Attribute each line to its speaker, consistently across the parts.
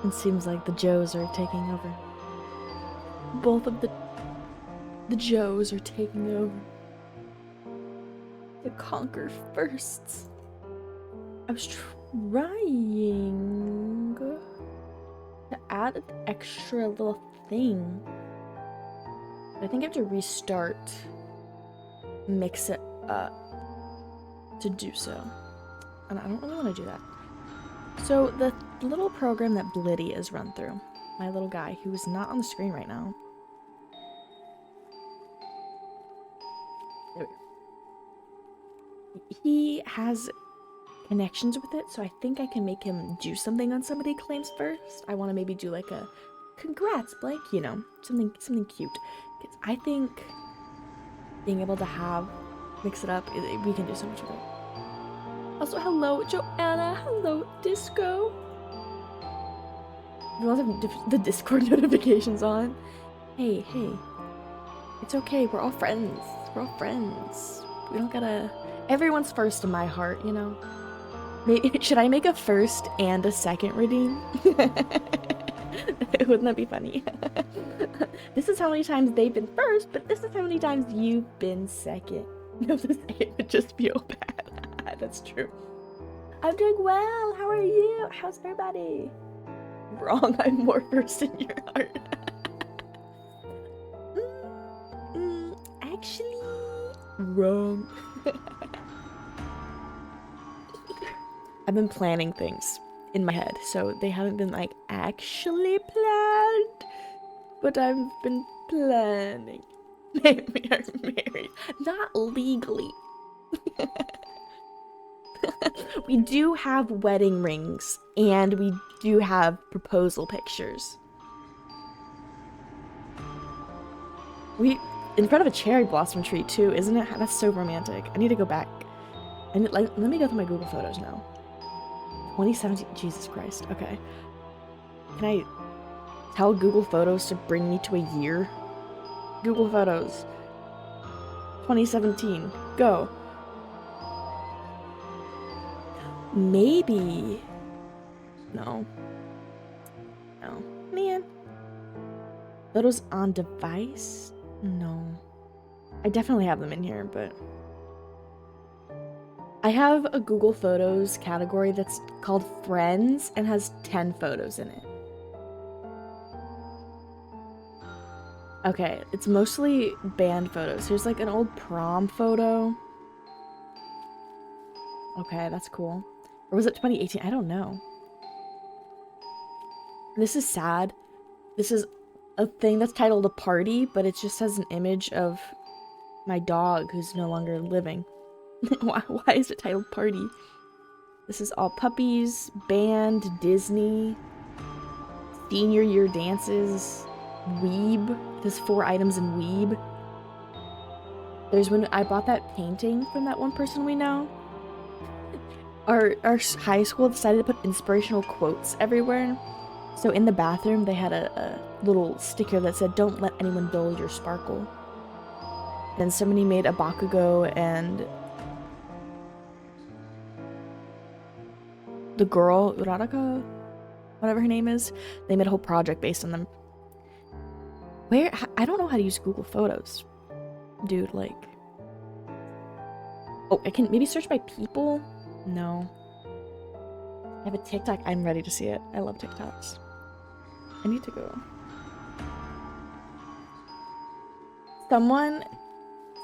Speaker 1: It seems like the Joes are taking over. Both of the Joes are taking over. To conquer firsts. I was trying to add an extra little thing. I think I have to restart, mix it up to do so. And I don't really want to do that. So the little program that Blitty is run through, my little guy who is not on the screen right now. There we go. He has connections with it, so I think I can make him do something on somebody claims first. I want to maybe do like a congrats, Blake, you know, something cute. Because I think being able to mix it up, we can do so much with it. Also, hello, Joanna. Hello, Disco. You also have the Discord notifications on. Hey. It's okay. We're all friends. We don't gotta... Everyone's first in my heart, you know? Maybe, should I make a first and a second redeem? Wouldn't that be funny? This is how many times they've been first, but this is how many times you've been second. No, it would just feel bad. That's true. I'm doing well. How are you? How's everybody? Wrong. I'm more first in your heart. Actually, wrong. I've been planning things in my head, so they haven't been like actually planned, but I've been planning. We are married, not legally. We do have wedding rings, and we do have proposal pictures. We in front of a cherry blossom tree too, isn't it? That's so romantic. I need to go back and let me go through my Google Photos now. 2017. Jesus Christ. Okay. Can I tell Google Photos to bring me to a year? Google Photos. 2017. Go. Maybe. No. Man. Photos on device? No. I definitely have them in here, but... I have a Google Photos category that's called Friends and has 10 photos in it. Okay, it's mostly band photos. Here's like an old prom photo. Okay, that's cool. Or was it 2018? I don't know. This is sad. This is a thing that's titled a party, but it just has an image of my dog who's no longer living. Why is it titled party? This is all puppies, band, Disney, senior year dances, weeb. There's 4 items in weeb. There's when I bought that painting from that one person we know. Our high school decided to put inspirational quotes everywhere. So in the bathroom, they had a little sticker that said, "Don't let anyone dull your sparkle." Then somebody made a Bakugo and the girl, Uraraka, whatever her name is, they made a whole project based on them. I don't know how to use Google Photos. Dude, like... Oh, I can maybe search by people? No. I have a TikTok. I'm ready to see it. I love TikToks. I need to go. Someone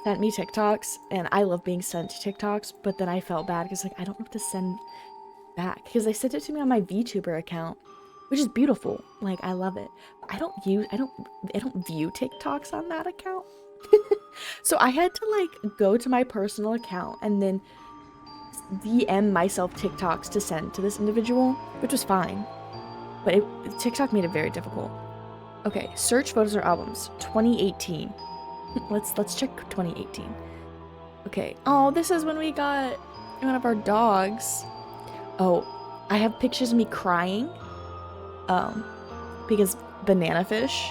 Speaker 1: sent me TikToks, and I love being sent TikToks, but then I felt bad because, like, I don't know what to send back because they sent it to me on my VTuber account, which is beautiful. Like, I love it. I don't view TikToks on that account. So I had to like go to my personal account and then DM myself TikToks to send to this individual, which was fine, but TikTok made it very difficult. Okay, search photos or albums 2018. let's check 2018. Okay. Oh, this is when we got one of our dogs. Oh, I have pictures of me crying. Because banana fish.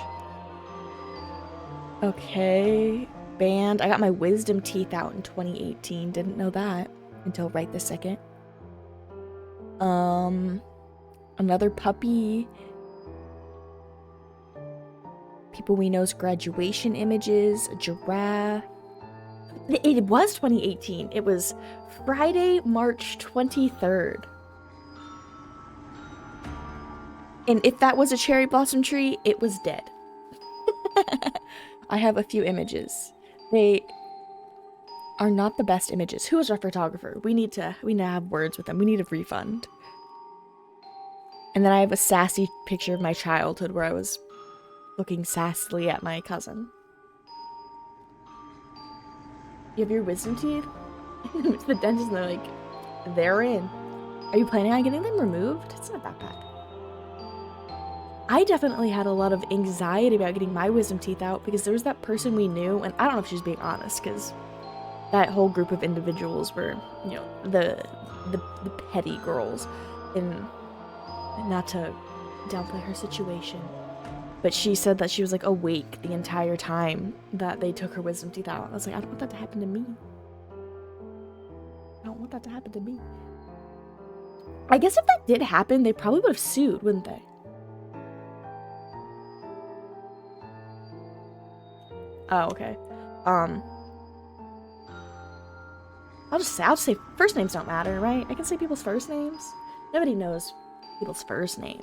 Speaker 1: Okay. Band. I got my wisdom teeth out in 2018. Didn't know that until right this second. Another puppy. people we know's graduation images, a giraffe. It was 2018. It was Friday, March 23rd. And if that was a cherry blossom tree, it was dead. I have a few images. They are not the best images. Who is our photographer? We need to have words with them. We need a refund. And then I have a sassy picture of my childhood where I was looking sassily at my cousin. You have your wisdom teeth? It's the dentist and they're like, they're in. Are you planning on getting them removed? It's not that bad. I definitely had a lot of anxiety about getting my wisdom teeth out because there was that person we knew, and I don't know if she's being honest, because that whole group of individuals were, you know, the petty girls, and not to downplay her situation, but she said that she was like awake the entire time that they took her wisdom teeth out. I was like, I don't want that to happen to me. I don't want that to happen to me. I guess if that did happen, they probably would have sued, wouldn't they? Oh, okay. I'll just say first names don't matter, right? I can say people's first names. Nobody knows people's first name.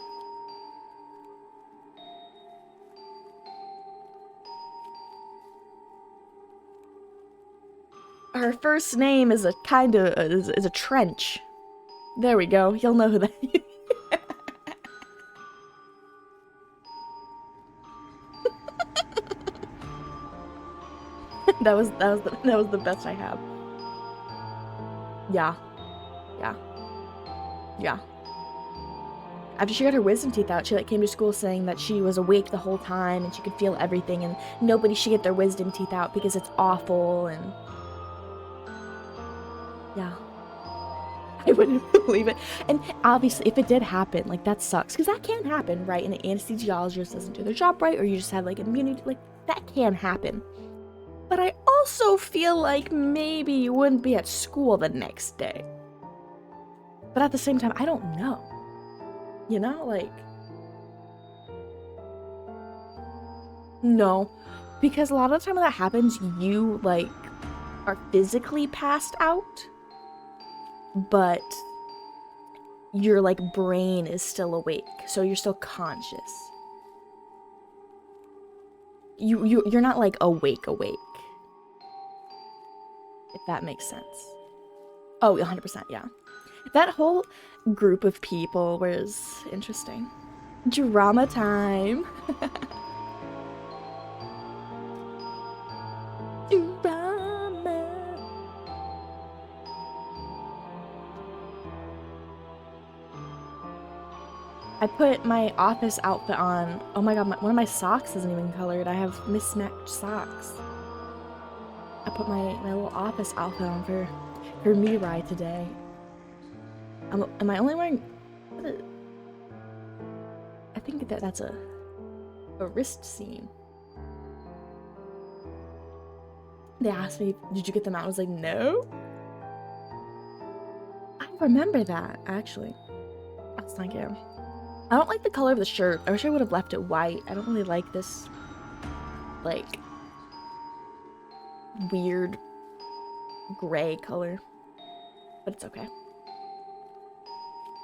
Speaker 1: Her first name is a kind of is a trench. There we go. You'll know who that is. that was the best I have. Yeah. After she got her wisdom teeth out, she like came to school saying that she was awake the whole time and she could feel everything and nobody should get their wisdom teeth out because it's awful. And yeah, I wouldn't believe it. And obviously if it did happen, like that sucks because that can happen, right? And an anesthesiologist doesn't do their job right, or you just have like immunity, like that can happen. But I also feel like maybe you wouldn't be at school the next day. But at the same time, I don't know. You know, like... No. Because a lot of the time when that happens, you, like, are physically passed out. But your, like, brain is still awake. So you're still conscious. You're not, like, awake. If that makes sense. Oh, 100%, yeah. That whole group of people was interesting. Drama time. Drama. I put my office outfit on. Oh my god, one of my socks isn't even colored. I have mismatched socks. I put my little office outfit on for me ride today. Am I only wearing... I think that's a wrist seam. They asked me, did you get them out? I was like, no. I remember that, actually. That's not good. I don't like the color of the shirt. I wish I would have left it white. I don't really like this, like, weird gray color. But it's okay.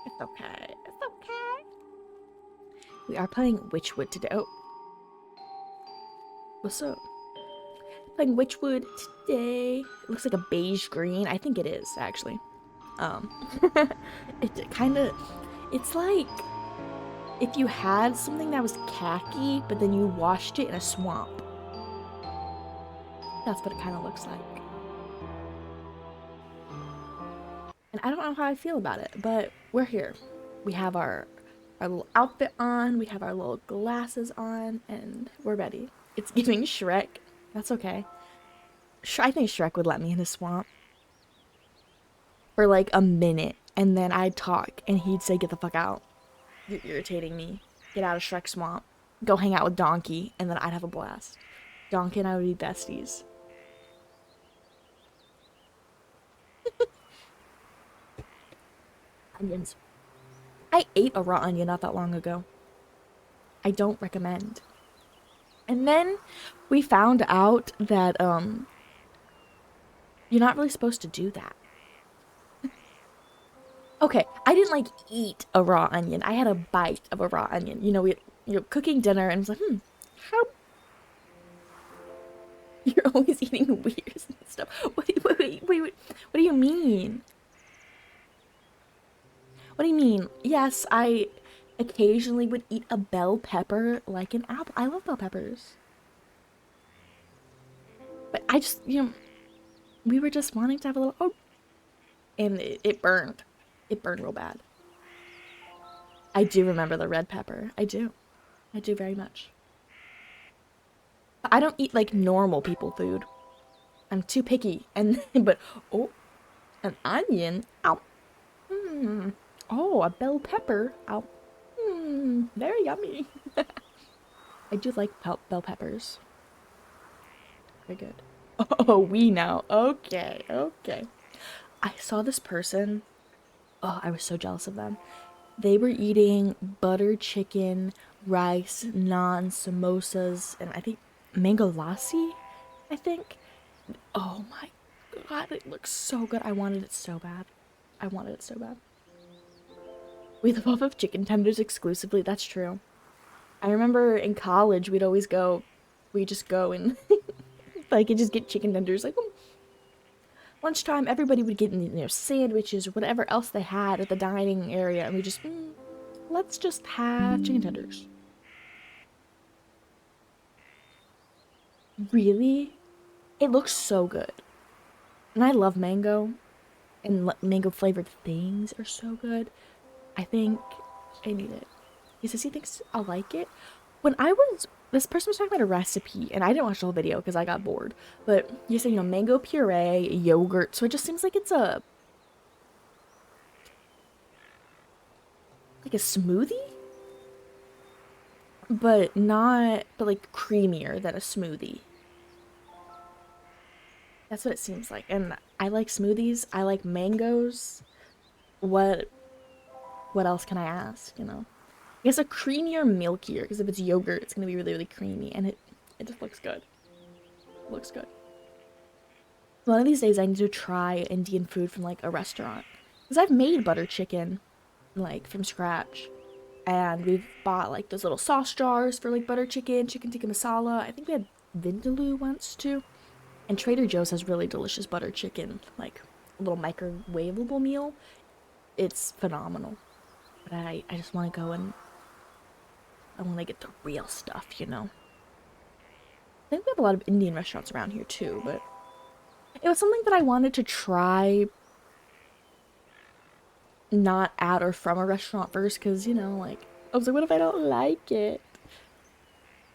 Speaker 1: It's okay. It's okay. We are playing Wytchwood today. Oh. What's up? Playing Wytchwood today. It looks like a beige green. I think it is, actually. It kind of... It's like if you had something that was khaki, but then you washed it in a swamp. That's what it kind of looks like. And I don't know how I feel about it, but we're here. We have our little outfit on, we have our little glasses on, and we're ready. It's giving Shrek. That's okay. I think Shrek would let me in his swamp. For like a minute, and then I'd talk, and he'd say, get the fuck out. You're irritating me. Get out of Shrek's swamp. Go hang out with Donkey, and then I'd have a blast. Donkey and I would be besties. Onions. I ate a raw onion not that long ago. I don't recommend. And then we found out that you're not really supposed to do that. Okay, I didn't like eat a raw onion. I had a bite of a raw onion. Cooking dinner and was like, how you're always eating weirs and stuff. What do you mean? What do you mean? Yes, I occasionally would eat a bell pepper like an apple. I love bell peppers. But I just, we were just wanting to have a little, and it burned. It burned real bad. I do remember the red pepper. I do. I do very much. I don't eat like normal people food. I'm too picky. But, oh, an onion? Ow. Oh, a bell pepper? Ow. Very yummy. I do like bell peppers. Very good. Oh, we know. Okay, okay. I saw this person. Oh, I was so jealous of them. They were eating butter chicken, rice, naan, samosas, and I think mango lassi, I think. Oh my god, it looks so good. I wanted it so bad. I wanted it so bad. We live off of chicken tenders exclusively. That's true. I remember in college, we'd just go and like just get chicken tenders. Like lunchtime, everybody would get sandwiches or whatever else they had at the dining area, and we just let's just have chicken tenders. Really, it looks so good, and I love mango, and mango flavored things are so good. I think I need it. He says he thinks I'll like it. This person was talking about a recipe, and I didn't watch the whole video because I got bored. But you said, mango puree, yogurt, so it just seems like it's like a smoothie, but like creamier than a smoothie. That's what it seems like, and I like smoothies. I like mangoes. What else can I ask? I guess a creamier, milkier, because if it's yogurt, it's gonna be really, really creamy, and it just looks good. Looks good. One of these days, I need to try Indian food from like a restaurant, because I've made butter chicken, like from scratch, and we've bought like those little sauce jars for like butter chicken, chicken tikka masala. I think we had vindaloo once too, and Trader Joe's has really delicious butter chicken, like a little microwavable meal. It's phenomenal. But I just want to go and I want to get the real stuff, I think we have a lot of Indian restaurants around here too, but it was something that I wanted to try not at or from a restaurant first, because, like, I was like, what if I don't like it?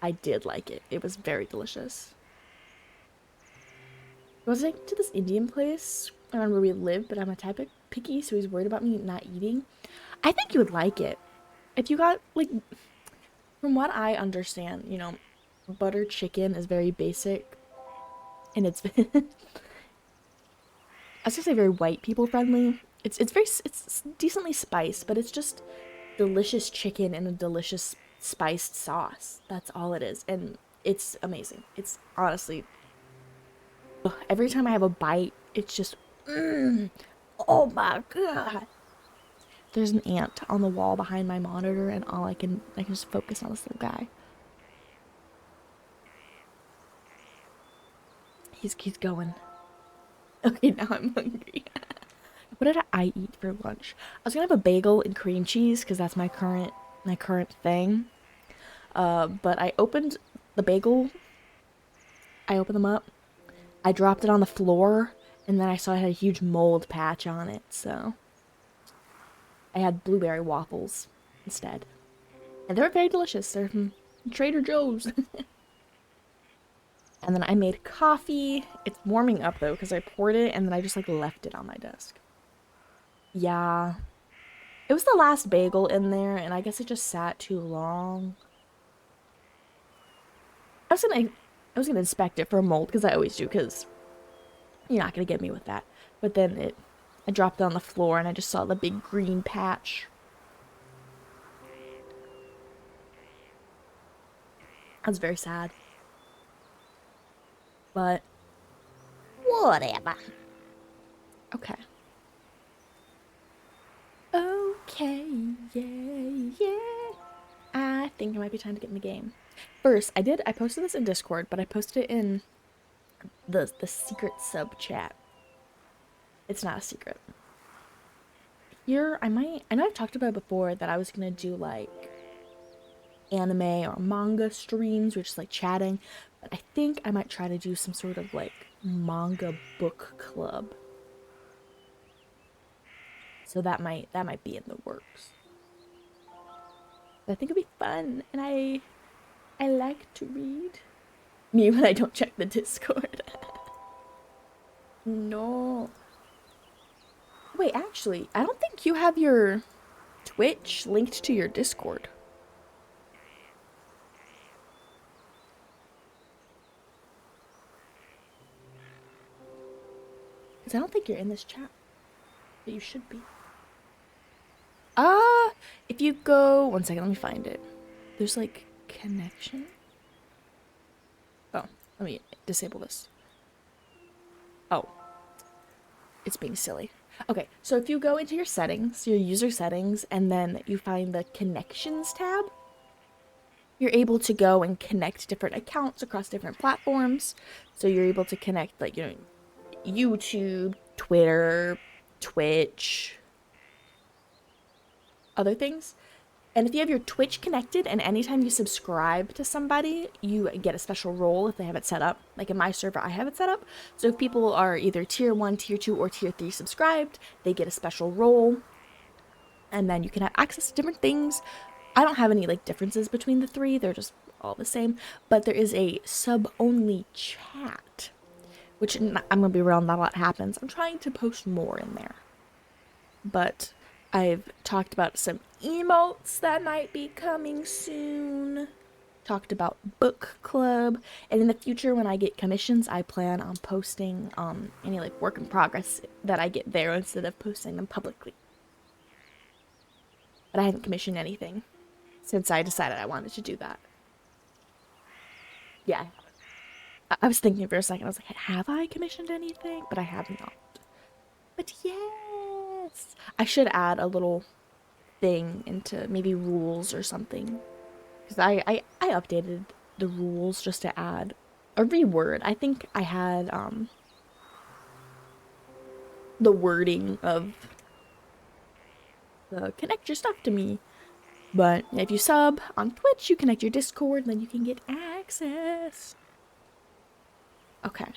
Speaker 1: I did like it. It was very delicious. I was like to this Indian place around where we live, but I'm a type of picky, so he's worried about me not eating. I think you would like it. If you got, like, from what I understand, butter chicken is very basic, and it's I was gonna say very white people friendly. It's decently spiced, but it's just delicious chicken in a delicious spiced sauce. That's all it is, and it's amazing. It's honestly, every time I have a bite, it's just, oh my god. There's an ant on the wall behind my monitor, and I can just focus on this little guy. He's going. Okay, now I'm hungry. What did I eat for lunch? I was gonna have a bagel and cream cheese because that's my current thing. But I opened the bagel. I opened them up. I dropped it on the floor, and then I saw it had a huge mold patch on it. So I had blueberry waffles instead, and they were very delicious. They're from Trader Joe's. And then I made coffee. It's warming up though because I poured it and then I just like left it on my desk. Yeah. It was the last bagel in there and I guess it just sat too long. I was gonna inspect it for mold because I always do because you're not gonna get me with that. But then I dropped it on the floor and I just saw the big green patch. I was very sad. But
Speaker 2: Whatever.
Speaker 1: okay. Okay, yeah. I think it might be time to get in the game. First, I posted this in Discord, but I posted it in the secret sub chat. It's not a secret. Here, I know I've talked about it before that I was gonna do like anime or manga streams, which is like chatting, but I think I might try to do some sort of like manga book club. So that might be in the works. But I think it'd be fun, and I like to read. Me when I don't check the Discord. No. Wait, actually, I don't think you have your Twitch linked to your Discord. Because I don't think you're in this chat. But you should be. If you go. One second, let me find it. There's like connection. Oh, let me disable this. Oh, it's being silly. Okay, so if you go into your settings, your user settings, and then you find the connections tab, you're able to go and connect different accounts across different platforms. So you're able to connect, like, YouTube, Twitter, Twitch, other things. And if you have your Twitch connected and anytime you subscribe to somebody, you get a special role if they have it set up. Like in my server, I have it set up. So if people are either tier 1, tier 2, or tier 3 subscribed, they get a special role. And then you can have access to different things. I don't have any like differences between the three. They're just all the same. But there is a sub-only chat, which I'm going to be real, not a lot happens. I'm trying to post more in there. But I've talked about some emotes that might be coming soon. Talked about book club. And in the future, when I get commissions, I plan on posting any like work in progress that I get there instead of posting them publicly. But I haven't commissioned anything since I decided I wanted to do that. Yeah, I was thinking for a second. I was like, have I commissioned anything? But I have not. But yes, I should add a little thing into maybe rules or something, because I updated the rules just to add a reword. I think I had the wording of the connect your stuff to me, but if you sub on Twitch, you connect your Discord, and then you can get access. Okay,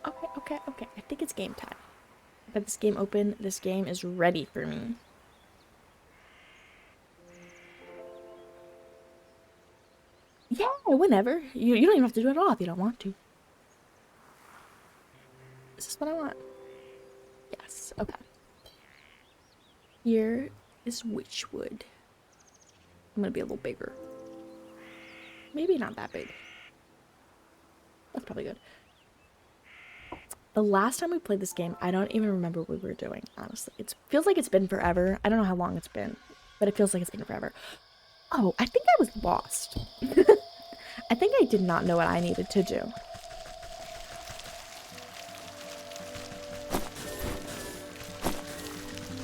Speaker 1: okay. I think it's game time. I got this game open. This game is ready for me. Yeah, whenever. You don't even have to do it all if you don't want to. Is this what I want? Yes, okay. Here is Wytchwood. I'm gonna be a little bigger. Maybe not that big. That's probably good. The last time we played this game, I don't even remember what we were doing, honestly. It feels like it's been forever. I don't know how long it's been, but it feels like it's been forever. Oh, I think I was lost. I think I did not know what I needed to do.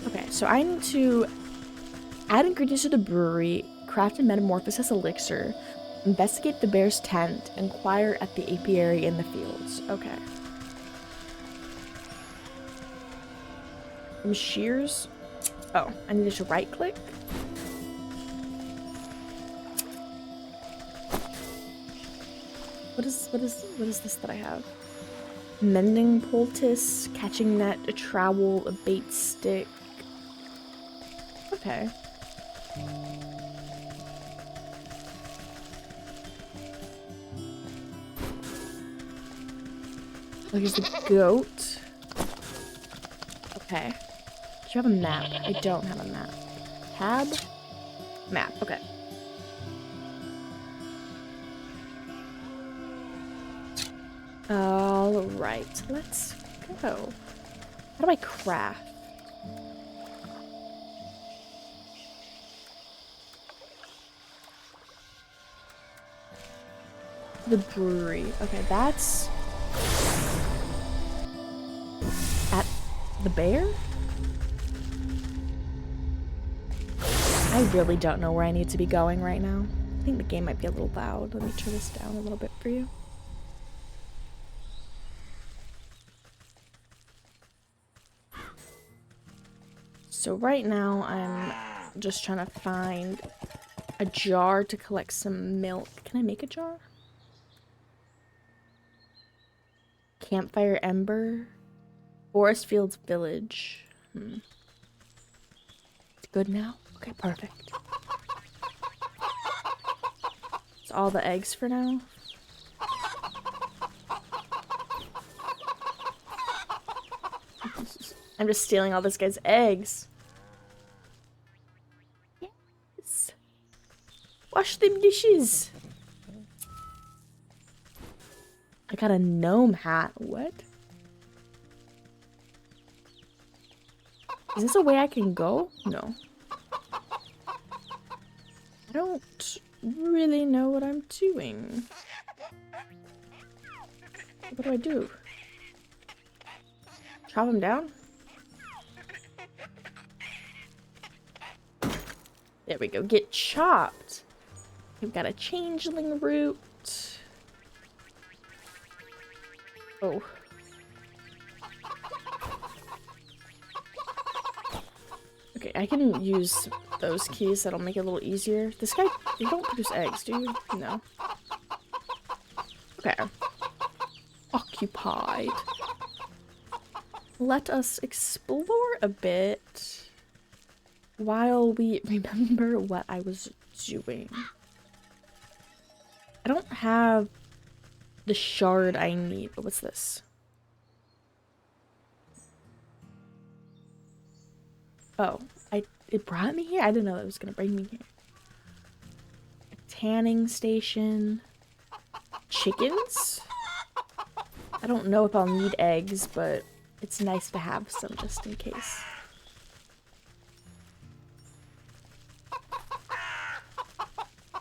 Speaker 1: Okay, so I need to add ingredients to the brewery, craft a metamorphosis elixir, investigate the bear's tent, inquire at the apiary in the fields. Okay. Some shears. Oh, I need to right click. What is this that I have? Mending poultice, catching net, a trowel, a bait stick. Okay. Oh, here's the goat. Okay. Do you have a map? I don't have a map. Tab? Map. Okay. Alright, let's go. How do I craft? The brewery. Okay, that's The bear? I really don't know where I need to be going right now. I think the game might be a little loud. Let me turn this down a little bit for you. So right now I'm just trying to find a jar to collect some milk. Can I make a jar? Campfire Ember. Forest Fields Village. It's good now? Okay, perfect. It's all the eggs for now. I'm just stealing all this guy's eggs. Yes. Wash them dishes. I got a gnome hat. What? Is this a way I can go? No. I don't really know what I'm doing. What do I do? Chop him down? There we go. Get chopped. We've got a changeling root. Oh. Okay, I can use those keys. That'll make it a little easier. This guy, you don't produce eggs, do you? No. Okay. Occupied. Let us explore a bit while we remember what I was doing. I don't have the shard I need. Oh, what's this? Oh, it brought me here? I didn't know that was gonna bring me here. A tanning station. Chickens? I don't know if I'll need eggs, but it's nice to have some just in case.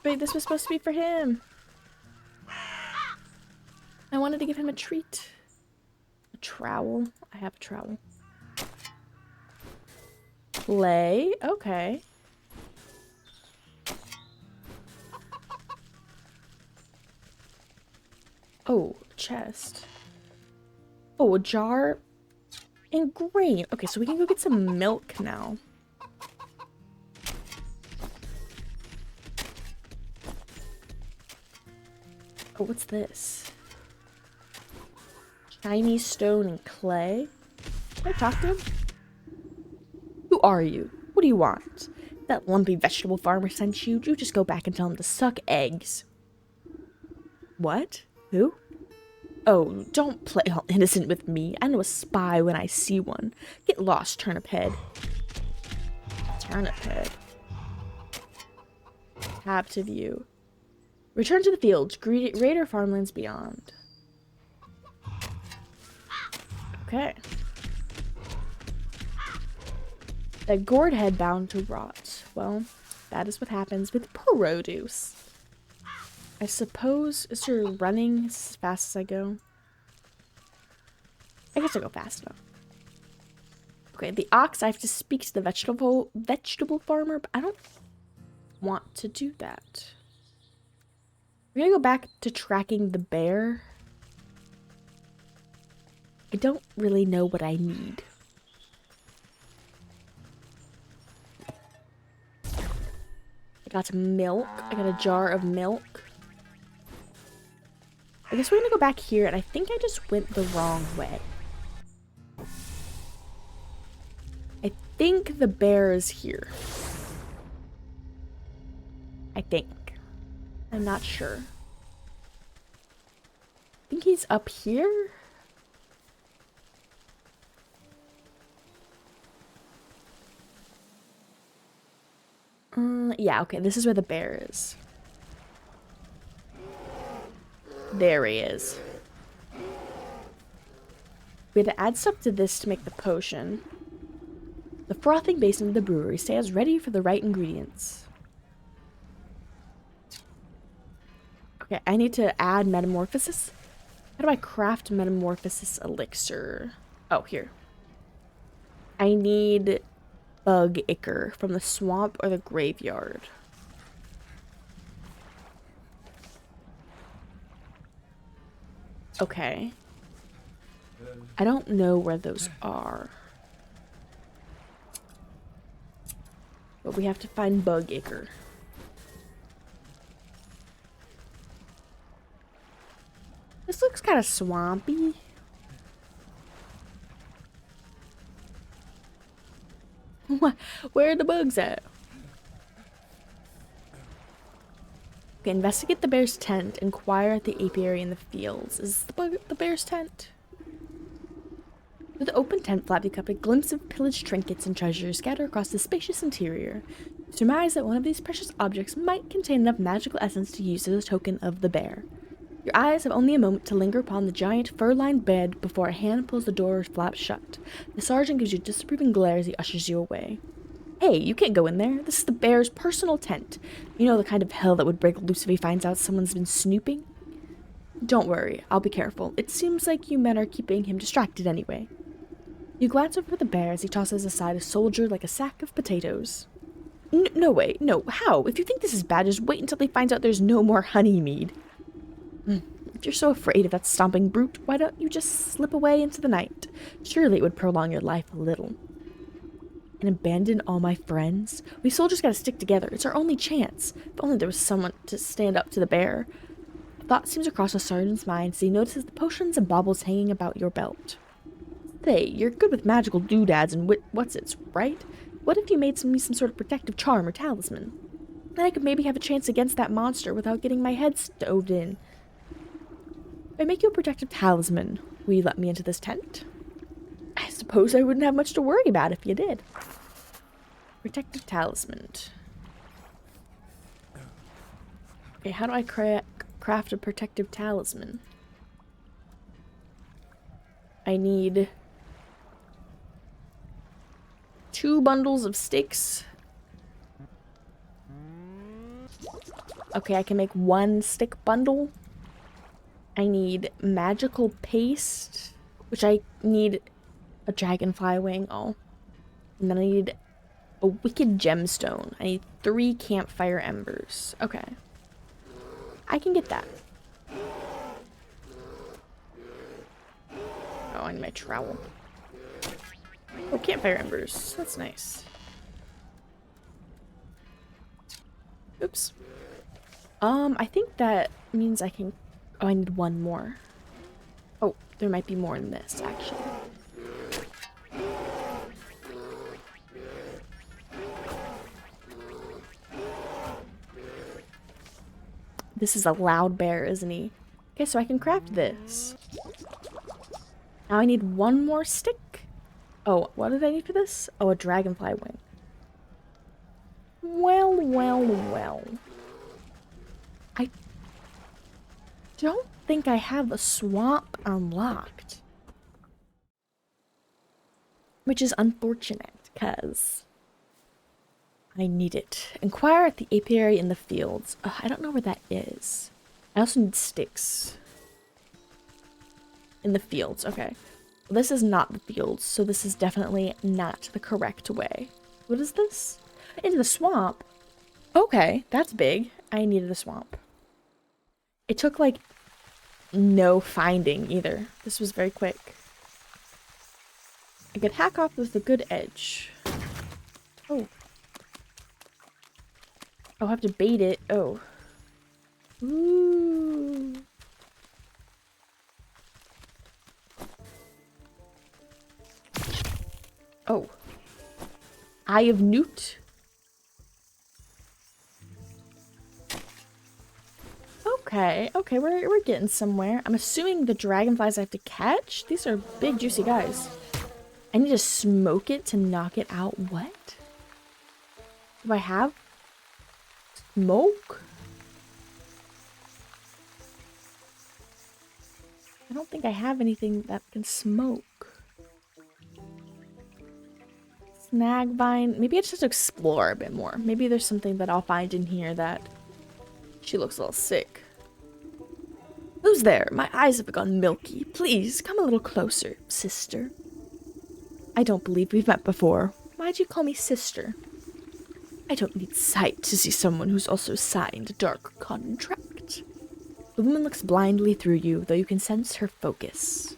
Speaker 1: Wait, this was supposed to be for him. I wanted to give him a treat. A trowel. I have a trowel. Play. Okay. Oh, chest. Oh, a jar and grain. Okay, so we can go get some milk now. Oh, what's this? Shiny stone and clay. Can I talk to him? Who are you? What do you want? That lumpy vegetable farmer sent you? You just go back and tell him to suck eggs. What? Who? Oh, don't play all innocent with me. I know a spy when I see one. Get lost, turnip head. Turnip head. Tab to view. Return to the fields. Greater farmlands beyond. Okay. That gourd head bound to rot. Well, that is what happens with produce. I suppose, is there running as fast as I go? I guess I go fast enough. Okay, the ox, I have to speak to the vegetable farmer, but I don't want to do that. We're gonna go back to tracking the bear. I don't really know what I need. I got milk. I got a jar of milk. I guess we're gonna go back here, and I think I just went the wrong way. I think the bear is here. I think. I'm not sure. I think he's up here? Yeah, okay, this is where the bear is. There he is. We had to add stuff to this to make the potion. The frothing basin of the brewery stands ready for the right ingredients. Okay, I need to add metamorphosis. How do I craft metamorphosis elixir? Oh, here. I need bug ichor from the swamp or the graveyard. Okay. I don't know where those are. But we have to find bug ichor. This looks kind of swampy. Where are the bugs at? Okay, investigate the bear's tent. Inquire at the apiary in the fields. Is the bear's tent? Through the open tent flap, you catch a glimpse of pillaged trinkets and treasures scattered across the spacious interior. You surmise that one of these precious objects might contain enough magical essence to use as a token of the bear. Your eyes have only a moment to linger upon the giant fur-lined bed before a hand pulls the door flap shut. The sergeant gives you a disapproving glare as he ushers you away. Hey, you can't go in there. This is the bear's personal tent. You know, the kind of hell that would break loose if he finds out someone's been snooping? Don't worry, I'll be careful. It seems like you men are keeping him distracted anyway. You glance over the bear as he tosses aside a soldier like a sack of potatoes. No way, no, how? If you think this is bad, just wait until he finds out there's no more honey mead. If you're so afraid of that stomping brute, why don't you just slip away into the night? Surely it would prolong your life a little. And abandon all my friends? We soldiers gotta stick together. It's our only chance. If only there was someone to stand up to the bear. A thought seems across the sergeant's mind as he notices the potions and baubles hanging about your belt. Say, you're good with magical doodads and what's-its, right? What if you made me some sort of protective charm or talisman? Then I could maybe have a chance against that monster without getting my head stoved in. If I make you a protective talisman, will you let me into this tent? I suppose I wouldn't have much to worry about if you did. Protective talisman. Okay, how do I craft a protective talisman? I need 2 bundles of sticks. Okay, I can make 1 stick bundle. I need magical paste, which I need a dragonfly wing. Oh. And then I need a wicked gemstone. I need 3 campfire embers. Okay. I can get that. Oh, I need my trowel. Oh, campfire embers. That's nice. Oops. I think that means I can... Oh, I need 1 more. Oh, there might be more in this, actually. This is a loud bear, isn't he? Okay, so I can craft this. Now I need 1 more stick. Oh, what did I need for this? Oh, a dragonfly wing. Well, well, well. I don't think I have the swamp unlocked. Which is unfortunate, because I need it. Inquire at the apiary in the fields. Ugh, I don't know where that is. I also need sticks. In the fields, okay. Well, this is not the fields, so this is definitely not the correct way. What is this? Into the swamp? Okay, that's big. I needed a swamp. It took, like, no finding either. This was very quick. I could hack off with a good edge. Oh. I'll have to bait it. Oh. Ooh. Oh. Eye of Newt. Okay, okay, we're getting somewhere. I'm assuming the dragonflies I have to catch. These are big, juicy guys. I need to smoke it to knock it out. What? Do I have smoke? I don't think I have anything that can smoke. Snag vine. Maybe I just have to explore a bit more. Maybe there's something that I'll find in here that... She looks a little sick. Who's there? My eyes have gone milky. Please, come a little closer, sister. I don't believe we've met before. Why'd you call me sister? I don't need sight to see someone who's also signed a dark contract. The woman looks blindly through you, though you can sense her focus.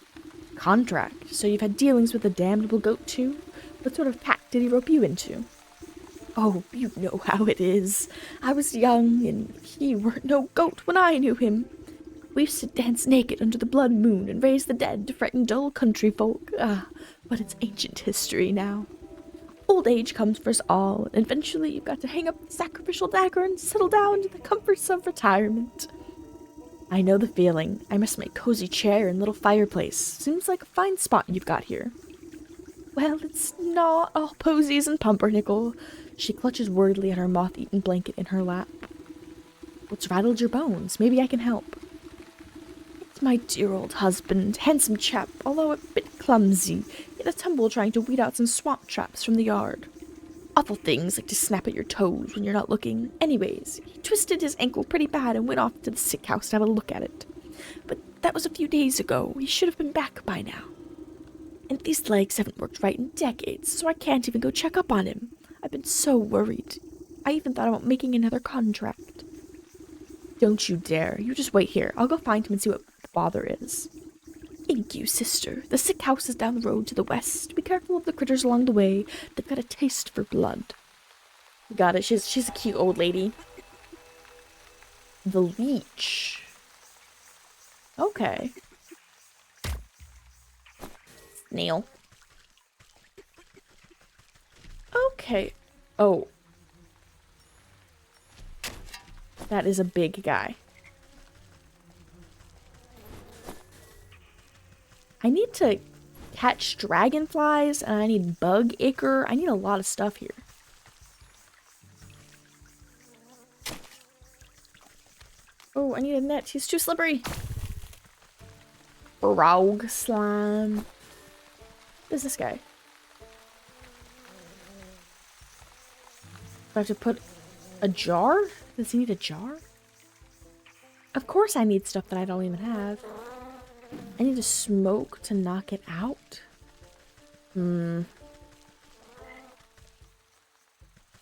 Speaker 1: Contract? So you've had dealings with the damnable goat too? What sort of pact did he rope you into? Oh, you know how it is. I was young, and he weren't no goat when I knew him. We used to dance naked under the blood moon and raise the dead to frighten dull country folk. But it's ancient history now. Old age comes for us all, and eventually you've got to hang up the sacrificial dagger and settle down to the comforts of retirement. I know the feeling. I miss my cozy chair and little fireplace. Seems like a fine spot you've got here. Well, it's not all posies and pumpernickel. She clutches worriedly at her moth-eaten blanket in her lap. What's rattled your bones? Maybe I can help. It's my dear old husband, handsome chap, although a bit clumsy, in a tumble trying to weed out some swamp traps from the yard. Awful things like to snap at your toes when you're not looking. Anyways, he twisted his ankle pretty bad and went off to the sick house to have a look at it. But that was a few days ago. He should have been back by now. And these legs haven't worked right in decades, so I can't even go check up on him. I've been so worried. I even thought about making another contract. Don't you dare. You just wait here. I'll go find him and see what the bother is. Thank you, sister. The sick house is down the road to the west. Be careful of the critters along the way. They've got a taste for blood. Got it. She's a cute old lady. The leech. Okay. Snail. Okay. Oh. That is a big guy. I need to catch dragonflies, and I need bug ichor. I need a lot of stuff here. Oh, I need a net. He's too slippery. Frog slime. What is this guy? Do I have to put a jar? Does he need a jar? Of course I need stuff that I don't even have. I need to smoke to knock it out? I'm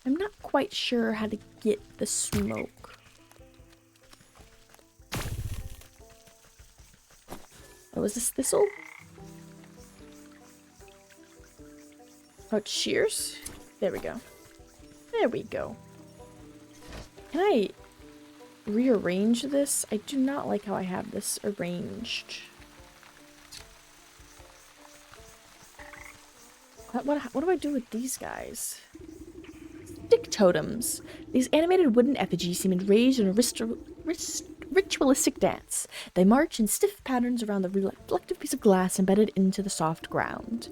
Speaker 1: not quite sure how to get the smoke. Oh, is this thistle? Oh, shears? There we go. There we go. Can I rearrange this? I do not like how I have this arranged. What do I do with these guys? Stick totems. These animated wooden effigies seem enraged in a ritualistic dance. They march in stiff patterns around the reflective piece of glass embedded into the soft ground.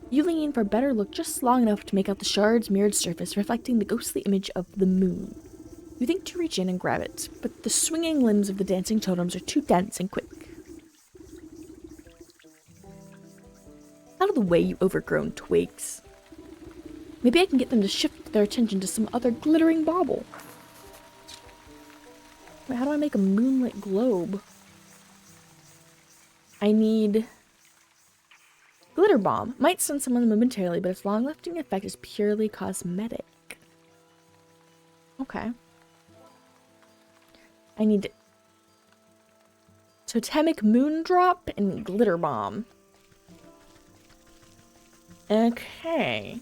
Speaker 1: You lean in for a better look just long enough to make out the shard's mirrored surface reflecting the ghostly image of the moon. You think to reach in and grab it, but the swinging limbs of the dancing totems are too dense and quick. Out of the way, you overgrown twigs. Maybe I can get them to shift their attention to some other glittering bauble. Wait, how do I make a moonlit globe? I need glitter bomb. Might stun someone momentarily, but its long-lasting effect is purely cosmetic. Okay. I need totemic moon drop and glitter bomb. Okay.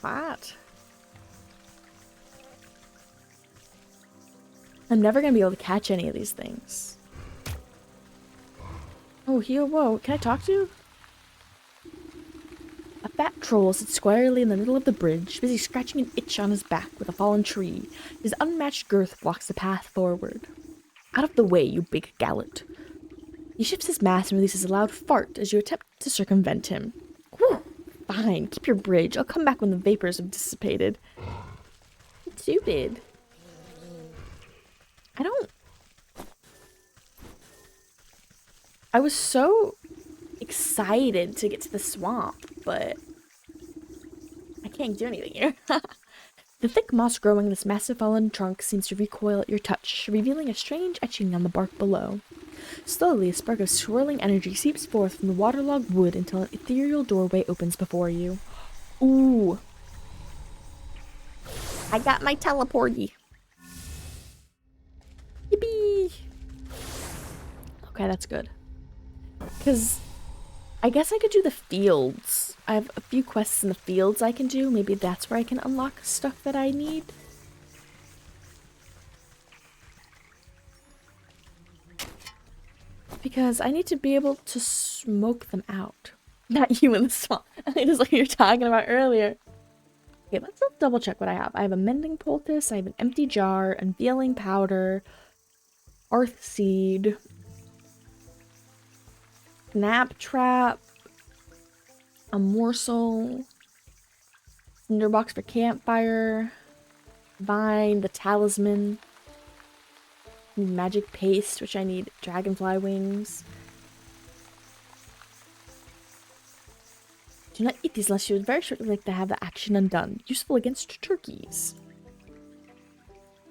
Speaker 1: What? I'm never gonna be able to catch any of these things. Oh, whoa, can I talk to you? A fat troll sits squarely in the middle of the bridge, busy scratching an itch on his back with a fallen tree. His unmatched girth blocks the path forward. Out of the way, you big gallant. He shifts his mass and releases a loud fart as you attempt to circumvent him. Whew. Fine, keep your bridge. I'll come back when the vapors have dissipated. It's stupid. I was so excited to get to the swamp, but I can't do anything here. The thick moss growing in this massive fallen trunk seems to recoil at your touch, revealing a strange etching on the bark below. Slowly, a spark of swirling energy seeps forth from the waterlogged wood until an ethereal doorway opens before you. Ooh.
Speaker 2: I got my teleporty.
Speaker 1: Yippee! Okay, that's good. Because I guess I could do the fields. I have a few quests in the fields I can do. Maybe that's where I can unlock stuff that I need. Because I need to be able to smoke them out. Not you in the swamp. Just like you were talking about earlier. Okay, let's double check what I have. I have a mending poultice, I have an empty jar, unveiling powder, earth seed, snap trap, a morsel, cinderbox for campfire, vine, the talisman, magic paste, which I need dragonfly wings. Do not eat these unless you would very shortly like to have the action undone. Useful against turkeys.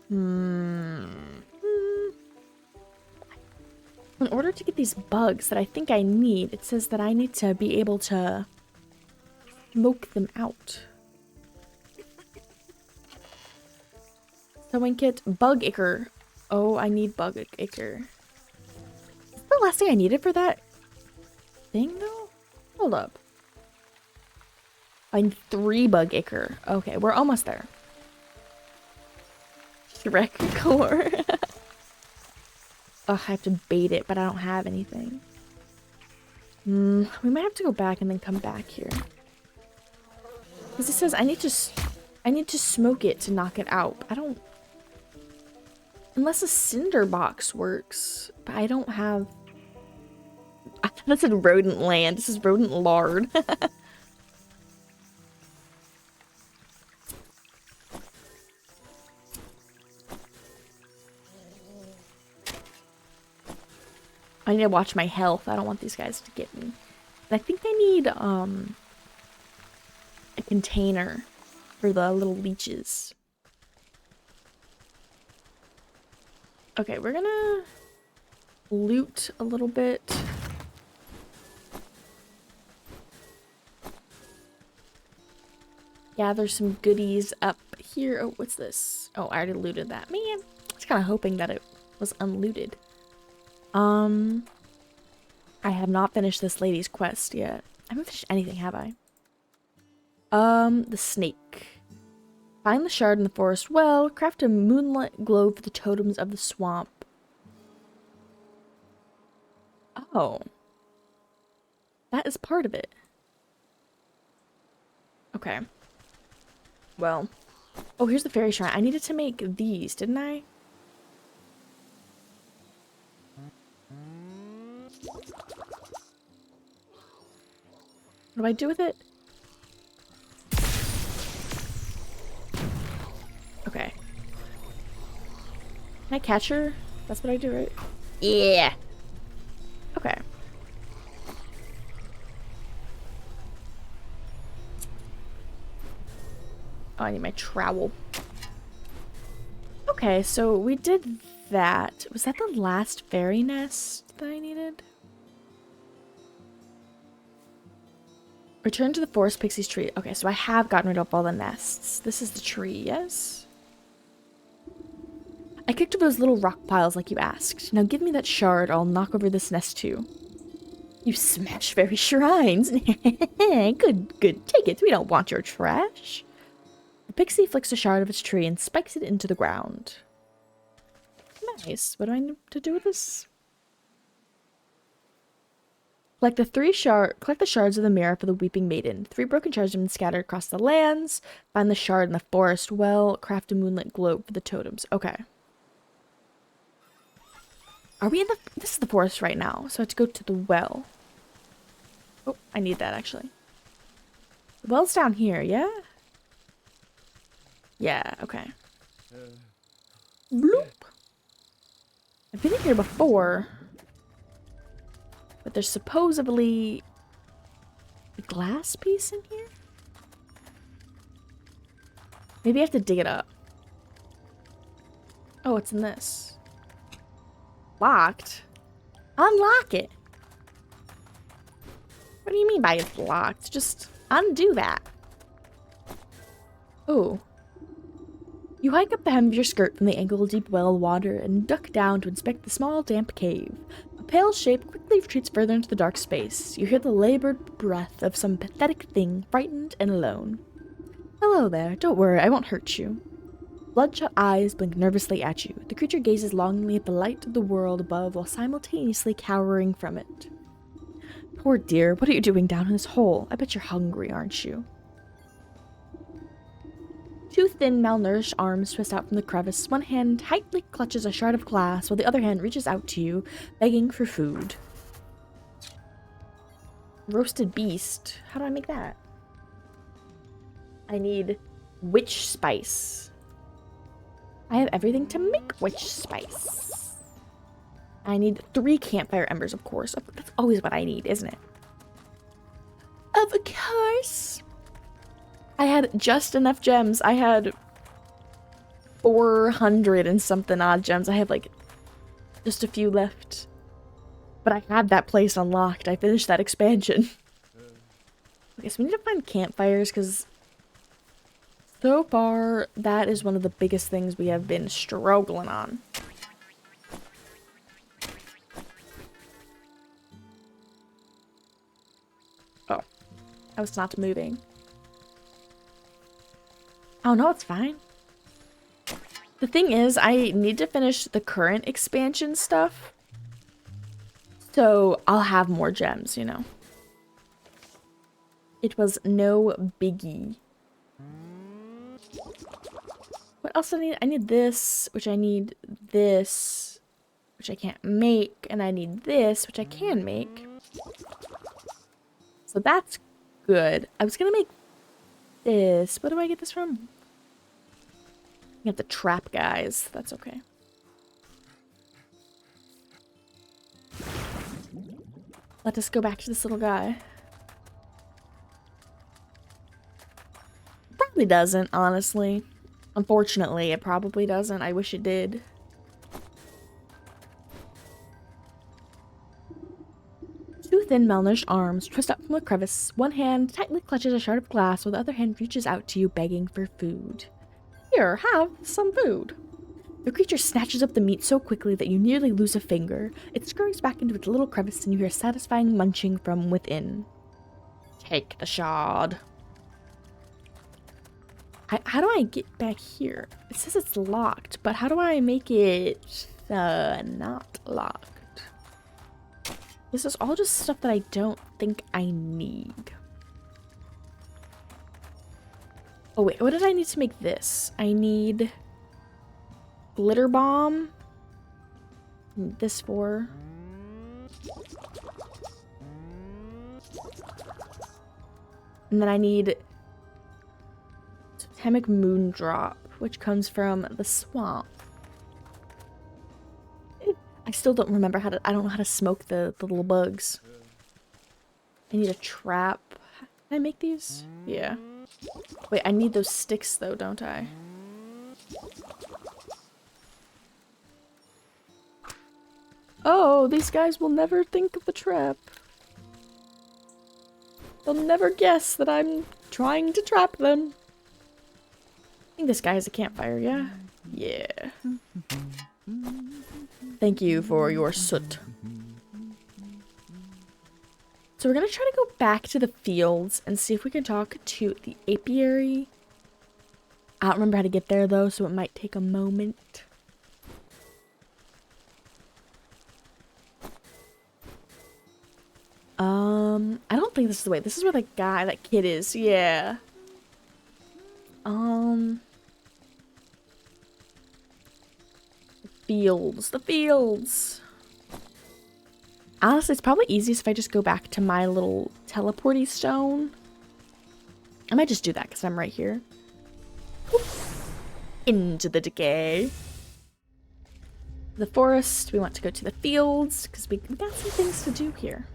Speaker 1: In order to get these bugs that I think I need, it says that I need to be able to smoke them out. Sewing kit, bug ichor. Oh, I need bug ichor. Is that the last thing I needed for that thing though? Hold up. I need 3 bug ichor. Okay, we're almost there. Shrek core. Ugh, I have to bait it, but I don't have anything. We might have to go back and then come back here. Because it says I need to smoke it to knock it out. I don't... Unless a cinder box works. But I don't have... I thought that said rodent land. This is rodent lard. I need to watch my health. I don't want these guys to get me. And I think I need a container for the little leeches. Okay, we're gonna loot a little bit. Gather some goodies up here. Oh, what's this? Oh, I already looted that. Man, I was kind of hoping that it was unlooted. I have not finished this lady's quest yet. I haven't finished anything, have I? The snake. Find the shard in the forest well. Craft a moonlight globe for the totems of the swamp. Oh. That is part of it. Okay. Well. Oh, here's the fairy shrine. I needed to make these, didn't I? What do I do with it? Okay. Can I catch her? That's what I do, right?
Speaker 2: Yeah.
Speaker 1: Okay. Oh, I need my trowel. Okay, so we did that. Was that the last fairy nest that I needed? Return to the forest pixie's tree. Okay, so I have gotten rid of all the nests. This is the tree, yes? I kicked over those little rock piles like you asked. Now give me that shard, or I'll knock over this nest too. You smash fairy shrines. Good, good. Take it. We don't want your trash. The pixie flicks a shard of its tree and spikes it into the ground. Nice. What do I need to do with this? Collect the shards of the mirror for the weeping maiden. 3 broken shards have been scattered across the lands. Find the shard in the forest well. Craft a moonlit globe for the totems. Okay. Are we in the... This is the forest right now, so I have to go to the well. Oh, I need that, actually. The well's down here, yeah? Yeah, okay. Bloop. I've been in here before. But there's supposedly a glass piece in here? Maybe I have to dig it up. Oh, it's in this. Locked? Unlock it. What do you mean by it's locked? Just undo that. Oh. You hike up the hem of your skirt from the ankle-deep well of water and duck down to inspect the small, damp cave. A pale shape quickly retreats further into the dark space. You hear the labored breath of some pathetic thing, frightened and alone. Hello there. Don't worry, I won't hurt you. Bloodshot eyes blink nervously at you. The creature gazes longingly at the light of the world above while simultaneously cowering from it. Poor dear, what are you doing down in this hole? I bet you're hungry, aren't you? Two thin, malnourished arms twist out from the crevice. One hand tightly clutches a shard of glass, while the other hand reaches out to you, begging for food. Roasted beast. How do I make that? I need witch spice. I have everything to make witch spice. I need 3 campfire embers, of course. That's always what I need, isn't it? Of course. I had just enough gems. I had 400 and something odd gems. I have like just a few left. But I had that place unlocked. I finished that expansion. Okay, so we need to find campfires because so far that is one of the biggest things we have been struggling on. Oh, I was not moving. Oh no, it's fine. The thing is, I need to finish the current expansion stuff. So I'll have more gems, you know. It was no biggie. What else do I need? I need this, which I need this, which I can't make, and I need this, which I can make. So that's good. I was gonna make this. Where do I get this from? You have the trap guys. That's okay. Let us go back to this little guy. Probably doesn't, honestly. Unfortunately, it probably doesn't. I wish it did. Two thin, malnourished arms twist up from a crevice. One hand tightly clutches a shard of glass, while the other hand reaches out to you, begging for food. Here, have some food. The creature snatches up the meat so quickly that you nearly lose a finger. It scurries back into its little crevice and you hear satisfying munching from within. Take the shard. How do I get back here? It says it's locked, but how do I make it not locked? This is all just stuff that I don't think I need. Oh wait, what did I need to make this? I need glitter bomb. This for. And then I need totemic moon drop, which comes from the swamp. I still don't remember how to, I don't know how to smoke the little bugs. I need a trap. Can I make these? Yeah. Wait, I need those sticks though, don't I? Oh, these guys will never think of the trap. They'll never guess that I'm trying to trap them. I think this guy has a campfire, yeah? Yeah. Thank you for your soot. So we're gonna try to go back to the fields and see if we can talk to the apiary. I don't remember how to get there though, so it might take a moment. I don't think this is the way. This is where that kid is. Yeah. The fields. Honestly, it's probably easiest if I just go back to my little teleporty stone. I might just do that because I'm right here. Into the decay. The forest. We want to go to the fields because we got some things to do here.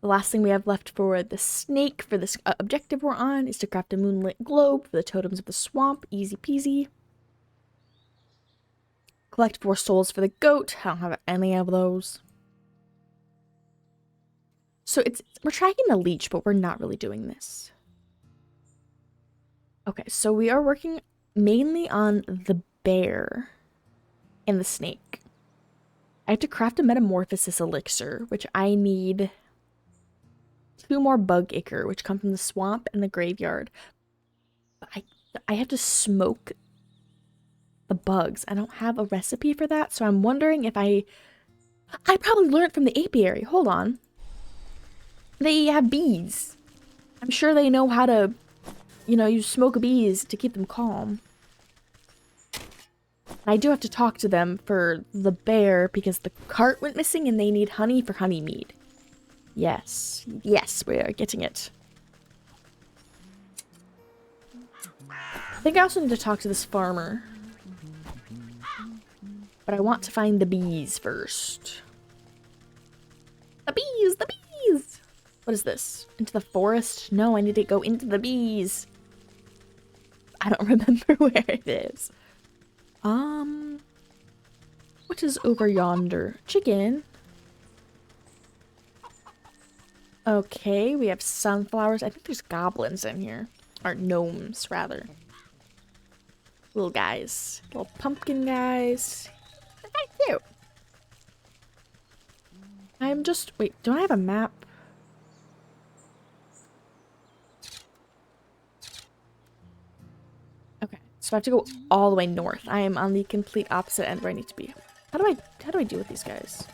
Speaker 1: The last thing we have left for the snake for this objective we're on is to craft a moonlit globe for the totems of the swamp. Easy peasy. Collect 4 souls for the goat. I don't have any of those. So we're tracking the leech, but we're not really doing this. Okay, so we are working mainly on the bear and the snake. I have to craft a metamorphosis elixir, which I need 2 more bug ichor, which come from the swamp and the graveyard. But I have to smoke the bugs. I don't have a recipe for that, so I'm wondering if I probably learned from the apiary. Hold on. They have bees. I'm sure they know how to, you smoke bees to keep them calm. I do have to talk to them for the bear because the cart went missing and they need honey for honey mead. Yes. Yes, we are getting it. I think I also need to talk to this farmer. But I want to find the bees first. The bees! The bees! What is this? Into the forest? No, I need to go into the bees. I don't remember where it is. What is over yonder? Chicken. Okay, we have sunflowers. I think there's goblins in here. Or gnomes, rather. Little guys. Little pumpkin guys. They're kind of cute. I'm just... Wait, don't I have a map? Okay, so I have to go all the way north. I am on the complete opposite end where I need to be. How do I deal with these guys?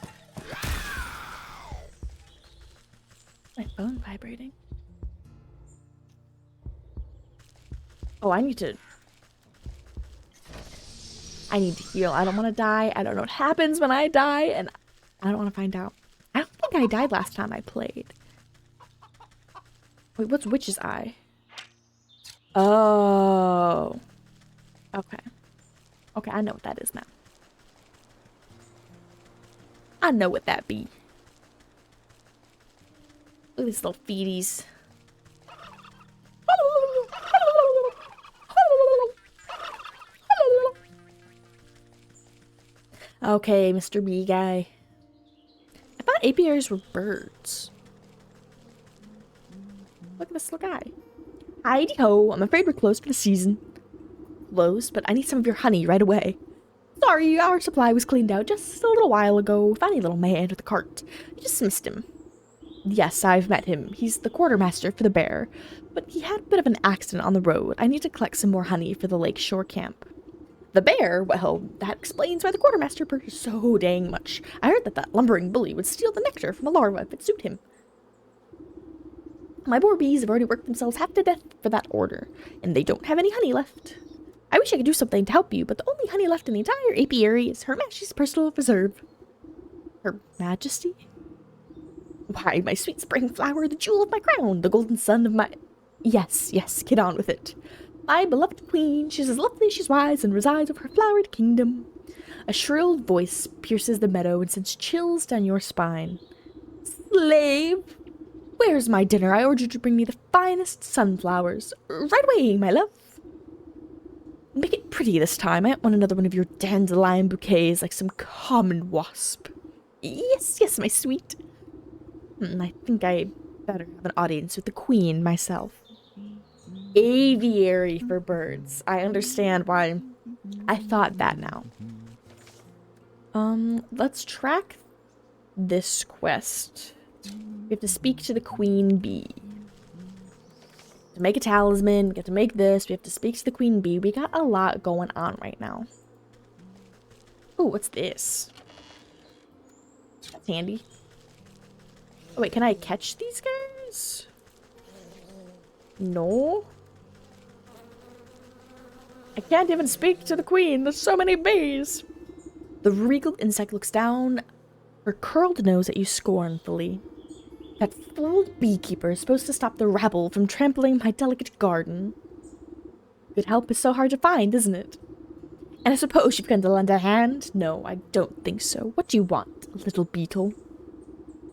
Speaker 1: My phone vibrating. Oh, I need to heal. I don't want to die. I don't know what happens when I die, and I don't want to find out. I don't think I died last time I played. Wait, what's Witch's Eye? Oh. Okay. Okay, I know what that is now. I know what that be. Look at these little feeties. Okay, Mr. Bee Guy. I thought apiaries were birds. Look at this little guy. Heidi ho, I'm afraid we're closed for the season. Closed, but I need some of your honey right away. Sorry, our supply was cleaned out just a little while ago. Funny little man with a cart. You just missed him. Yes, I've met him. He's the quartermaster for the bear. But he had a bit of an accident on the road. I need to collect some more honey for the lakeshore camp. The bear? Well, that explains why the quartermaster purchased so dang much. I heard that lumbering bully would steal the nectar from a larva if it suited him. My poor bees have already worked themselves half to death for that order, and they don't have any honey left. I wish I could do something to help you, but the only honey left in the entire apiary is Her Majesty's personal reserve. Her Majesty? Why, my sweet spring flower, the jewel of my crown, the golden sun of my... Yes, get on with it. My beloved queen, she's as lovely as she's wise and resides over her flowered kingdom. A shrill voice pierces the meadow and sends chills down your spine. Slave! Where's my dinner? I ordered you to bring me the finest sunflowers. Right away, my love. Make it pretty this time. I don't want another one of your dandelion bouquets like some common wasp. Yes, my sweet. I think I better have an audience with the queen myself. Aviary for birds. I understand why I thought that now. Let's track this quest. We have to speak to the queen bee. To make a talisman, we have to make this, we have to speak to the queen bee. We got a lot going on right now. Ooh, what's this? That's handy. Oh wait, can I catch these guys? No. I can't even speak to the queen. There's so many bees. The regal insect looks down her curled nose at you scornfully. That fooled beekeeper is supposed to stop the rabble from trampling my delicate garden. Good help is so hard to find, isn't it? And I suppose you've come to lend a hand? No, I don't think so. What do you want, little beetle?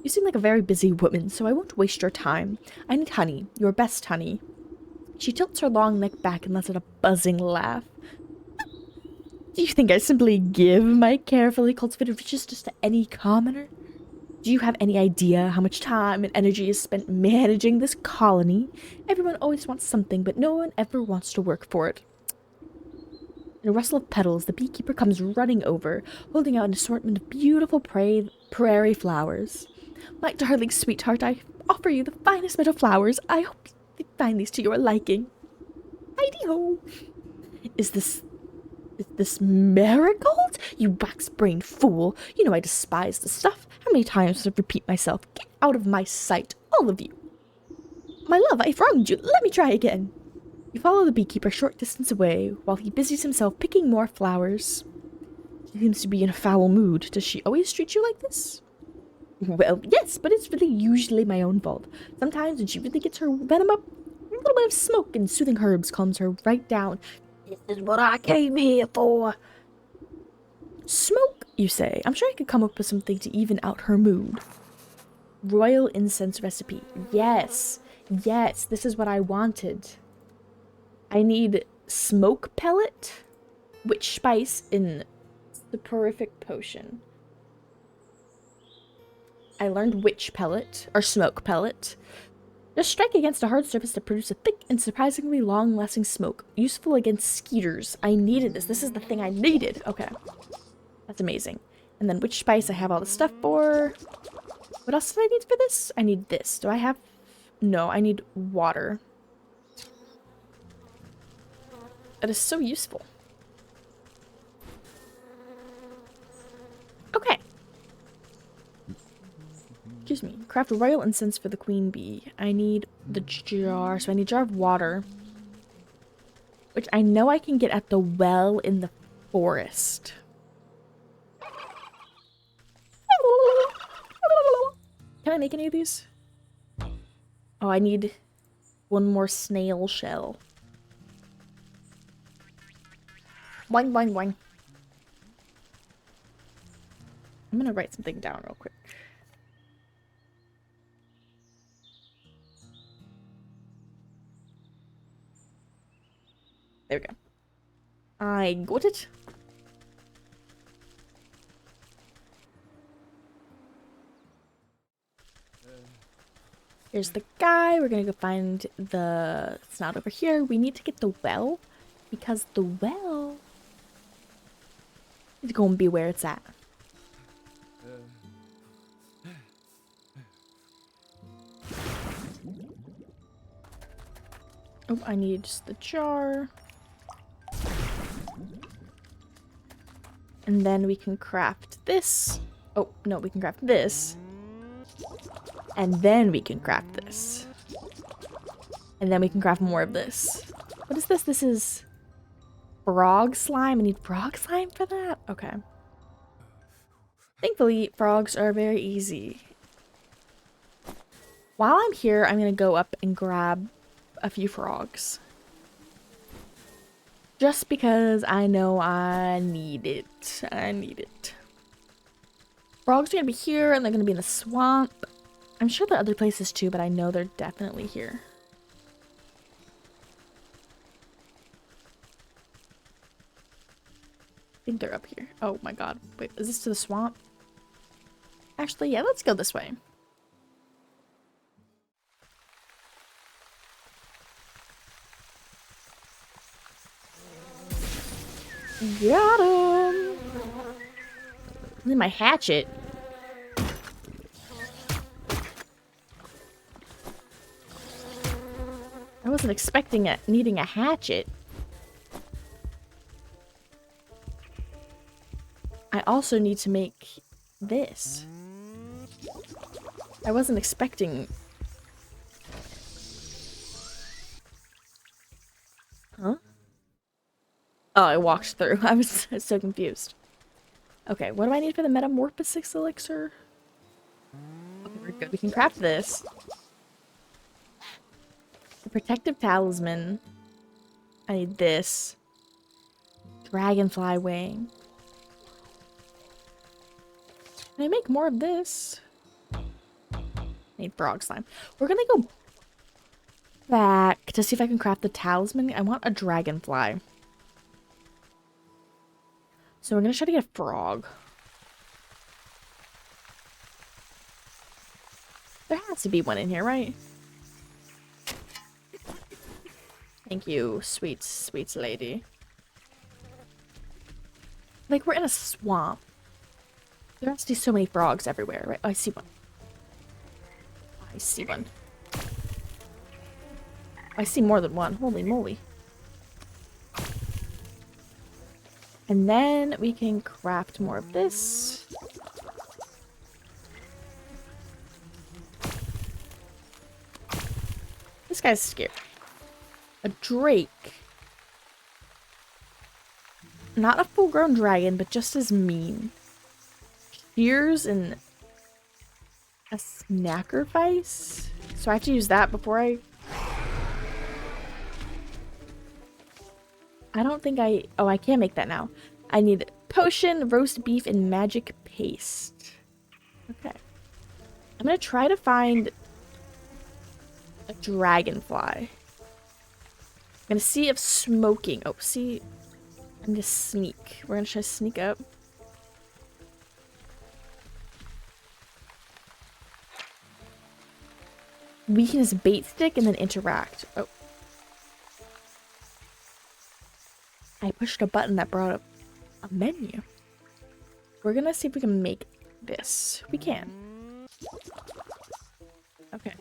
Speaker 1: You seem like a very busy woman, so I won't waste your time. I need honey, your best honey. She tilts her long neck back and lets out a buzzing laugh. Do you think I simply give my carefully cultivated riches just to any commoner? Do you have any idea how much time and energy is spent managing this colony? Everyone always wants something, but no one ever wants to work for it. In a rustle of petals, the beekeeper comes running over, holding out an assortment of beautiful prairie flowers. My darling sweetheart, I offer you the finest meadow flowers. I hope you find these to your liking. Heidi-ho! Is this marigold? You wax-brained fool! You know I despise the stuff. How many times must I repeat myself? Get out of my sight, all of you! My love, I've wronged you. Let me try again. You follow the beekeeper a short distance away, while he busies himself picking more flowers. She seems to be in a foul mood. Does she always treat you like this? Well, yes, but it's really usually my own fault. Sometimes when she really gets her venom up, a little bit of smoke and soothing herbs calms her right down.
Speaker 2: This is what I came here for.
Speaker 1: Smoke, you say? I'm sure I could come up with something to even out her mood. Royal incense recipe. Yes, yes, this is what I wanted. I need smoke pellet, witch spice in soporific potion. I learned witch pellet, or smoke pellet. Just strike against a hard surface to produce a thick and surprisingly long-lasting smoke. Useful against skeeters. I needed this. This is the thing I needed. Okay. That's amazing. And then witch spice I have all the stuff for. What else do I need for this? I need this. Do I have... No, I need water. That is so useful. Okay. Excuse me. Craft royal incense for the queen bee. I need the jar. So I need a jar of water. Which I know I can get at the well in the forest. Can I make any of these? Oh, I need one more snail shell.
Speaker 2: Boing, boing, boing.
Speaker 1: I'm gonna write something down real quick. There we go. I got it. Here's the guy. We're gonna go find the... It's not over here. We need to get the well. Because the well... is gonna be where it's at. Oh, I need just the jar. And then we can craft this. Oh, no, we can craft this. And then we can craft this. And then we can craft more of this. What is this? This is frog slime. I need frog slime for that? Okay. Thankfully, frogs are very easy. While I'm here, I'm going to go up and grab a few frogs. Just because I know I need it. I need it. Frogs are going to be here, and they're going to be in the swamp. I'm sure there are other places too, but I know they're definitely here. I think they're up here. Oh my god. Wait, is this to the swamp? Actually, yeah, let's go this way. Got him! Look at my hatchet. I wasn't expecting it needing a hatchet. I also need to make this. I wasn't expecting... Huh? Oh, I walked through. I was so confused. Okay, what do I need for the metamorphosis elixir? Okay, we're good. We can craft this. The protective talisman. I need this. Dragonfly wing. Can I make more of this? Need frog slime. We're gonna go back to see if I can craft the talisman. I want a dragonfly. So we're gonna try to get a frog. There has to be one in here, right? Thank you, sweet, sweet lady. Like, we're in a swamp. There has to be so many frogs everywhere, right? Oh, I see one. I see one. I see more than one. Holy moly. And then we can craft more of this. This guy's scary. A drake. Not a full-grown dragon, but just as mean. Shears and a snackerface? So I have to use that before I don't think oh, I can't make that now. I need potion, roast beef, and magic paste. Okay. I'm gonna try to find a dragonfly. I'm gonna see if smoking. Oh, see. I'm gonna sneak. We're gonna try to sneak up. Weakness bait stick and then interact. Oh. I pushed a button that brought up a menu. We're gonna see if we can make this. We can. Okay.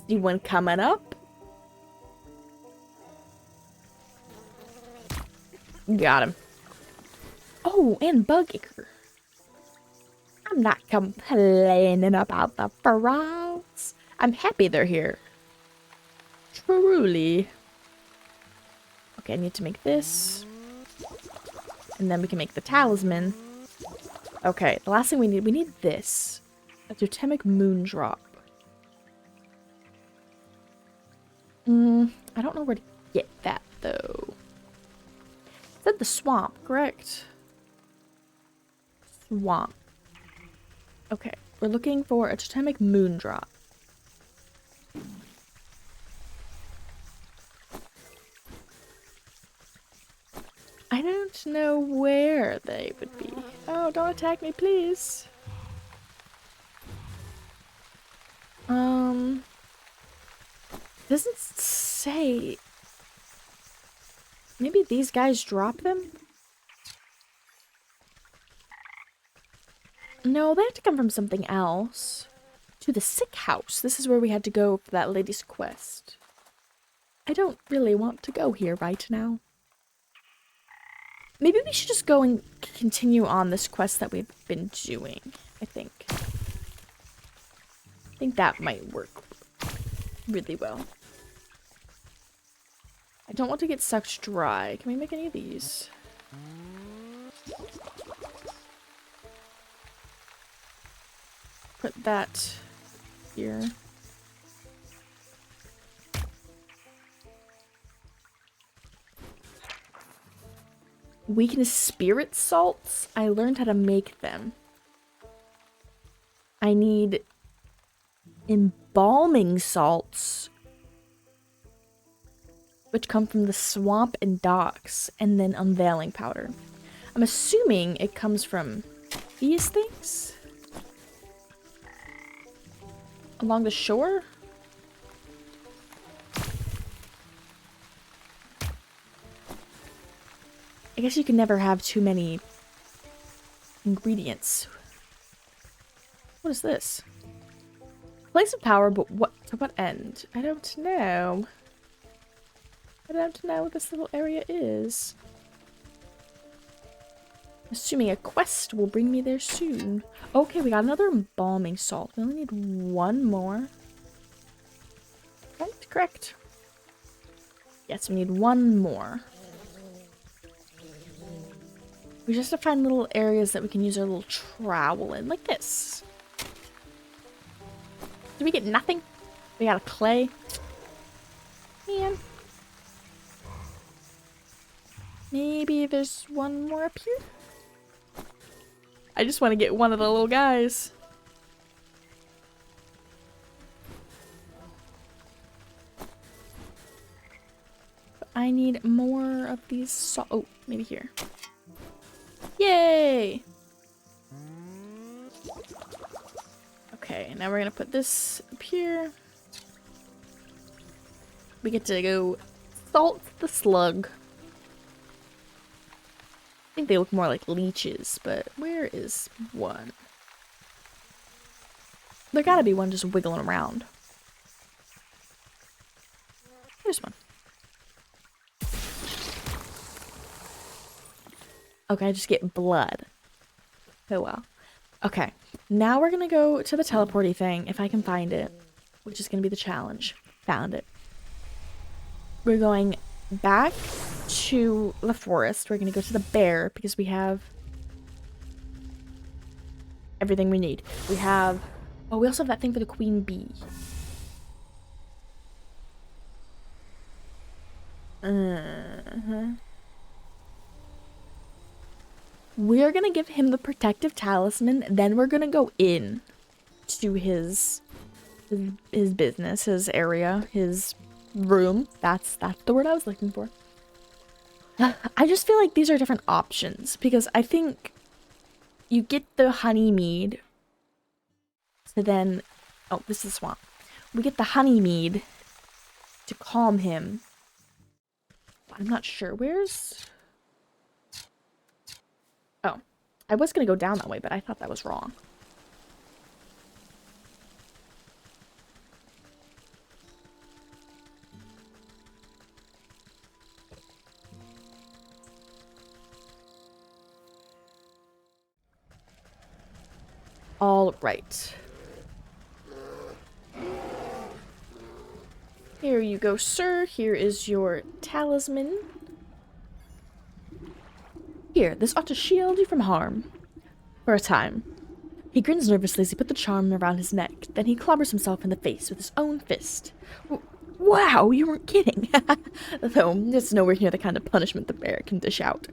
Speaker 1: See one coming up. Got him. Oh, and bug ichor. I'm not complaining about the frogs. I'm happy they're here. Truly. Okay, I need to make this. And then we can make the talisman. Okay, the last thing we need this. A totemic moon drop. I don't know where to get that, though. It's at the swamp, correct? Swamp. Okay, we're looking for a totemic moon drop. I don't know where they would be. Oh, don't attack me, please. Doesn't say. Maybe these guys drop them? No, they have to come from something else. To the sick house. This is where we had to go for that lady's quest. I don't really want to go here right now. Maybe we should just go and continue on this quest that we've been doing, I think. I think that might work really well. I don't want to get sucked dry. Can we make any of these? Put that here. Weakness spirit salts. I learned how to make them. I need embalming salts, which come from the swamp and docks, and then unveiling powder. I'm assuming it comes from these things along the shore. I guess you can never have too many ingredients. What is this? Place of power, but what to what end? I don't know. I don't know what this little area is. Assuming a quest will bring me there soon. Okay, we got another embalming salt. We only need one more. Right? Correct. Yes, we need one more. We just have to find little areas that we can use our little trowel in, like this. Did we get nothing? We got a clay. Man. Maybe there's one more up here? I just want to get one of the little guys. But I need more of these oh, maybe here. Yay! Okay, now we're gonna put this up here. We get to go salt the slug. I think they look more like leeches, but where is one? There gotta be one just wiggling around. Here's one. Okay, I just get blood. Oh well. Okay, now we're gonna go to the teleporty thing, if I can find it, which is gonna be the challenge. Found it. We're going back to the forest. We're gonna go to the bear because we have everything we need. We have, oh, we also have that thing for the queen bee. We're gonna give him the protective talisman, then we're gonna go in to his business, his area, his room. That's the word I was looking for. I just feel like these are different options because I think you get the honey mead to then, oh, this is swamp. We get the honey mead to calm him. I'm not sure. Where's, oh, I was gonna go down that way, but I thought that was wrong. All right. Here you go, sir. Here is your talisman. Here, this ought to shield you from harm. For a time. He grins nervously as he put the charm around his neck. Then he clobbers himself in the face with his own fist. Wow, you weren't kidding. Though, it's nowhere near the kind of punishment the bear can dish out.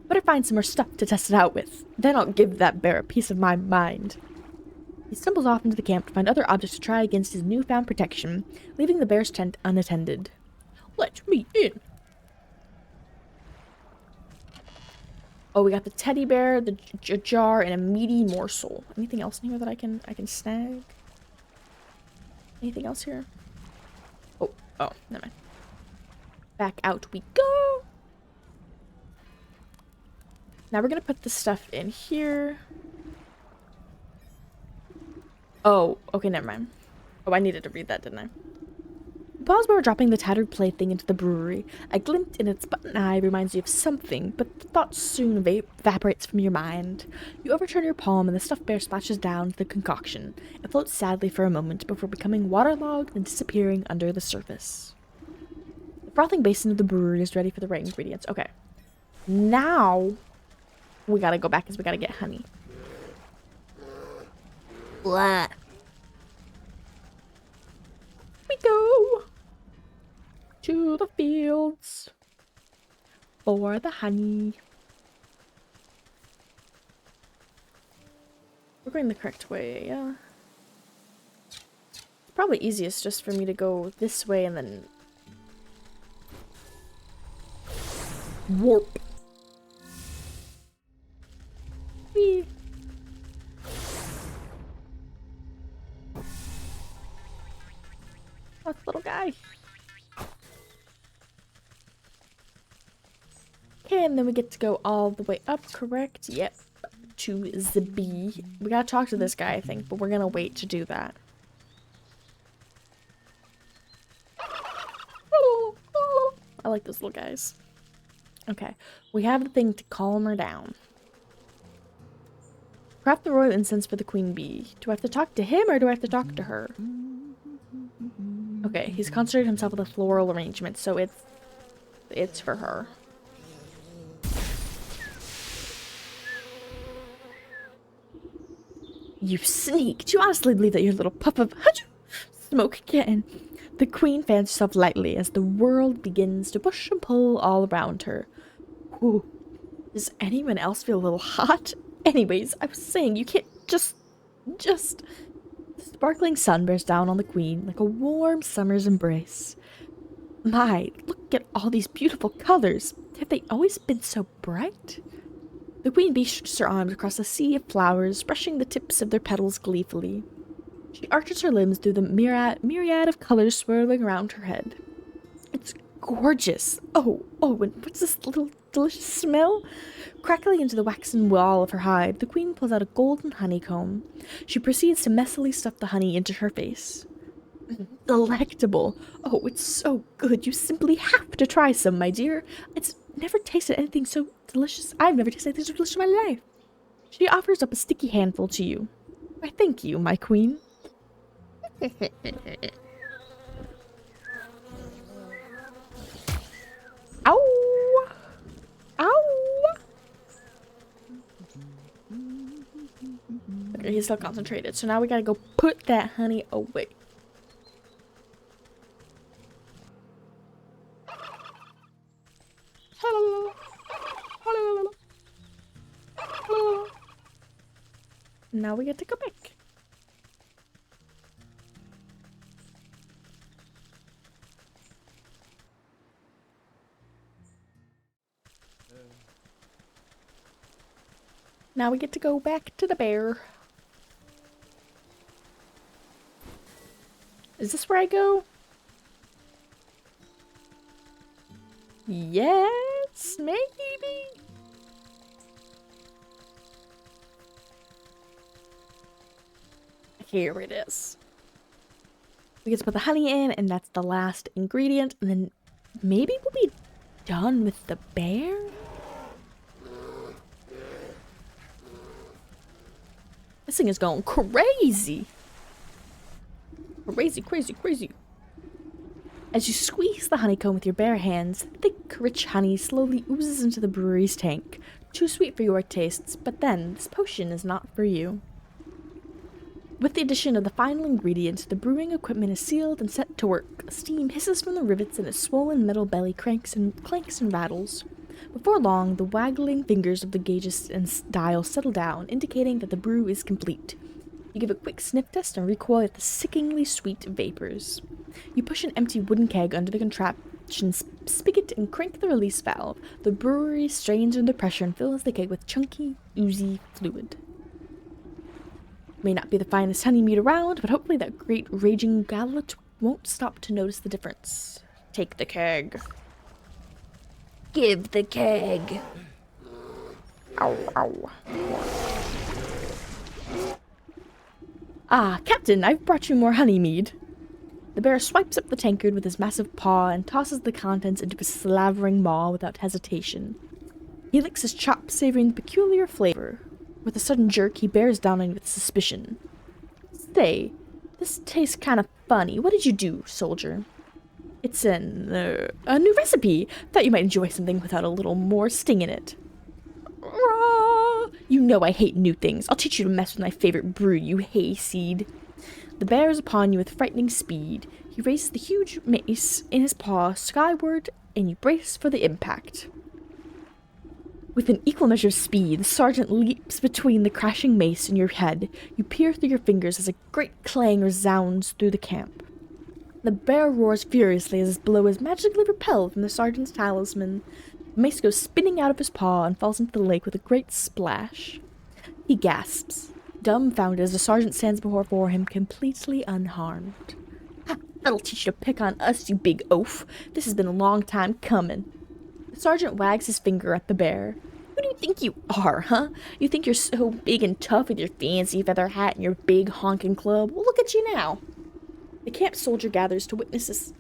Speaker 1: Better find some more stuff to test it out with. Then I'll give that bear a piece of my mind. He stumbles off into the camp to find other objects to try against his newfound protection, leaving the bear's tent unattended. Let me in. Oh, we got the teddy bear, the jar, and a meaty morsel. Anything else in here that I can snag? Anything else here? Oh, never mind. Back out we go. Now we're gonna put this stuff in here. Oh, okay, never mind. Oh, I needed to read that, didn't I? Pause while we're dropping the tattered plaything into the brewery. A glint in its button eye reminds you of something, but the thought soon evaporates from your mind. You overturn your palm and the stuffed bear splashes down to the concoction. It floats sadly for a moment before becoming waterlogged and disappearing under the surface. The frothing basin of the brewery is ready for the right ingredients. Okay. Now, we gotta go back because we gotta get honey.
Speaker 2: Blah.
Speaker 1: We go to the fields for the honey. We're going the correct way, yeah. It's probably easiest just for me to go this way and then warp. Whee. That's the little guy. Okay, and then we get to go all the way up, correct? Yep. To the bee. We gotta talk to this guy, I think, but we're gonna wait to do that. I like those little guys. Okay, we have the thing to calm her down. Craft the royal incense for the queen bee. Do I have to talk to him or do I have to talk to her? Okay, he's concentrated himself with a floral arrangement, so it's for her. You sneak! Do you honestly believe that your little puff of smoke can? The queen fans herself lightly as the world begins to push and pull all around her. Ooh. Does anyone else feel a little hot? Anyways, I was saying you can't just... The sparkling sun bears down on the queen like a warm summer's embrace. My, look at all these beautiful colors. Have they always been so bright? The queen bee stretches her arms across a sea of flowers, brushing the tips of their petals gleefully. She arches her limbs through the myriad of colors swirling around her head. It's gorgeous. Oh, and what's this little delicious smell? Crackling into the waxen wall of her hide, the queen pulls out a golden honeycomb. She proceeds to messily stuff the honey into her face. Delectable. Oh, it's so good. You simply have to try some, my dear. It's never tasted anything so delicious. I've never tasted anything so delicious in my life. She offers up a sticky handful to you. Why, thank you, my queen. Ow! Ow! Okay, he's still concentrated, so now we gotta go put that honey away. Now we get to go back. Now we get to go back to the bear. Is this where I go? Yes, maybe. Here it is. We get to put the honey in, and that's the last ingredient, and then maybe we'll be done with the bear? This thing is going crazy. Crazy. As you squeeze the honeycomb with your bare hands, thick, rich honey slowly oozes into the brewery's tank. Too sweet for your tastes, but then this potion is not for you. With the addition of the final ingredient, the brewing equipment is sealed and set to work. Steam hisses from the rivets and its swollen metal belly clanks and rattles. Before long, the waggling fingers of the gauges and dial settle down, indicating that the brew is complete. You give a quick sniff test and recoil at the sickeningly sweet vapors. You push an empty wooden keg under the contraption spigot and crank the release valve. The brewery strains under pressure and fills the keg with chunky, oozy fluid. May not be the finest honey mead around, but hopefully that great raging gallop won't stop to notice the difference. Take the keg.
Speaker 2: Give the keg.
Speaker 1: Ow. Ah, Captain, I've brought you more honey mead. The bear swipes up the tankard with his massive paw and tosses the contents into his slavering maw without hesitation. He licks his chops, savoring the peculiar flavor. With a sudden jerk, he bears down on you with suspicion. Say, this tastes kind of funny. What did you do, soldier? It's a new recipe. Thought you might enjoy something without a little more sting in it. Raw! You know I hate new things. I'll teach you to mess with my favorite brew, you hayseed. The bear is upon you with frightening speed. He raises the huge mace in his paw skyward, and you brace for the impact. With an equal measure of speed, the sergeant leaps between the crashing mace and your head. You peer through your fingers as a great clang resounds through the camp. The bear roars furiously as his blow is magically repelled from the sergeant's talisman. The mace goes spinning out of his paw and falls into the lake with a great splash. He gasps, dumbfounded as the sergeant stands before him, completely unharmed. That'll teach you to pick on us, you big oaf. This has been a long time coming. The sergeant wags his finger at the bear. Who do you think you are, huh? You think you're so big and tough with your fancy feather hat and your big honking club? Well, look at you now. The camp soldier gathers to witness this.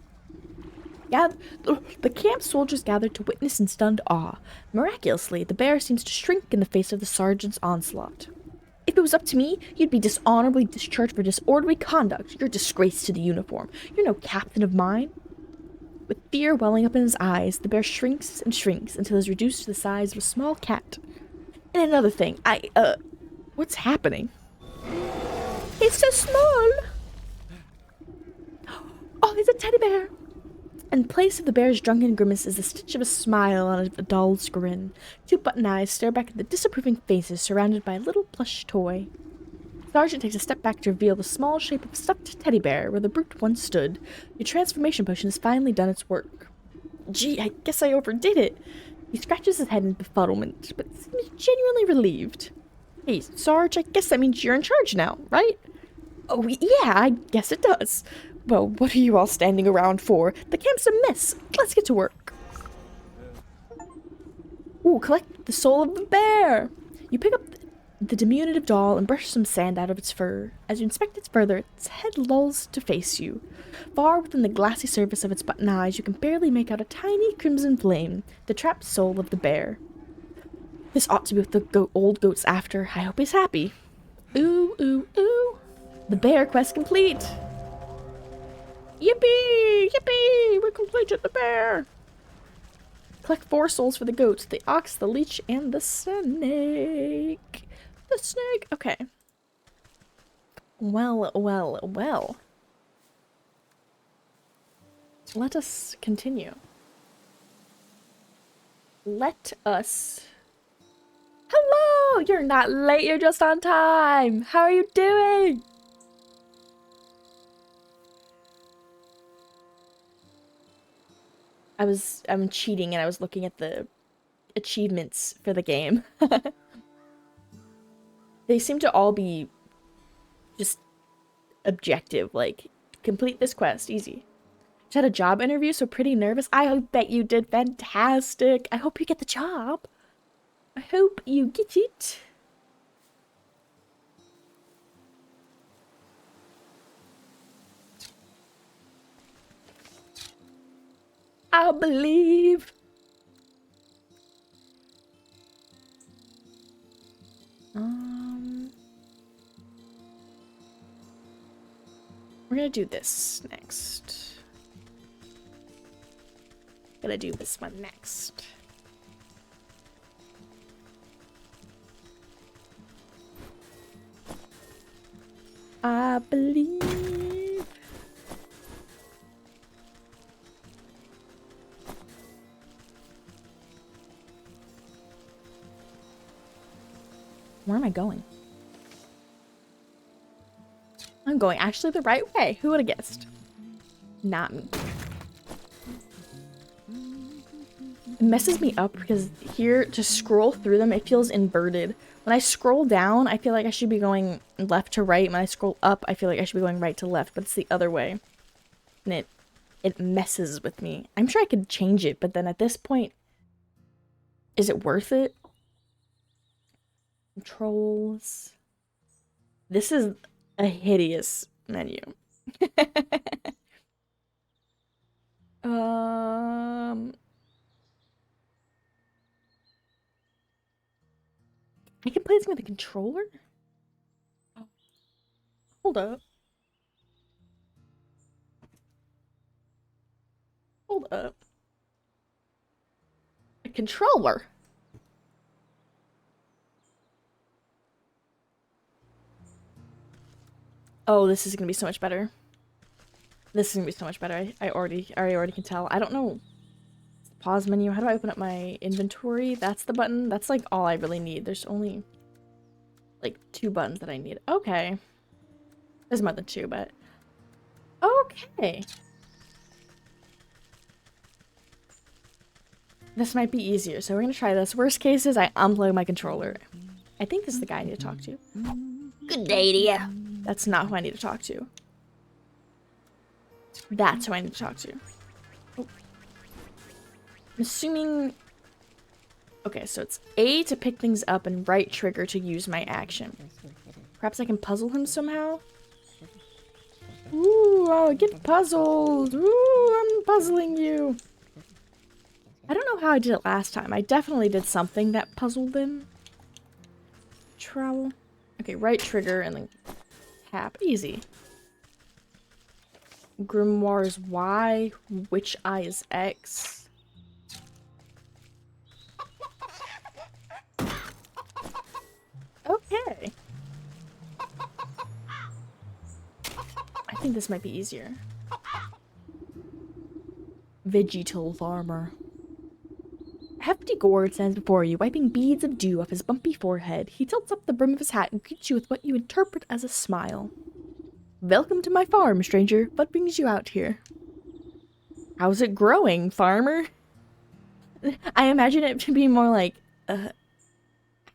Speaker 1: The camp soldiers gather to witness in stunned awe. Miraculously, the bear seems to shrink in the face of the sergeant's onslaught. If it was up to me, you'd be dishonorably discharged for disorderly conduct. You're a disgrace to the uniform. You're no captain of mine. With fear welling up in his eyes, the bear shrinks and shrinks until he's reduced to the size of a small cat. And another thing, what's happening? He's so small! Oh, he's a teddy bear! In place of the bear's drunken grimace is the stitch of a smile on a doll's grin. Two button eyes stare back at the disapproving faces surrounded by a little plush toy. Sergeant takes a step back to reveal the small shape of a stuffed teddy bear where the brute once stood. Your transformation potion has finally done its work. Gee, I guess I overdid it. He scratches his head in befuddlement, but seems genuinely relieved. Hey, Sarge, I guess that means you're in charge now, right? Oh, yeah, I guess it does. Well, what are you all standing around for? The camp's a mess. Let's get to work. Ooh, collect the soul of the bear. You pick up the diminutive doll and brush some sand out of its fur. As you inspect it further, its head lolls to face you. Far within the glassy surface of its button eyes, you can barely make out a tiny crimson flame, the trapped soul of the bear. This ought to be what the old goat's after. I hope he's happy. Ooh, ooh, ooh. The bear quest complete. Yippee! Yippee! We completed the bear! Collect 4 souls for the goat, the ox, the leech, and the snake. The snake. Okay. Well, well, well. Let us continue. Let us... Hello! You're not late, you're just on time! How are you doing? I'm cheating and I was looking at the achievements for the game. They seem to all be just objective, like, complete this quest, easy. Just had a job interview, so pretty nervous. I bet you did fantastic. I hope you get the job. I hope you get it. I believe. We're gonna do this next. Gonna do this one next. I believe. Where am I going? I'm going actually the right way. Who would have guessed? Not me. It messes me up because here to scroll through them, it feels inverted. When I scroll down, I feel like I should be going left to right. When I scroll up, I feel like I should be going right to left, but it's the other way. And it messes with me. I'm sure I could change it, but then at this point, is it worth it? Controls. This is a hideous menu. I can play this with a controller? Hold up. Hold up. A controller? Oh, this is gonna be so much better. This is gonna be so much better. I already can tell. I don't know. Pause menu. How do I open up my inventory? That's the button. That's like all I really need. There's only like 2 buttons that I need. Okay. There's more than 2, but okay. This might be easier, so we're gonna try this. Worst case is I unplug my controller. I think this is the guy I need to talk to.
Speaker 2: Good day to you.
Speaker 1: That's not who I need to talk to. That's who I need to talk to. Oh. I'm assuming... Okay, so it's A to pick things up and right trigger to use my action. Perhaps I can puzzle him somehow? Ooh, oh, get puzzled. Ooh, I'm puzzling you. I don't know how I did it last time. I definitely did something that puzzled him. Trowel. Okay, right trigger and then tap. Easy. Grimoire is Y. Witch Eye is X. Okay. I think this might be easier. vegetal farmer. A hefty gourd stands before you, wiping beads of dew off his bumpy forehead. He tilts up the brim of his hat and greets you with what you interpret as a smile. Welcome to my farm, stranger. What brings you out here? How's it growing, farmer? I imagine it to be more like,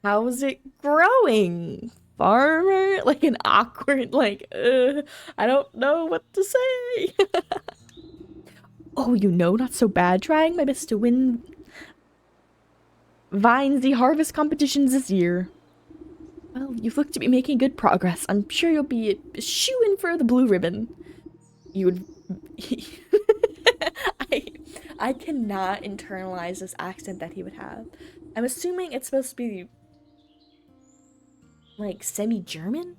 Speaker 1: how's it growing, farmer? Like an awkward, like, I don't know what to say. Oh, you know, not so bad. Trying my best to win vines the harvest competitions this year. Well, you look to be making good progress. I'm sure you'll be a shoo-in for the blue ribbon. You would... I cannot internalize this accent that he would have. I'm assuming it's supposed to be like semi-German?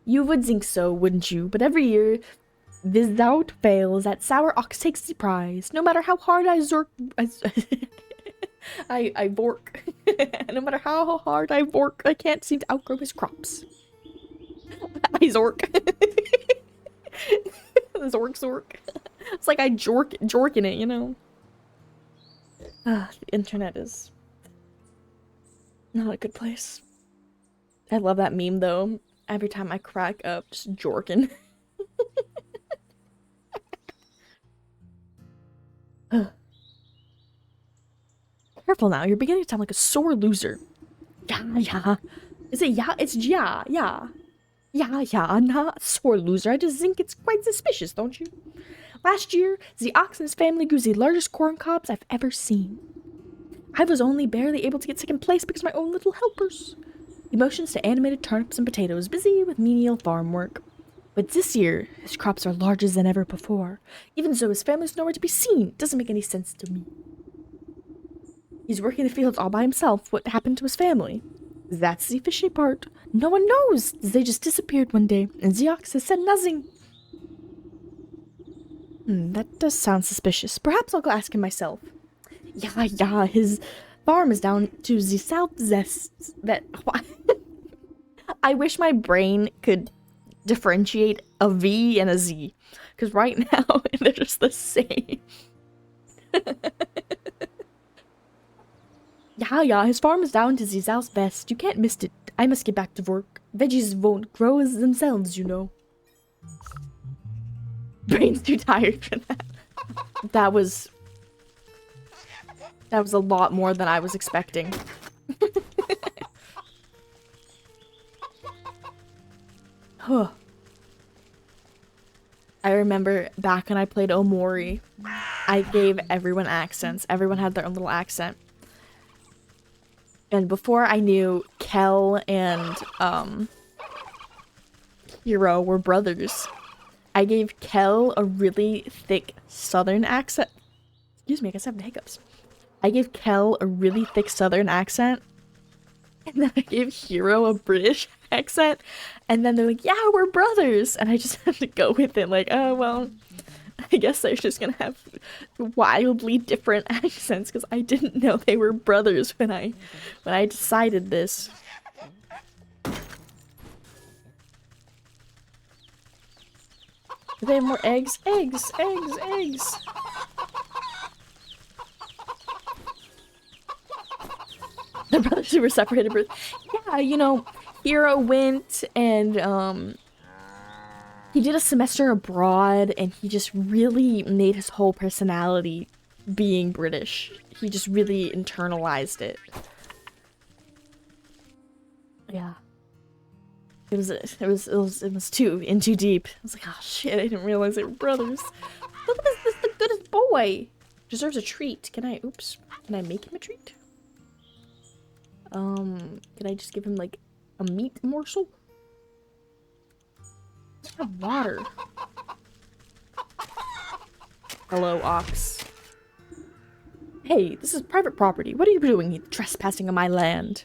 Speaker 1: You would think so, wouldn't you? But every year, without fail, that sour ox takes the prize. No matter how hard I work. No matter how hard I work, I can't seem to outgrow his crops. I zork. Zork. It's like I jork in it, you know? The internet is not a good place. I love that meme, though. Every time I crack up, just jorking. Careful now, you're beginning to sound like a sore loser. Yeah. Is it yeah? It's yeah. Yeah, not sore loser. I just think it's quite suspicious, don't you? Last year, the ox and his family grew the largest corn cobs I've ever seen. I was only barely able to get second place because of my own little helpers. He motions to animated turnips and potatoes, busy with menial farm work. But this year, his crops are larger than ever before. Even so, his family's nowhere to be seen. It doesn't make any sense to me. He's working the fields all by himself. What happened to his family? That's the fishy part. No one knows. They just disappeared one day, and the ox has said nothing. That does sound suspicious. Perhaps I'll go ask him myself. Yeah, his farm is down to the southwest. I wish my brain could differentiate a V and a Z, because right now they're just the same. Yeah, his farm is down to the southwest. You can't miss it. I must get back to work. Veggies won't grow as themselves, you know. Brain's too tired for that. That was a lot more than I was expecting. Huh. I remember back when I played Omori, I gave everyone accents. Everyone had their own little accent. And before I knew, Kel and Hiro were brothers. I gave Kel a really thick southern accent. Excuse me, I guess I have the hiccups. I gave Kel a really thick southern accent. And then I gave Hiro a British accent. And then they're like, yeah, we're brothers. And I just had to go with it. Like, oh, well, I guess they're just gonna have wildly different accents. Because I didn't know they were brothers when I decided this. Do they have more eggs? Eggs! The brothers who were separated birth. Yeah, you know, Hiro went and he did a semester abroad and he just really made his whole personality being British. He just really internalized it. Yeah. It was too deep. I was like, oh shit, I didn't realize they were brothers. Look at this the goodest boy. Deserves a treat. Can I make him a treat? Can I just give him like a meat morsel? Just have water. Hello, ox. Hey, this is private property. What are you doing trespassing on my land?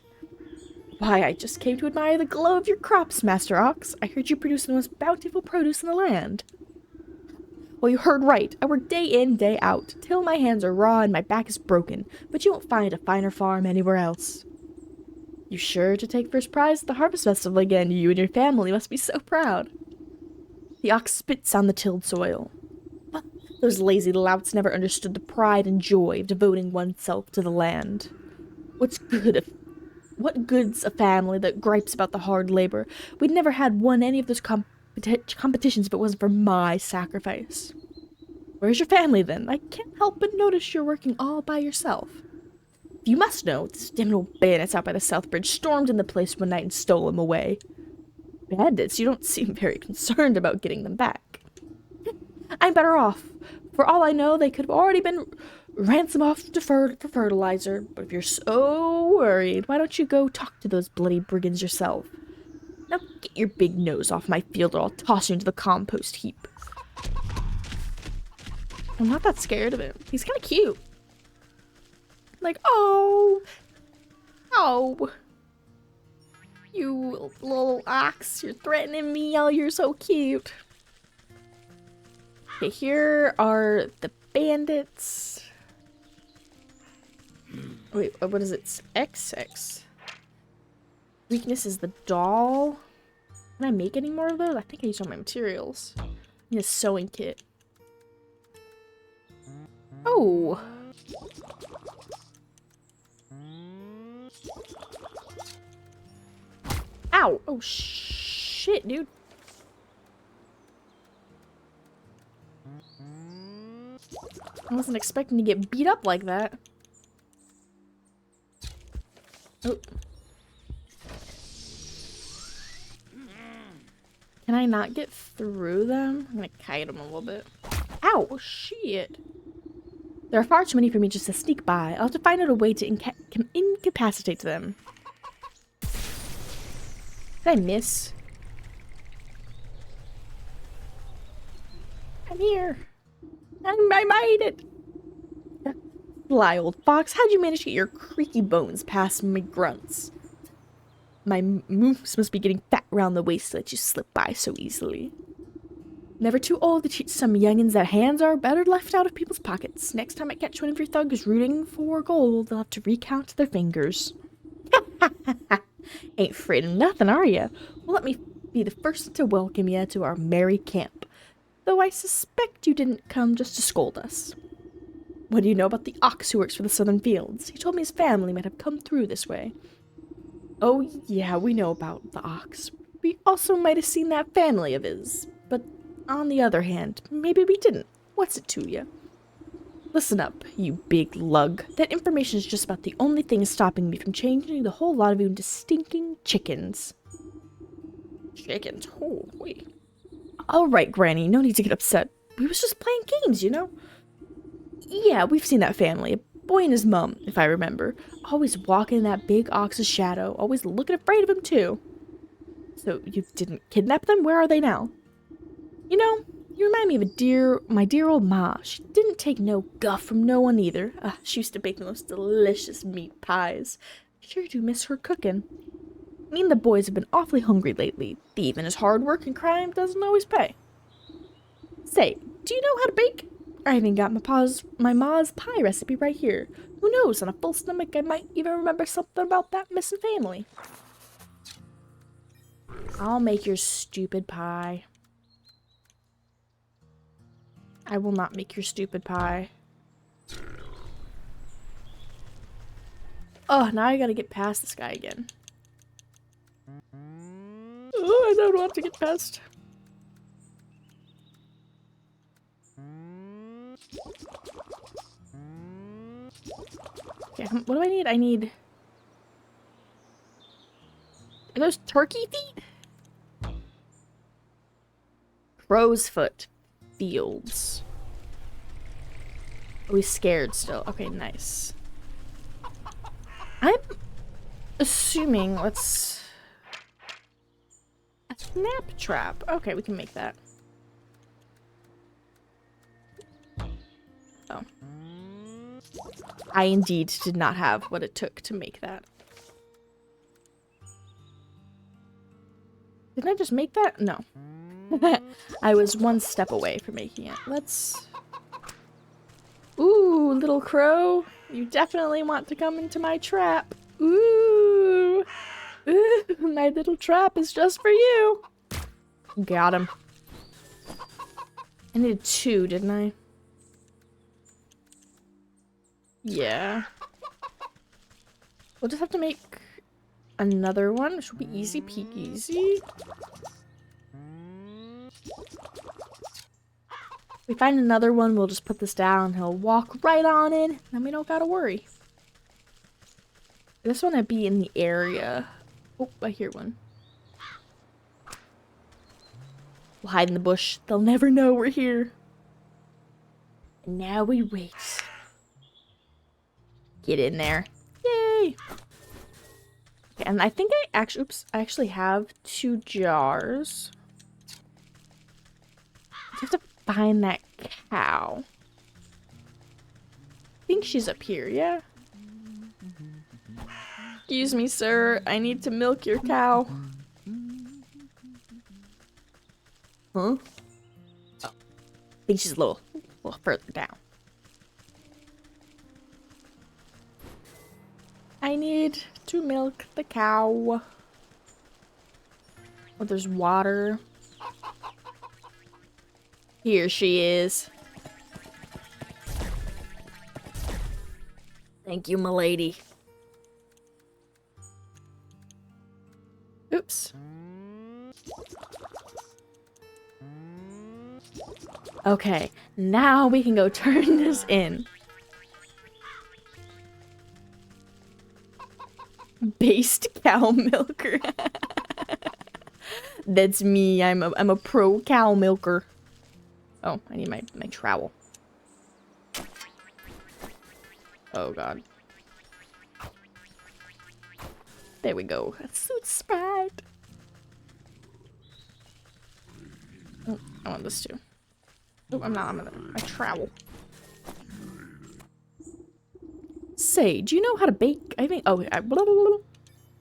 Speaker 1: Why, I just came to admire the glow of your crops, Master Ox. I heard you produce the most bountiful produce in the land. Well, you heard right. I work day in, day out, till my hands are raw and my back is broken, but you won't find a finer farm anywhere else. You sure to take first prize at the Harvest Festival again? You and your family must be so proud. The ox spits on the tilled soil. Those lazy louts never understood the pride and joy of devoting oneself to the land. What good's a family that gripes about the hard labor? We'd never had won any of those competitions if it wasn't for my sacrifice. Where's your family, then? I can't help but notice you're working all by yourself. You must know, these damn old bandits out by the South Bridge stormed in the place one night and stole him away. Bandits? You don't seem very concerned about getting them back. I'm better off. For all I know, they could have already been ransomed off to for fertilizer. But if you're so worried, why don't you go talk to those bloody brigands yourself? Now get your big nose off my field or I'll toss you into the compost heap. I'm not that scared of him. He's kind of cute. Like, oh. Oh. You little ox, you're threatening me. Oh, you're so cute. Okay, here are the bandits. Wait, what is it? XX. Weakness is the doll. Can I make any more of those? I think I used all my materials. I need a sewing kit. Oh. Ow. Oh, shit, dude. I wasn't expecting to get beat up like that. Oh. Can I not get through them? I'm gonna kite them a little bit. Ow! Oh, shit. There are far too many for me just to sneak by. I'll have to find out a way to incapacitate them. Did I miss? I'm here. I made it. Sly old fox, how'd you manage to get your creaky bones past my grunts? My moose must be getting fat round the waist to let you slip by so easily. Never too old to teach some youngins that hands are better left out of people's pockets. Next time I catch one of your thugs rooting for gold, they'll have to recount their fingers. Ain't afraid of nothing, are ya? Well, let me be the first to welcome ya to our merry camp. Though I suspect you didn't come just to scold us. What do you know about the ox who works for the Southern Fields? He told me his family might have come through this way. Oh, yeah, we know about the ox. We also might have seen that family of his. But on the other hand, maybe we didn't. What's it to you? Listen up, you big lug. That information is just about the only thing stopping me from changing the whole lot of you into stinking chickens. Chickens? Oh, wait. All right, Granny, no need to get upset. We was just playing games, you know? Yeah, we've seen that family. A boy and his mum, if I remember. Always walking in that big ox's shadow. Always looking afraid of him, too. So, you didn't kidnap them? Where are they now? You know, you remind me of my dear old ma. She didn't take no guff from no one either. She used to bake the most delicious meat pies. I sure do miss her cooking. Me and the boys have been awfully hungry lately. Thieving is hard work and crime doesn't always pay. Say, do you know how to bake? I even got my ma's pie recipe right here. Who knows, on a full stomach I might even remember something about that missing family. I'll make your stupid pie. I will not make your stupid pie. Oh, now I gotta get past this guy again. Oh, I don't want to get past. Okay, what do I need? I need... Are those turkey feet? Crow's foot. Fields. Are we scared still? Okay, nice. I'm assuming, let's... A snap trap. Okay, we can make that. Oh. I indeed did not have what it took to make that. Didn't I just make that? No. I was one step away from making it. Let's... Ooh, little crow. You definitely want to come into my trap. Ooh. Ooh, my little trap is just for you. Got him. I needed 2, didn't I? Yeah. We'll just have to make another one, which will be easy peasy. We find another one, we'll just put this down. He'll walk right on in, and we don't gotta worry. This one would be in the area. Oh, I hear one. We'll hide in the bush. They'll never know we're here. And now we wait. Get in there. Yay! Okay, and I think I actually have 2 jars. I have to find that cow. I think she's up here, yeah? Excuse me, sir. I need to milk your cow. Huh? Oh. I think she's a little further down. I need to milk the cow. Oh, there's water. Here she is.
Speaker 2: Thank you, milady.
Speaker 1: Oops. Okay, now we can go turn this in. Based cow milker. That's me. I'm a pro cow milker. Oh, I need my trowel. Oh god. There we go. That's so smart. Oh, I want this too. Oh, I'm not. I'm gonna my trowel. Say, do you know how to bake? I think. Oh, blah, blah, blah.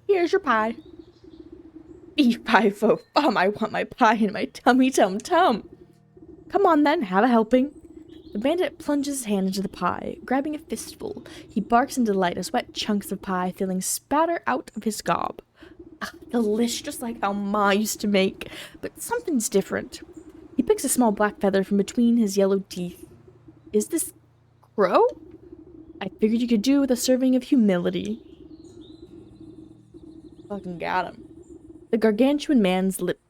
Speaker 1: Here's your pie. Beef pie, faux. I want my pie in my tummy, tum tum. Come on then, have a helping. The bandit plunges his hand into the pie, grabbing a fistful. He barks in delight as wet chunks of pie filling spatter out of his gob. Ah, delicious, just like how Ma used to make, but something's different. He picks a small black feather from between his yellow teeth. Is this crow? I figured you could do with a serving of humility. Fucking got him. The gargantuan man's lip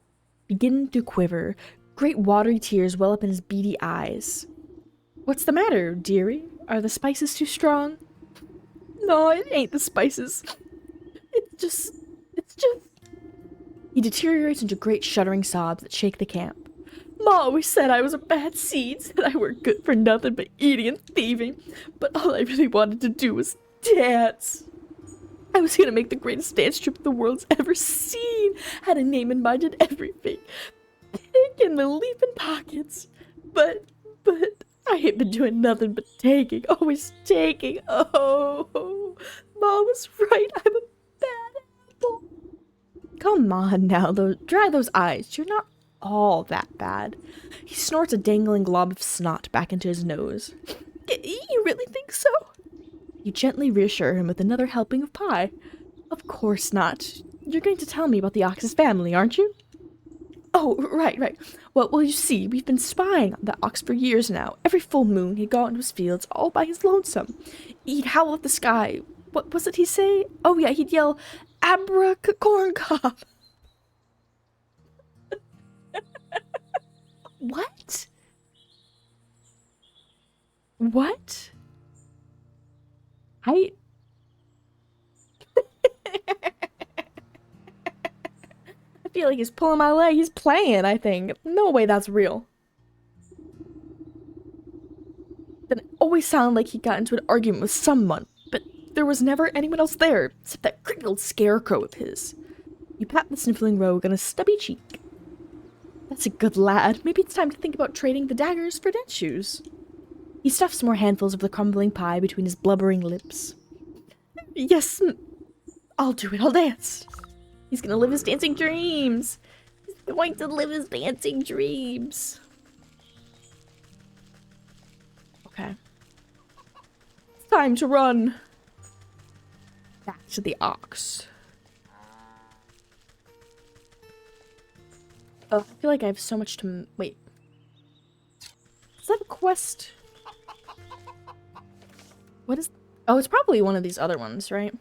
Speaker 1: begin to quiver. Great watery tears well up in his beady eyes. What's the matter, dearie? Are the spices too strong? No, it ain't the spices. It's just... He deteriorates into great shuddering sobs that shake the camp. Ma always said I was a bad seed, said I were good for nothing but eating and thieving, but all I really wanted to do was dance. I was gonna make the greatest dance troupe the world's ever seen, had a name in mind and everything. Picking the leaping pockets. But I ain't been doing nothing but taking, always taking. Oh, Mom was right, I'm a bad apple. Come on now, dry those eyes. You're not all that bad. He snorts a dangling glob of snot back into his nose. You really think so? You gently reassure him with another helping of pie. Of course not. You're going to tell me about the Ox's family, aren't you? Oh, right. Well, you see, we've been spying on that ox for years now. Every full moon, he'd go out into his fields all by his lonesome. He'd howl at the sky. What was it he'd say? Oh, yeah, he'd yell, Abracorn cob. What? What? I feel like he's pulling my leg. He's playing, I think. No way that's real. Then it always sounded like he got into an argument with someone, but there was never anyone else there, except that creepy old scarecrow of his. You pat the sniffling rogue on a stubby cheek. That's a good lad. Maybe it's time to think about trading the daggers for dance shoes. He stuffs more handfuls of the crumbling pie between his blubbering lips. Yes, I'll do it. I'll dance. He's gonna live his dancing dreams. He's going to live his dancing dreams. Okay. It's time to run. Back to the ox. Oh, I feel like I have so much to... Wait. Is that a quest? What is... Oh, it's probably one of these other ones, right?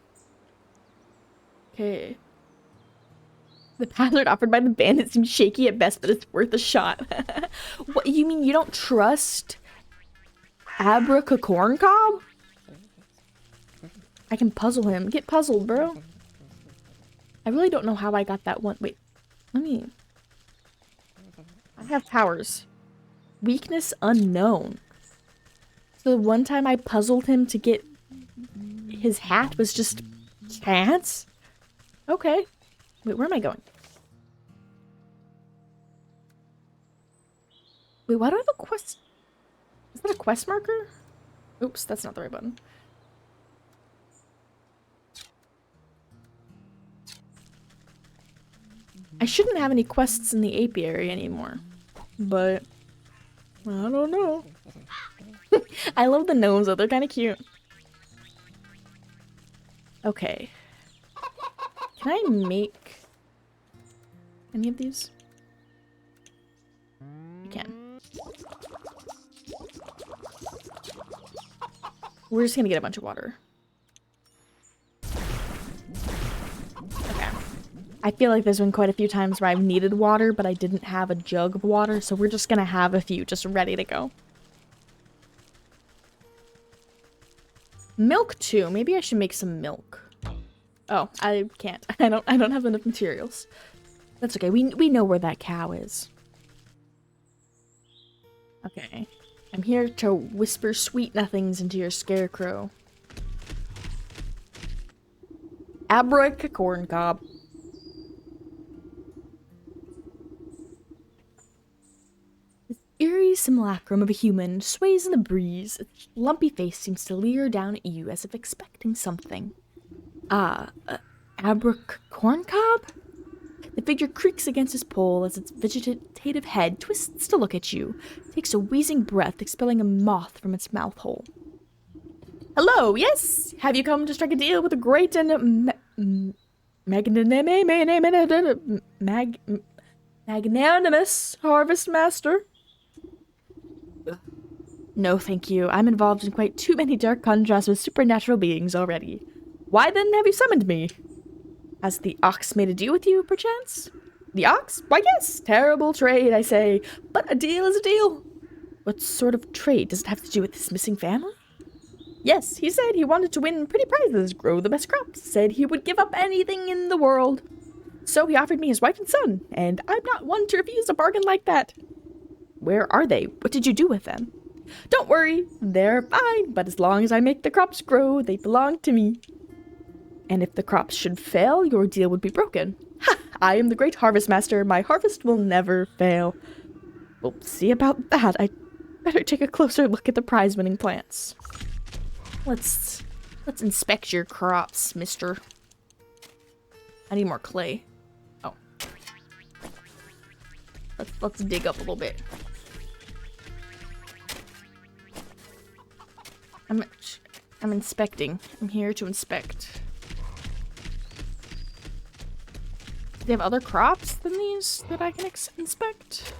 Speaker 1: Okay. The password offered by the bandit seems shaky at best, but it's worth a shot. What, you mean you don't trust Abracacorncob? I can puzzle him. Get puzzled, bro. I really don't know how I got that one. Wait, let me... I have powers. Weakness unknown. So the one time I puzzled him to get his hat was just chance? Okay. Wait, where am I going? Wait, why do I have a quest? Is that a quest marker? Oops, that's not the right button. I shouldn't have any quests in the apiary anymore, but I don't know. I love the gnomes though, they're kind of cute. Okay. Can I make any of these? I can. We're just gonna get a bunch of water. Okay. I feel like there's been quite a few times where I've needed water, but I didn't have a jug of water, so we're just gonna have a few just ready to go. Milk too. Maybe I should make some milk. Oh, I can't. I don't have enough materials. That's okay. We know where that cow is. Okay. I'm here to whisper sweet nothings into your scarecrow. Abracacorncob. This eerie simulacrum of a human sways in the breeze. Its lumpy face seems to leer down at you as if expecting something. Abracacorncob? The figure creaks against his pole as its vegetative head twists to look at you, takes a wheezing breath, expelling a moth from its mouth hole. Hello, yes? Have you come to strike a deal with the great and magnanimous Harvest Master? No, thank you. I'm involved in quite too many dark contrasts with supernatural beings already. Why then have you summoned me? Has the ox made a deal with you, perchance? The ox? Why, yes. Terrible trade, I say. But a deal is a deal. What sort of trade? Does it have to do with this missing family? Yes, he said he wanted to win pretty prizes, grow the best crops, said he would give up anything in the world. So he offered me his wife and son, and I'm not one to refuse a bargain like that. Where are they? What did you do with them? Don't worry, they're fine, but as long as I make the crops grow, they belong to me. And if the crops should fail, your deal would be broken. Ha! I am the great harvest master. My harvest will never fail. We'll see about that. I'd better take a closer look at the prize-winning plants. Let's inspect your crops, mister. I need more clay. Oh. Let's dig up a little bit. I'm inspecting. I'm here to inspect. Do they have other crops than these that I can inspect?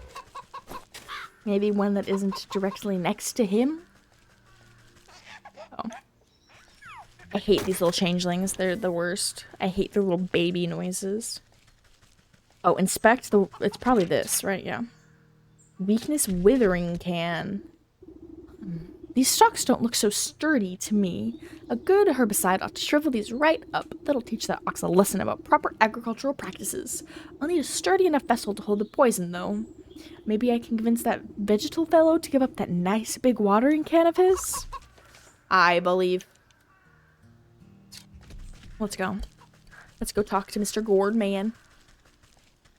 Speaker 1: Maybe one that isn't directly next to him? Oh. I hate these little changelings. They're the worst. I hate their little baby noises. Oh, inspect the... It's probably this, right? Yeah. Weakness withering can. These stalks don't look so sturdy to me. A good herbicide ought to shrivel these right up. That'll teach that ox a lesson about proper agricultural practices. I'll need a sturdy enough vessel to hold the poison, though. Maybe I can convince that vegetal fellow to give up that nice big watering can of his? I believe. Let's go. Let's go talk to Mr. Gourd Man.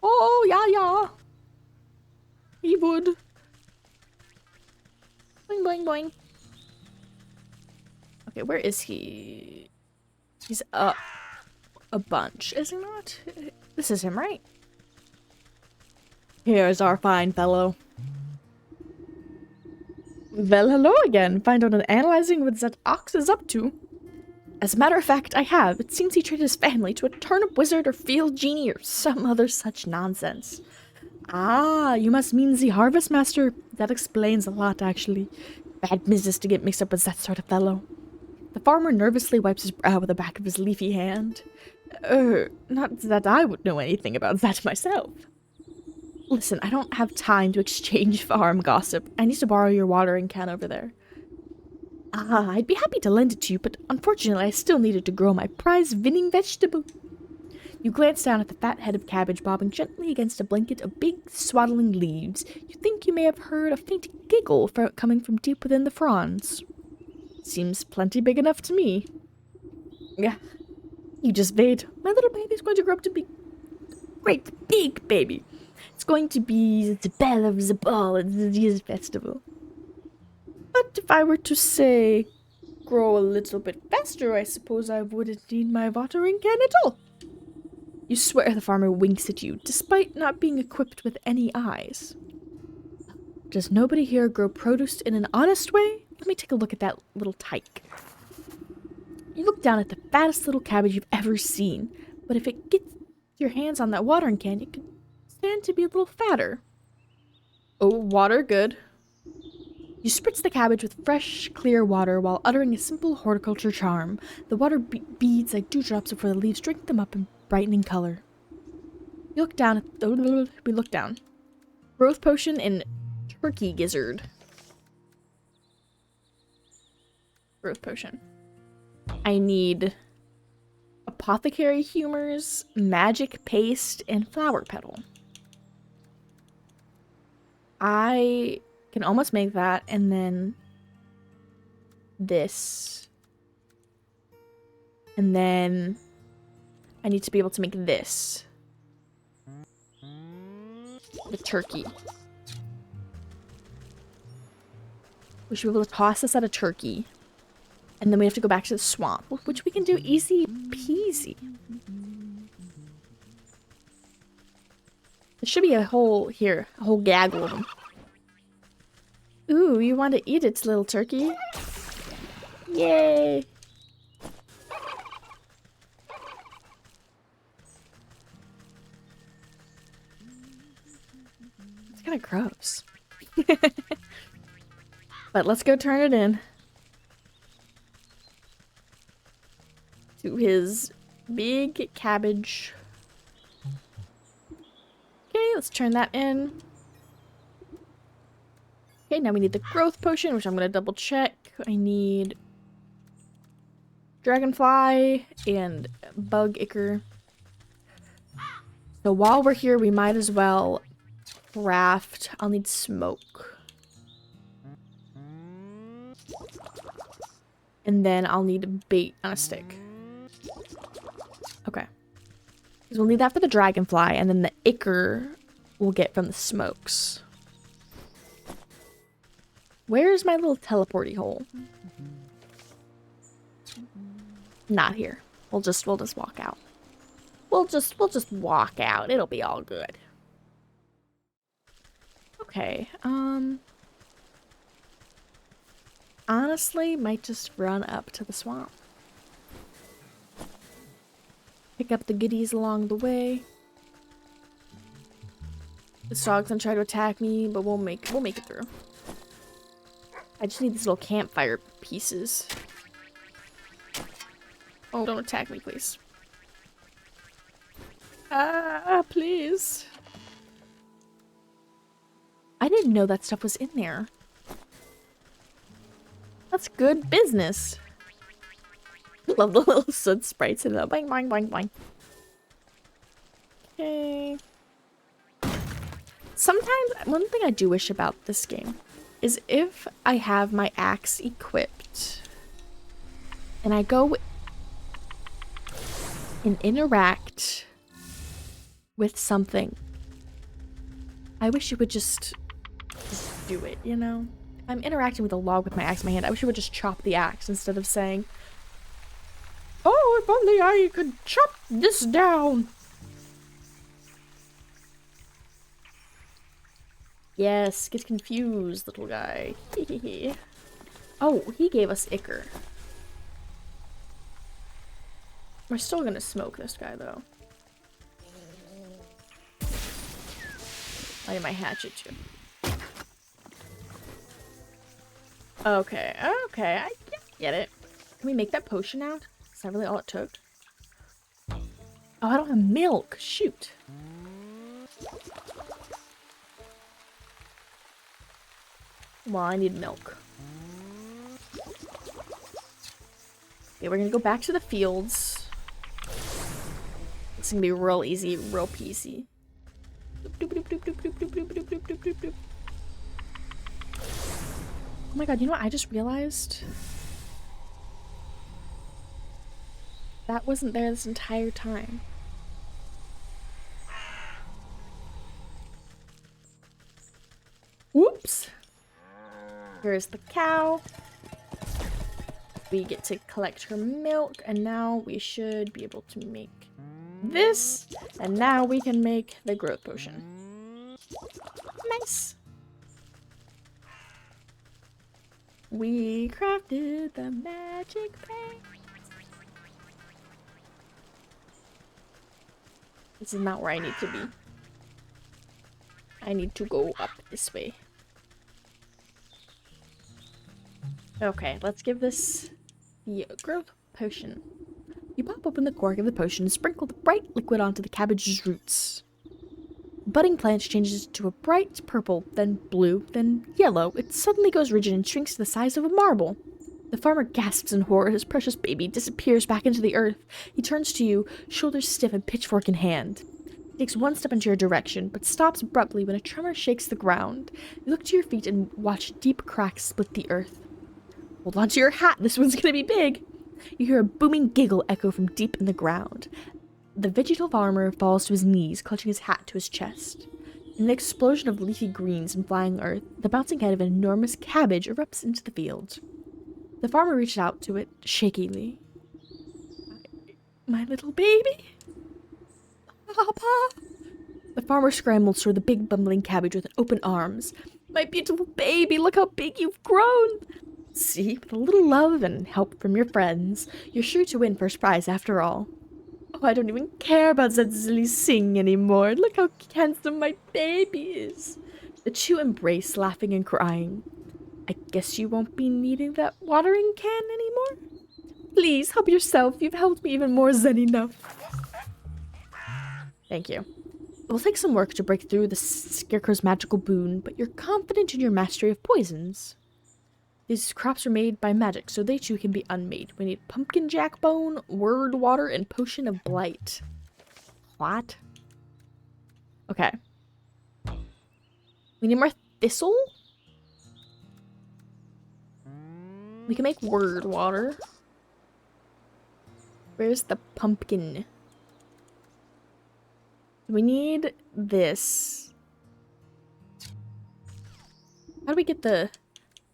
Speaker 1: Oh, yeah. He would. Boing, boing, boing. Okay, where is he? He's up a bunch, is he not? This is him, right? Here's our fine fellow. Well, hello again. Find out and analyzing what that ox is up to. As a matter of fact, I have. It seems he traded his family to a turnip wizard or field genie or some other such nonsense. Ah, you must mean the harvest master. That explains a lot, actually. Bad business to get mixed up with that sort of fellow. The farmer nervously wipes his brow with the back of his leafy hand. Not that I would know anything about that myself. Listen, I don't have time to exchange farm gossip. I need to borrow your watering can over there. Ah, I'd be happy to lend it to you, but unfortunately I still needed to grow my prized vinning vegetable. You glance down at the fat head of cabbage bobbing gently against a blanket of big, swaddling leaves. You think you may have heard a faint giggle coming from deep within the fronds. Seems plenty big enough to me. Yeah, you just wait. My little baby's going to grow up to be a great big baby. It's going to be the belle of the ball at this festival. But if I were to say, grow a little bit faster, I suppose I wouldn't need my watering can at all. You swear the farmer winks at you, despite not being equipped with any eyes. Does nobody here grow produce in an honest way? Let me take a look at that little tyke. You look down at the fattest little cabbage you've ever seen, but if it gets your hands on that watering can, it could stand to be a little fatter. Oh, water, good. You spritz the cabbage with fresh, clear water while uttering a simple horticulture charm. The water beads like dewdrops before the leaves drink them up in brightening color. You look down at we look down. Growth potion and turkey gizzard. Growth potion. I need apothecary humors, magic paste, and flower petal. I can almost make that, and then this. And then I need to be able to make this. The turkey. We should be able to toss this at a turkey. And then we have to go back to the swamp, which we can do easy peasy. There should be a whole gaggle of them. Ooh, you want to eat it, little turkey? Yay! It's kind of gross. But let's go turn it in. To his big cabbage. Okay, let's turn that in. Okay, now we need the growth potion, which I'm going to double check. I need dragonfly and bug ichor. So while we're here, we might as well craft. I'll need smoke. And then I'll need a bait on a stick. Okay. Because we'll need that for the dragonfly, and then the ichor we'll get from the smokes. Where's my little teleporty hole? Not here. We'll just walk out. We'll just walk out. It'll be all good. Okay. Honestly, might just run up to the swamp. Pick up the goodies along the way. This dog's gonna try to attack me, but we'll make it through. I just need these little campfire pieces. Oh, don't attack me, please. Please. I didn't know that stuff was in there. That's good business. Love the little soot sprites in there. Boing, boing, boing, boing. Okay. Sometimes, one thing I do wish about this game is if I have my axe equipped and I go and interact with something, I wish it would just do it, you know? If I'm interacting with a log with my axe in my hand, I wish it would just chop the axe instead of saying, oh, if only I could chop this down. Yes, get confused, little guy. Oh, he gave us ichor. We're still gonna smoke this guy, though. I need my hatchet, too. Okay, okay, I get it. Can we make that potion now? Is that really all it took? Oh, I don't have milk. Shoot. Well, I need milk. Okay, we're gonna go back to the fields. It's gonna be real easy, real peasy. Oh my god, you know what I just realized? That wasn't there this entire time. Whoops! Here's the cow. We get to collect her milk, and now we should be able to make this, and now we can make the growth potion. Nice! We crafted the magic paint. This is not where I need to be. I need to go up this way. Okay, let's give this the growth potion. You pop open the cork of the potion and sprinkle the bright liquid onto the cabbage's roots. Budding plant changes to a bright purple, then blue, then yellow. It suddenly goes rigid and shrinks to the size of a marble. The farmer gasps in horror. His precious baby disappears back into the earth. He turns to you, shoulders stiff and pitchfork in hand. He takes one step into your direction, but stops abruptly when a tremor shakes the ground. You look to your feet and watch deep cracks split the earth. Hold on to your hat, this one's gonna be big! You hear a booming giggle echo from deep in the ground. The vegetal farmer falls to his knees, clutching his hat to his chest. In an explosion of leafy greens and flying earth, the bouncing head of an enormous cabbage erupts into the field. The farmer reaches out to it shakily. My little baby? Papa? The farmer scrambles toward the big bumbling cabbage with open arms. My beautiful baby, look how big you've grown! See, with a little love and help from your friends, you're sure to win first prize after all. Oh, I don't even care about that silly sing anymore. Look how handsome my baby is. The two embrace, laughing and crying. I guess you won't be needing that watering can anymore? Please, help yourself. You've helped me even more than enough. Thank you. It will take some work to break through the scarecrow's magical boon, but you're confident in your mastery of poisons. These crops are made by magic, so they too can be unmade. We need pumpkin jackbone, word water, and potion of blight. What? Okay. We need more thistle? We can make word water. Where's the pumpkin? We need this. How do we get the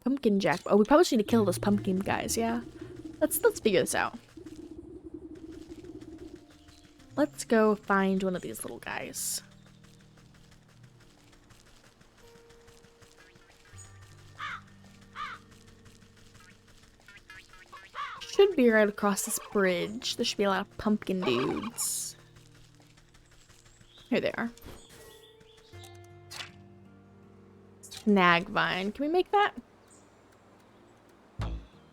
Speaker 1: pumpkin jack? Oh, we probably just need to kill those pumpkin guys, yeah? Let's figure this out. Let's go find one of these little guys. Should be right across this bridge. There should be a lot of pumpkin dudes. Here they are. Snag vine. Can we make that?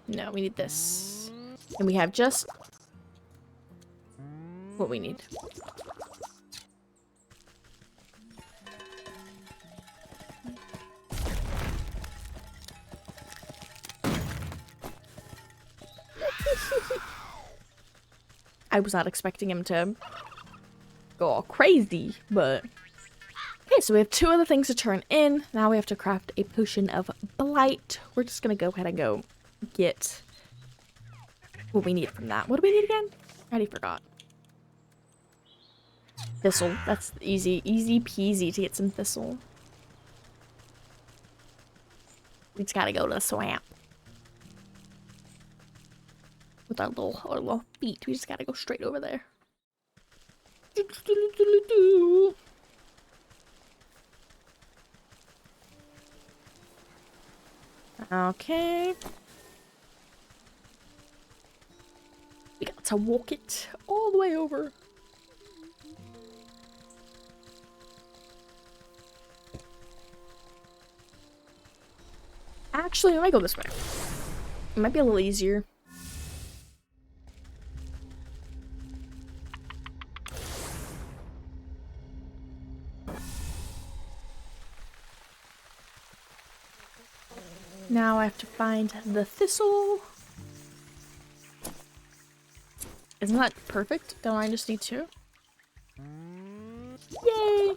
Speaker 1: No, we need this. And we have just what we need. I was not expecting him to go all crazy, but... Okay, so we have two other things to turn in. Now we have to craft a potion of blight. We're just gonna go ahead and go get what we need from that. What do we need again? I already forgot. Thistle. That's easy. Easy peasy to get some thistle. We just gotta go to the swamp. With our little feet. We just gotta go straight over there. Okay. We got to walk it all the way over. Actually, I might go this way. It might be a little easier. Now I have to find the thistle. Isn't that perfect? Don't I just need two? Yay!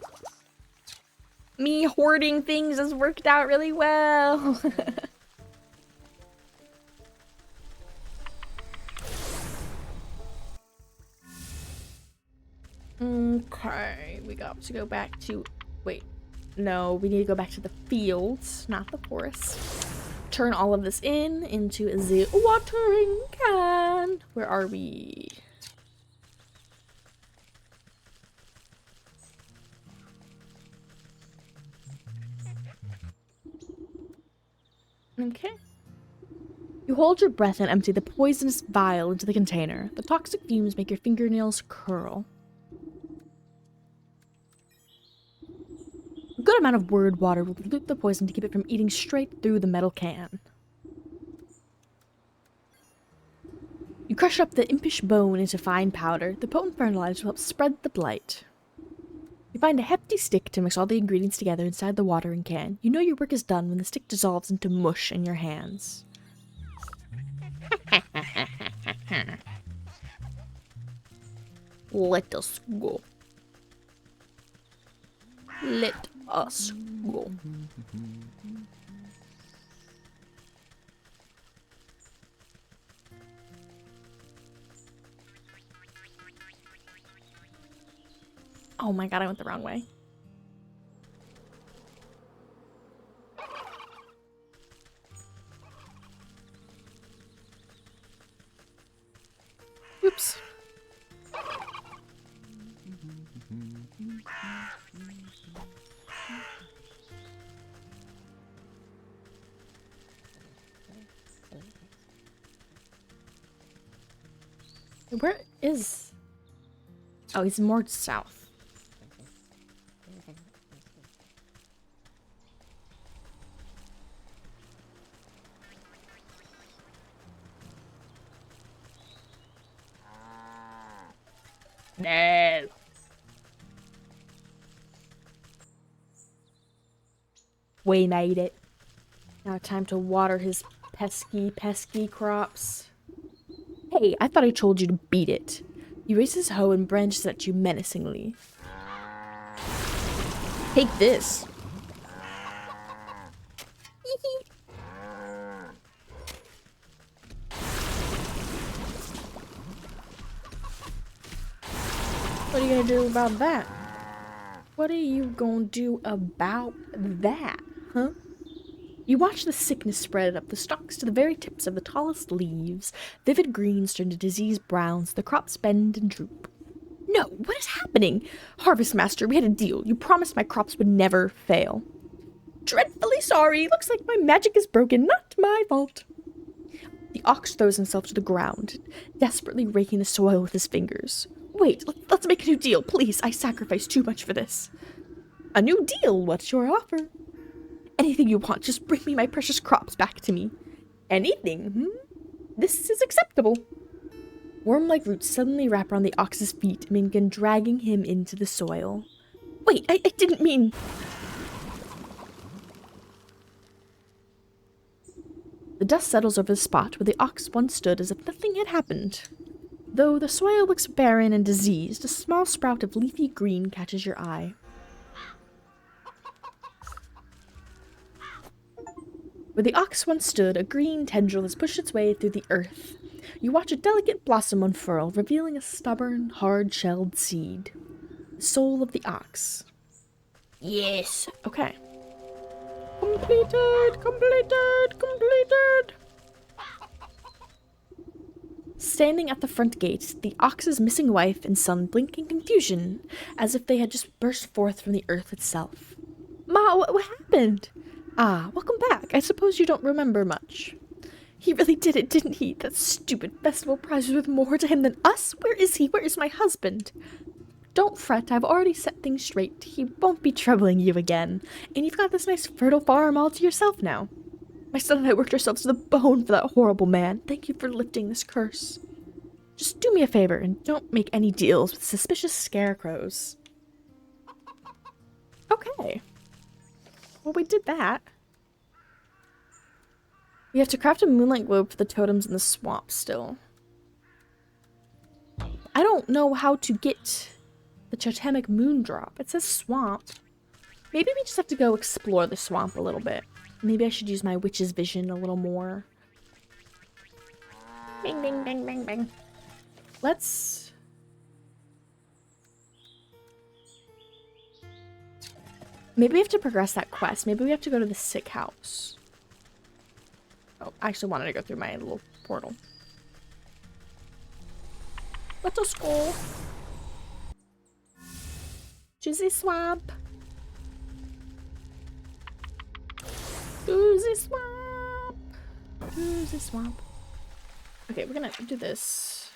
Speaker 1: Me hoarding things has worked out really well. Okay, we got to go back to... Wait. No, we need to go back to the fields, not the forest. Turn all of this into the watering can. Where are we? Okay. You hold your breath and empty the poisonous vial into the container. The toxic fumes make your fingernails curl. A good amount of word water will dilute the poison to keep it from eating straight through the metal can. You crush up the impish bone into fine powder. The potent fertilizer will help spread the blight. You find a hefty stick to mix all the ingredients together inside the watering can. You know your work is done when the stick dissolves into mush in your hands. Let us go. Let us go. Oh my god, I went the wrong way. Oops. Where is... Oh, he's more south. No. We made it. Now time to water his pesky crops. Hey, I thought I told you to beat it. He raises his hoe and branches at you menacingly. Take this. What are you gonna do about that? What are you gonna do about that, huh? You watch the sickness spread up the stalks to the very tips of the tallest leaves. Vivid greens turn to diseased browns. The crops bend and droop. No, what is happening? Harvest Master, we had a deal. You promised my crops would never fail. Dreadfully sorry. Looks like my magic is broken. Not my fault. The ox throws himself to the ground, desperately raking the soil with his fingers. Wait, let's make a new deal, please. I sacrificed too much for this. A new deal? What's your offer? Anything you want, just bring me my precious crops back to me. Anything, This is acceptable. Worm-like roots suddenly wrap around the ox's feet and begin dragging him into the soil. Wait, I didn't mean... The dust settles over the spot where the ox once stood as if nothing had happened. Though the soil looks barren and diseased, a small sprout of leafy green catches your eye. Where the ox once stood, a green tendril has pushed its way through the earth. You watch a delicate blossom unfurl, revealing a stubborn, hard-shelled seed. The soul of the ox.
Speaker 2: Yes.
Speaker 1: Okay. Completed! Standing at the front gate, the ox's missing wife and son blink in confusion, as if they had just burst forth from the earth itself. Ma, what happened? Ah, welcome back. I suppose you don't remember much. He really did it, didn't he? That stupid festival prize was worth more to him than us? Where is he? Where is my husband? Don't fret, I've already set things straight. He won't be troubling you again. And you've got this nice fertile farm all to yourself now. My son and I worked ourselves to the bone for that horrible man. Thank you for lifting this curse. Just do me a favor and don't make any deals with suspicious scarecrows. Okay. Well, we did that. We have to craft a moonlight globe for the totems in the swamp still. I don't know how to get the totemic moon drop. It says swamp. Maybe we just have to go explore the swamp a little bit. Maybe I should use my witch's vision a little more. Bing, bing, bing, bing, bing. Let's... Maybe we have to progress that quest. Maybe we have to go to the sick house. Oh, I actually wanted to go through my little portal. Let us go. To the swamp. To the swamp. To the swamp. Okay, we're gonna do this.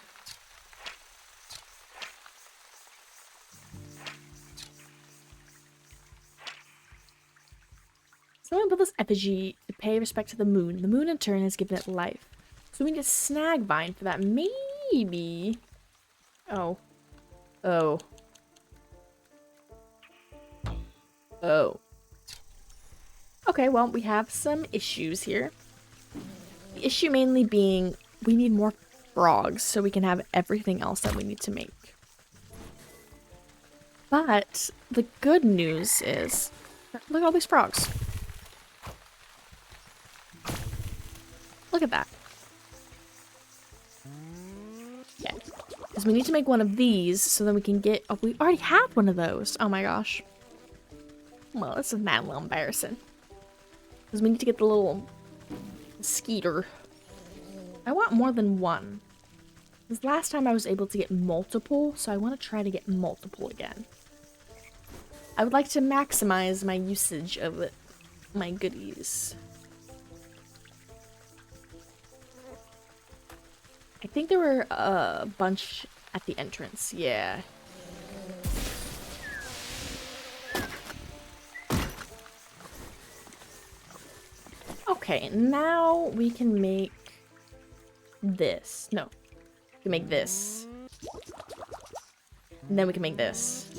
Speaker 1: Someone built this effigy to pay respect to the moon. The moon in turn has given it life. So we need a snag vine for that. Maybe. Oh. Oh. Oh. Okay, well, we have some issues here. The issue mainly being we need more frogs so we can have everything else that we need to make. But the good news is, look at all these frogs. Look at that. Yeah. Because we need to make one of these so then we can get... Oh, we already have one of those. Oh my gosh. Well, this is mad little embarrassing. Because we need to get the little skeeter. I want more than one. This last time I was able to get multiple, so I want to try to get multiple again. I would like to maximize my usage of it, my goodies. I think there were a bunch at the entrance, yeah. Okay, now we can make this. No, we can make this. And then we can make this.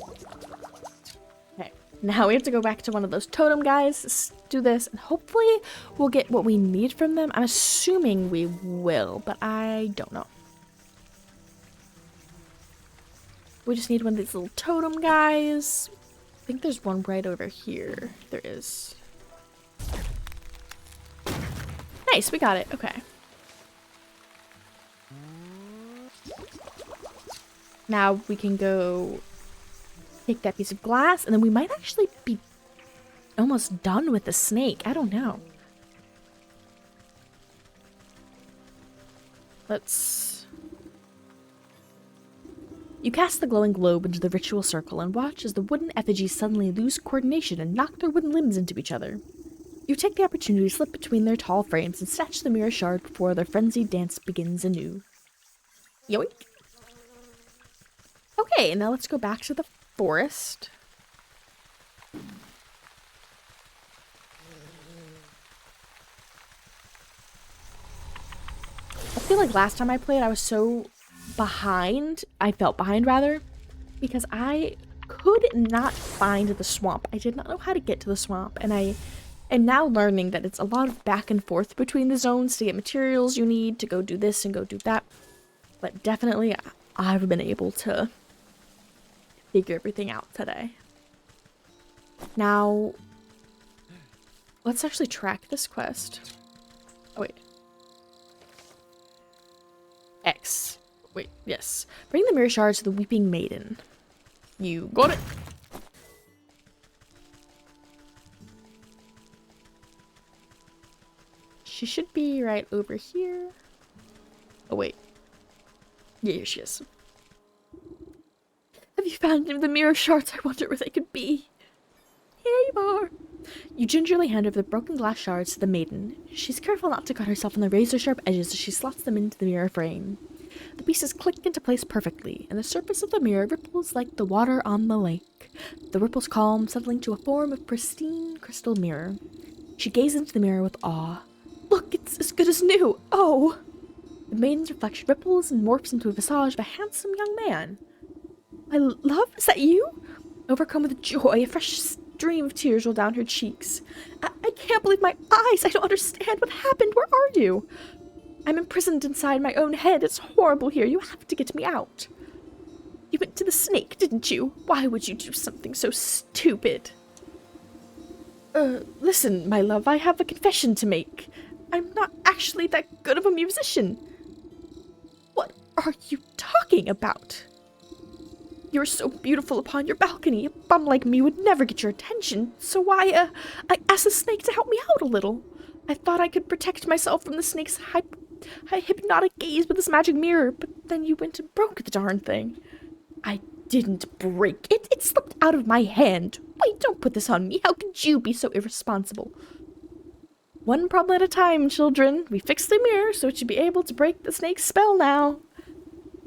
Speaker 1: Okay, now we have to go back to one of those totem guys, do this, and hopefully we'll get what we need from them. I'm assuming we will, but I don't know. We just need one of these little totem guys. I think there's one right over here. There is. Nice, we got it. Okay. Now we can go take that piece of glass, and then we might actually be almost done with the snake. I don't know. Let's... You cast the glowing globe into the ritual circle and watch as the wooden effigies suddenly lose coordination and knock their wooden limbs into each other. You take the opportunity to slip between their tall frames and snatch the mirror shard before their frenzied dance begins anew. Yoink. Okay, now let's go back to the forest. I feel like last time I played, I was so behind. I felt behind, rather, because I could not find the swamp. I did not know how to get to the swamp, and I am now learning that it's a lot of back and forth between the zones to get materials you need to go do this and go do that. But definitely, I've been able to figure everything out today. Now, let's actually track this quest. Oh, wait. X. Wait, yes. Bring the mirror shard to the Weeping Maiden. You got it. She should be right over here. Oh, wait. Yeah, here she is. Have you found any of the mirror shards? I wonder where they could be. Here you are. You gingerly hand over the broken glass shards to the maiden. She's careful not to cut herself on the razor-sharp edges as she slots them into the mirror frame. The pieces click into place perfectly, and the surface of the mirror ripples like the water on the lake. The ripples calm, settling to a form of pristine crystal mirror. She gazes into the mirror with awe. Look, it's as good as new! Oh! The maiden's reflection ripples and morphs into a visage of a handsome young man. My love, is that you? Overcome with joy, a fresh stream of tears roll down her cheeks. I can't believe my eyes. I don't understand what happened. Where are you? I'm imprisoned inside my own head. It's horrible here. You have to get me out. You went to the snake, didn't you? Why would you do something so stupid? Listen, my love, I have a confession to make. I'm not actually that good of a musician. What are you talking about? You're so beautiful upon your balcony. A bum like me would never get your attention, so I asked the snake to help me out a little. I thought I could protect myself from the snake's hypnotic gaze with this magic mirror, but then you went and broke the darn thing. I didn't break it. It slipped out of my hand. Wait, don't put this on me. How could you be so irresponsible? One problem at a time, children. We fixed the mirror so it should be able to break the snake's spell now.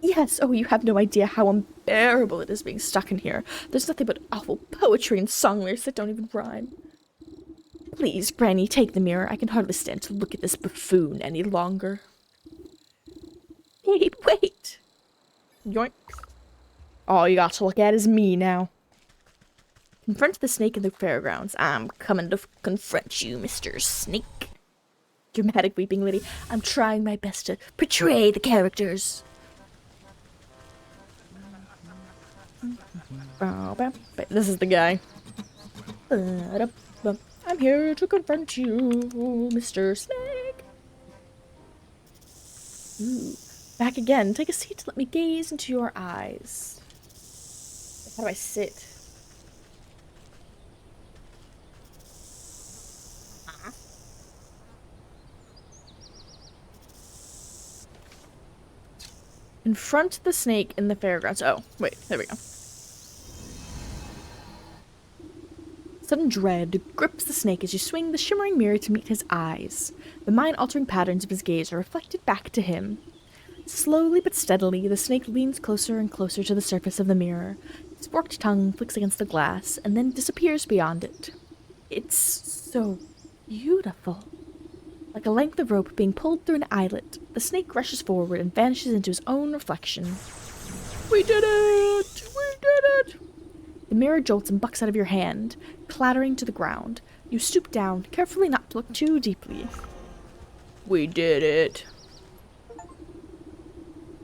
Speaker 1: Yes, oh, you have no idea how unbearable it is being stuck in here. There's nothing but awful poetry and song lyrics that don't even rhyme. Please, Granny, take the mirror. I can hardly stand to look at this buffoon any longer. Wait. Yoink. All you got to look at is me now. Confront the snake in the fairgrounds. I'm coming to confront you, Mr. Snake. Dramatic weeping lady. I'm trying my best to portray the characters. This is the guy. I'm here to confront you, Mr. Snake. Ooh. Back again. Take a seat. Let me gaze into your eyes. How do I sit? Confront the snake in the fairgrounds. Oh, wait, there we go. Sudden dread grips the snake as you swing the shimmering mirror to meet his eyes. The mind-altering patterns of his gaze are reflected back to him. Slowly but steadily, the snake leans closer and closer to the surface of the mirror. Its forked tongue flicks against the glass, and then disappears beyond it. It's so beautiful. Like a length of rope being pulled through an eyelet, the snake rushes forward and vanishes into his own reflection. We did it! We did it! The mirror jolts and bucks out of your hand, clattering to the ground. You stoop down, carefully not to look too deeply. We did it.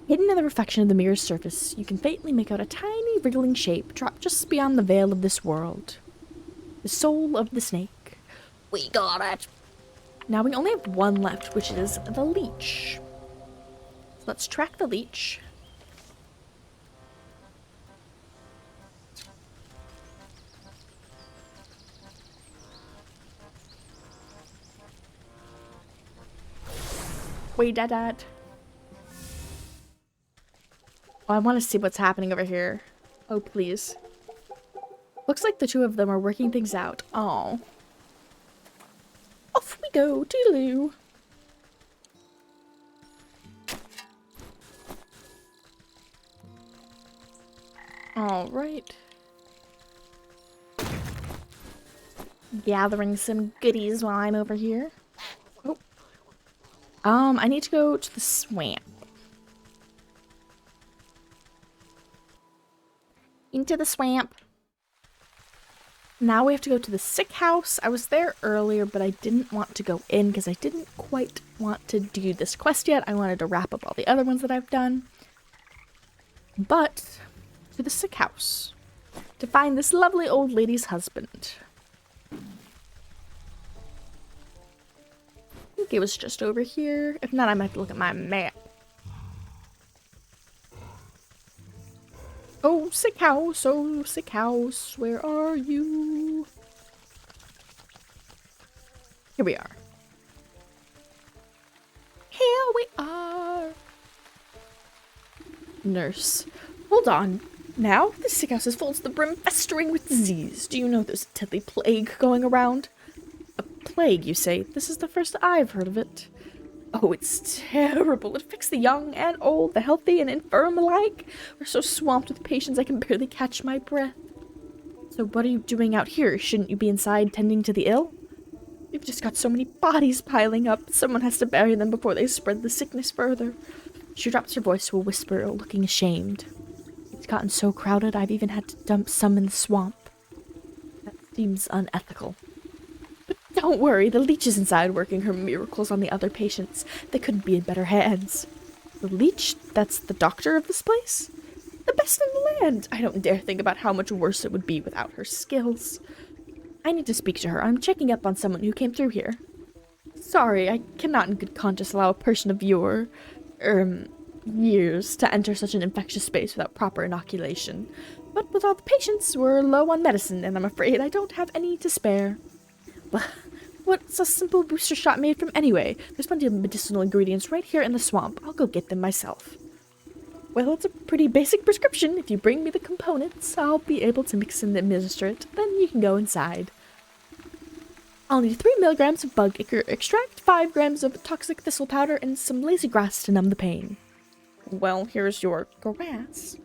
Speaker 1: Hidden in the reflection of the mirror's surface, you can faintly make out a tiny wriggling shape drop just beyond the veil of this world. The soul of the snake.
Speaker 2: We got it.
Speaker 1: Now we only have one left, which is the leech. So let's track the leech. Wait, Dad. Oh, I want to see what's happening over here. Oh, please. Looks like the two of them are working things out. Oh. Off we go, toodaloo. Alright. Gathering some goodies while I'm over here. Oh. I need to go to the swamp. Into the swamp. Now we have to go to the sick house. I was there earlier, but I didn't want to go in because I didn't quite want to do this quest yet. I wanted to wrap up all the other ones that I've done. But to the sick house to find this lovely old lady's husband. I think it was just over here. If not, I might have to look at my map. Oh, sick house, where are you? Here we are. Here we are. Nurse. Hold on. Now, the sick house is full to the brim, festering with disease. Do you know there's a deadly plague going around? A plague, you say? This is the first I've heard of it. Oh, it's terrible. It affects the young and old, the healthy and infirm alike. We're so swamped with patients I can barely catch my breath. So what are you doing out here? Shouldn't you be inside tending to the ill? We've just got so many bodies piling up. Someone has to bury them before they spread the sickness further. She drops her voice to a whisper, looking ashamed. It's gotten so crowded I've even had to dump some in the swamp. That's seems unethical. But don't worry, the leech is inside working her miracles on the other patients. They couldn't be in better hands. The leech? That's the doctor of this place? The best in the land! I don't dare think about how much worse it would be without her skills. I need to speak to her. I'm checking up on someone who came through here. Sorry, I cannot in good conscience allow a person of your, years to enter such an infectious space without proper inoculation. But with all the patients, we're low on medicine, and I'm afraid I don't have any to spare. What's a simple booster shot made from anyway? There's plenty of medicinal ingredients right here in the swamp. I'll go get them myself. Well, it's a pretty basic prescription. If you bring me the components, I'll be able to mix and administer it. Then you can go inside. I'll need 3 milligrams of bug extract, 5 grams of toxic thistle powder, and some lazy grass to numb the pain. Well, here's your grass.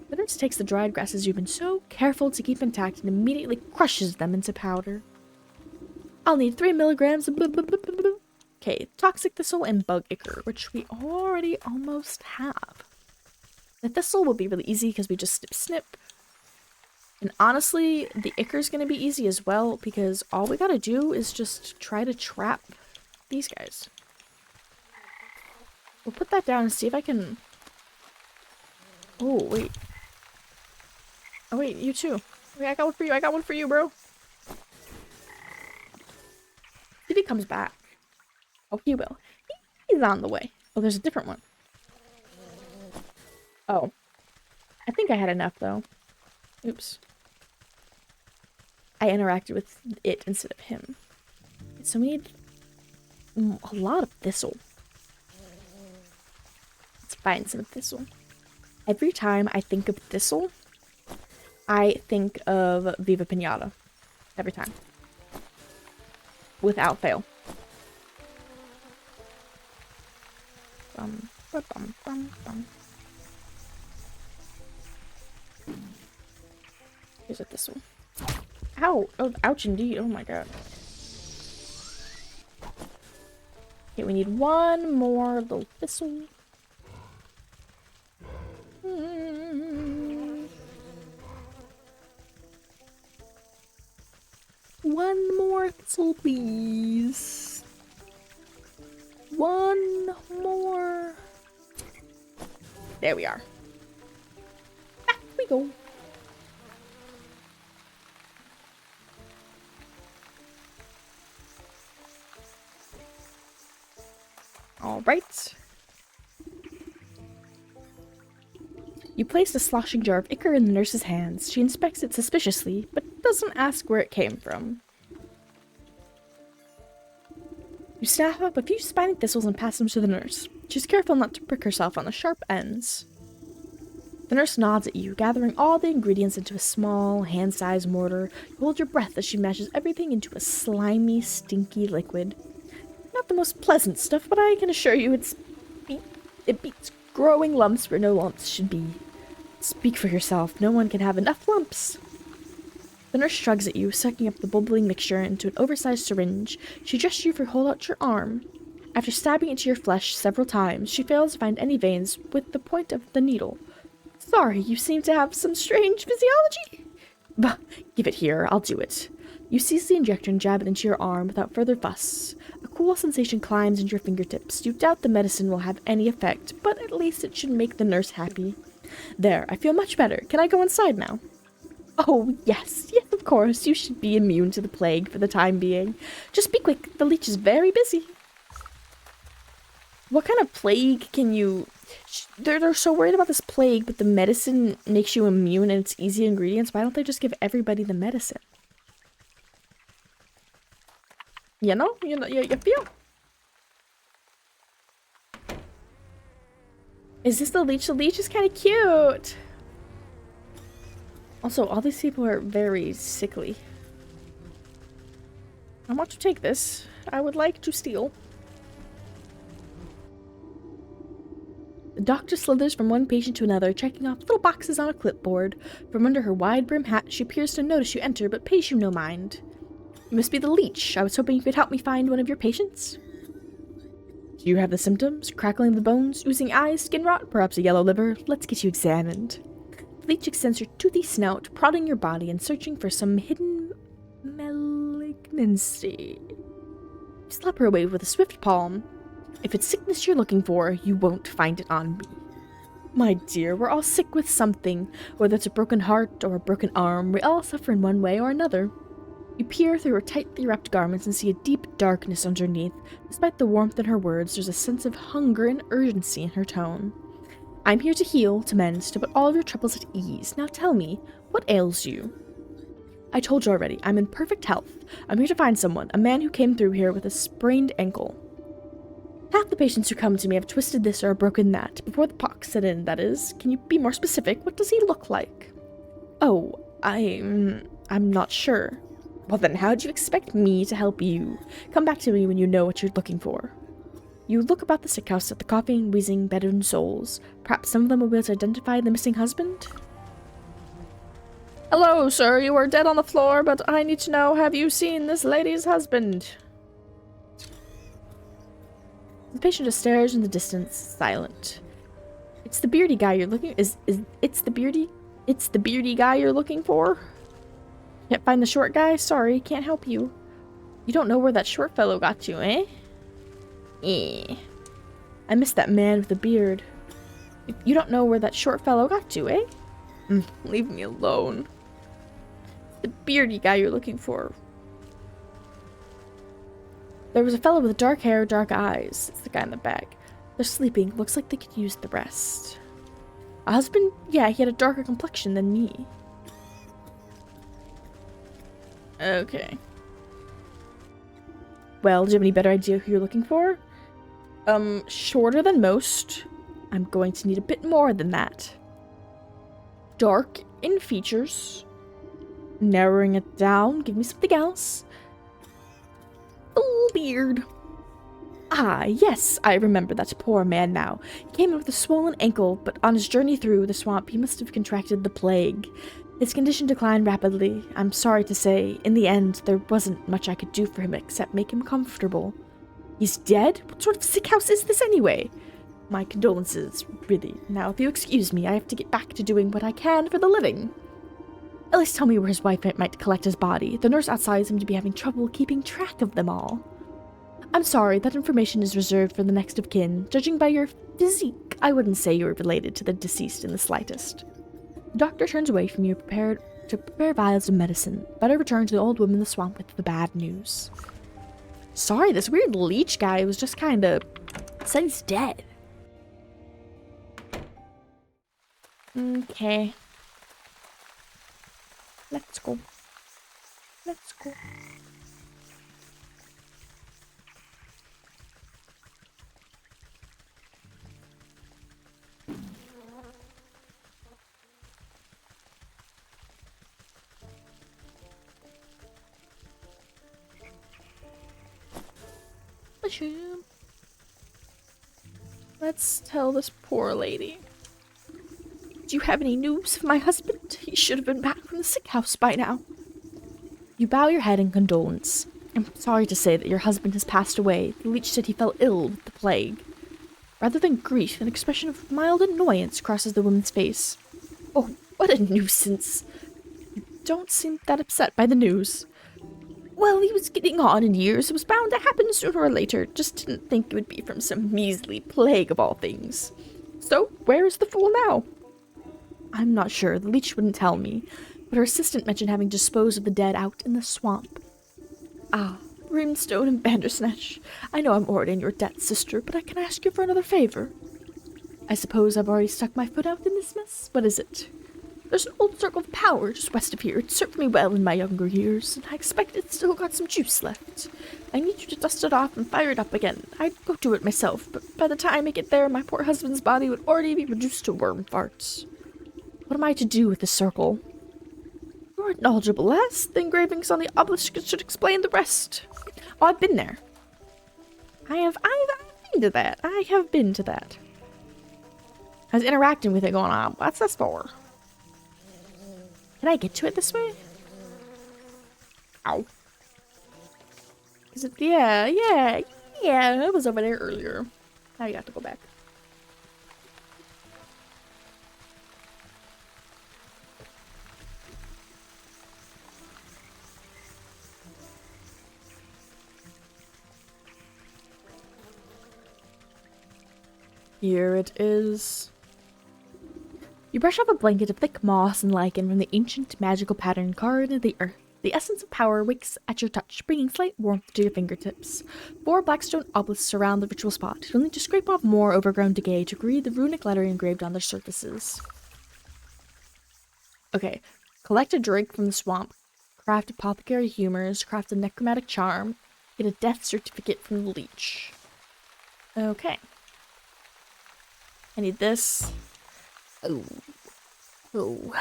Speaker 1: The nurse takes the dried grasses you've been so careful to keep intact and immediately crushes them into powder. I'll need 3 milligrams of okay, toxic thistle and bug ichor, which we already almost have. The thistle will be really easy because we just snip. And honestly, the ichor's going to be easy as well because all we gotta do is just try to trap these guys. We'll put that down and see if I can... Oh, wait. Oh, wait, you too. Wait, I got one for you. I got one for you, bro. See if he comes back. Oh, he will. He's on the way. Oh, there's a different one. Oh. I think I had enough, though. Oops. I interacted with it instead of him. So we need a lot of thistle. Let's find some thistle. Every time I think of thistle, I think of Viva Pinata. Every time. Without fail. Here's a thistle. Ow! Oh, ouch indeed. Oh my god. Okay, we need one more little thistle. One more thistle, please. One more. There we are. Back we go. Alright. You place the sloshing jar of ichor in the nurse's hands. She inspects it suspiciously, but doesn't ask where it came from. You snap up a few spiny thistles and pass them to the nurse. She's careful not to prick herself on the sharp ends. The nurse nods at you, gathering all the ingredients into a small, hand-sized mortar. You hold your breath as she mashes everything into a slimy, stinky liquid. Not the most pleasant stuff, but I can assure you it beats growing lumps where no lumps should be. Speak for yourself. No one can have enough lumps. The nurse shrugs at you, sucking up the bubbling mixture into an oversized syringe. She gestures you to hold out your arm. After stabbing into your flesh several times, she fails to find any veins with the point of the needle. Sorry, you seem to have some strange physiology. Bah, give it here. I'll do it. You seize the injector and jab it into your arm without further fuss. A cool sensation climbs into your fingertips. You doubt the medicine will have any effect, but at least it should make the nurse happy. There, I feel much better. Can I go inside now? Oh, yes, of course. You should be immune to the plague for the time being. Just be quick. The leech is very busy. What kind of plague can you... They're so worried about this plague, but the medicine makes you immune and it's easy ingredients. Why don't they just give everybody the medicine? You feel? Is this the leech? The leech is kind of cute. Also, all these people are very sickly. I want to take this. I would like to steal. The doctor slithers from one patient to another, checking off little boxes on a clipboard. From under her wide-brim hat, she appears to notice you enter, but pays you no mind. You must be the leech. I was hoping you could help me find one of your patients. Do you have the symptoms? Crackling of the bones, oozing eyes, skin rot, perhaps a yellow liver? Let's get you examined. The leech extends her toothy snout, prodding your body and searching for some hidden Malignancy. Slap her away with a swift palm. If it's sickness you're looking for, you won't find it on me. My dear, we're all sick with something, whether it's a broken heart or a broken arm. We all suffer in one way or another. You peer through her tightly wrapped garments and see a deep darkness underneath. Despite the warmth in her words, there's a sense of hunger and urgency in her tone. I'm here to heal, to mend, to put all of your troubles at ease. Now tell me, what ails you? I told you already, I'm in perfect health. I'm here to find someone, a man who came through here with a sprained ankle. Half the patients who come to me have twisted this or broken that. Before the pox set in, that is. Can you be more specific? What does he look like? Oh, I'm not sure. Well then, how do you expect me to help you? Come back to me when you know what you're looking for. You look about the sick house at the coughing, wheezing, bedridden souls. Perhaps some of them will be able to identify the missing husband? Hello, sir. You are dead on the floor, but I need to know, have you seen this lady's husband? The patient just stares in the distance, silent. It's the beardy guy you're looking it's the beardy guy you're looking for? Can't find the short guy? Sorry, can't help you. You don't know where that short fellow got you, eh? I missed that man with the beard. You don't know where that short fellow got you, eh? Leave me alone. The beardy guy you're looking for. There was a fellow with dark hair, dark eyes. It's the guy in the back. They're sleeping. Looks like they could use the rest. A husband? Yeah, he had a darker complexion than me. Okay. Well, do you have any better idea who you're looking for? Shorter than most. I'm going to need a bit more than that. Dark in features. Narrowing it down. Give me something else. Full beard. Ah, yes, I remember that poor man now. He came in with a swollen ankle, but on his journey through the swamp, he must have contracted the plague. His condition declined rapidly. I'm sorry to say, in the end, there wasn't much I could do for him except make him comfortable. He's dead? What sort of sick house is this anyway? My condolences, really. Now, if you excuse me, I have to get back to doing what I can for the living. At least tell me where his wife might collect his body. The nurse outside seemed to be having trouble keeping track of them all. I'm sorry, that information is reserved for the next of kin. Judging by your physique, I wouldn't say you were related to the deceased in the slightest. The doctor turns away from you, prepared to prepare vials of medicine. Better return to the old woman in the swamp with the bad news. Sorry, this weird leech guy was just kinda said he's dead. Okay. Let's go. Let's go. Let's tell this poor lady. Do you have any news of my husband? He should have been back from the sick house by now. You bow your head in condolence. I'm sorry to say that your husband has passed away. The leech said he fell ill with the plague. Rather than grief, an expression of mild annoyance crosses the woman's face. Oh, what a nuisance. You don't seem that upset by the news. Well, he was getting on in years. It was bound to happen sooner or later. Just didn't think it would be from some measly plague of all things. So, where is the fool now? I'm not sure. The leech wouldn't tell me. But her assistant mentioned having disposed of the dead out in the swamp. Ah, Brimstone and Bandersnatch. I know I'm already in your debt, sister, but I can ask you for another favor. I suppose I've already stuck my foot out in this mess? What is it? There's an old circle of power just west of here. It served me well in my younger years, and I expect it's still got some juice left. I need you to dust it off and fire it up again. I'd go do it myself, but by the time I get there, my poor husband's body would already be reduced to worm farts. What am I to do with the circle? You're knowledgeable, lass. The engravings on the obelisk should explain the rest. Oh, I've been there. I've been to that. I have been to that. I was interacting with it going on. What's this for? Can I get to it this way? Ow. Is it? Yeah. I was over there earlier. Now you have to go back. Here it is. You brush off a blanket of thick moss and lichen from the ancient magical pattern carved into the earth. The essence of power wakes at your touch, bringing slight warmth to your fingertips. 4 blackstone obelisks surround the ritual spot. You'll need to scrape off more overgrown decay to read the runic lettering engraved on their surfaces. Okay, collect a drink from the swamp. Craft apothecary humors. Craft a necromantic charm. Get a death certificate from the leech. Okay. I need this. Oh. Oh.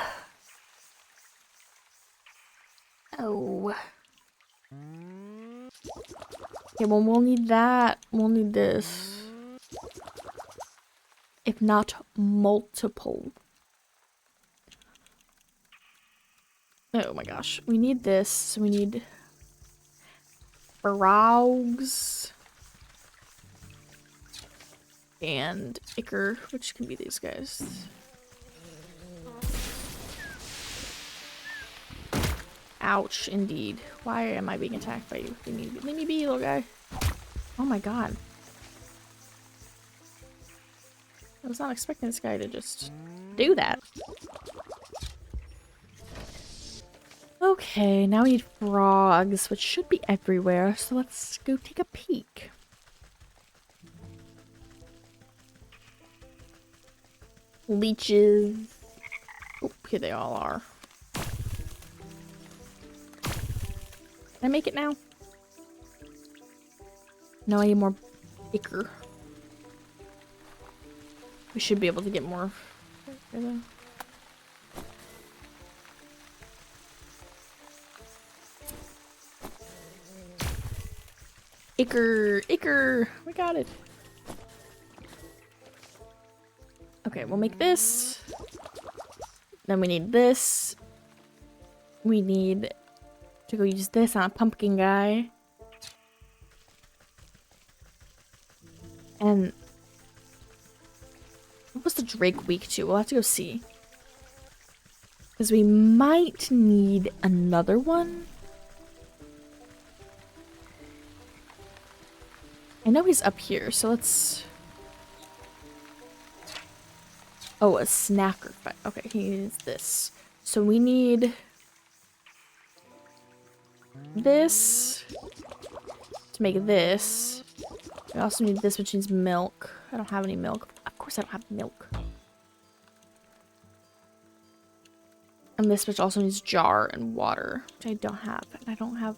Speaker 1: Oh. Okay, well, we'll need that. We'll need this. If not multiple. Oh my gosh. We need this. We need frogs. And ichor, which can be these guys. Ouch, indeed. Why am I being attacked by you? Leave me be, little guy. Oh my god. I was not expecting this guy to just do that. Okay, now we need frogs, which should be everywhere, so let's go take a peek. Leeches. Oh, here they all are. Can I make it now? No, I need more ichor. We should be able to get more. Ichor! Ichor! We got it. Okay, we'll make this. Then we need this. We need to go use this on a pumpkin guy. And what was the Drake weak to? We'll have to go see. Because we might need another one. I know he's up here, so let's... Oh, a snacker. Okay, he needs this. So we need this to make this. We also need this, which needs milk. I don't have any milk. Of course I don't have milk. And this, which also needs jar and water, which I don't have. And I don't have...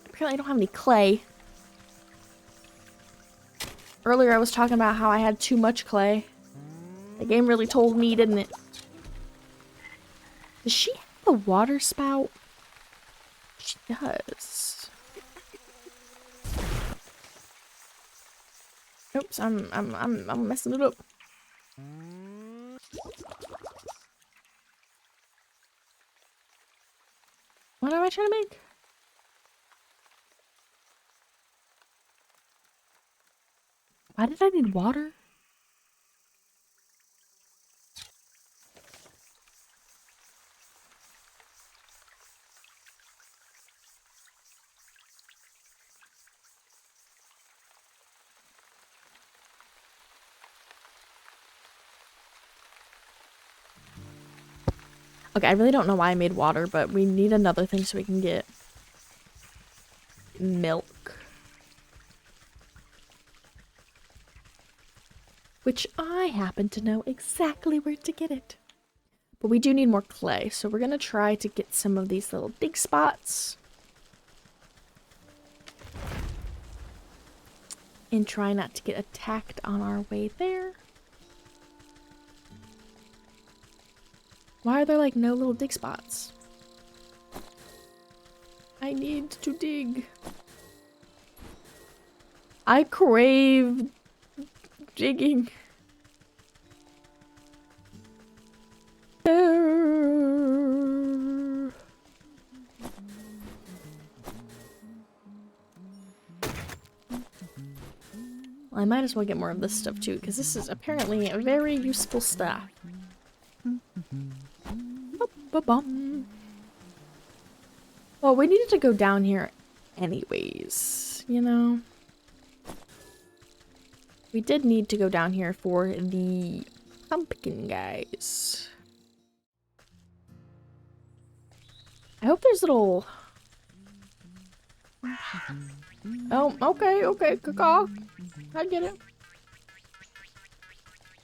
Speaker 1: Apparently I don't have any clay. Earlier I was talking about how I had too much clay. The game really told me, didn't it? Does she have a water spout? She does. Oops, I'm messing it up. What am I trying to make? Why did I need water? Okay, I really don't know why I made water, but we need another thing so we can get milk. Which I happen to know exactly where to get it. But we do need more clay, so we're gonna try to get some of these little dig spots. And try not to get attacked on our way there. Why are there like no little dig spots? I need to dig. I crave digging. Well, I might as well get more of this stuff too, because this is apparently a very useful stuff. Well, we needed to go down here anyways, you know? We did need to go down here for the pumpkin guys. I hope there's little... Oh, okay, caw. I get it.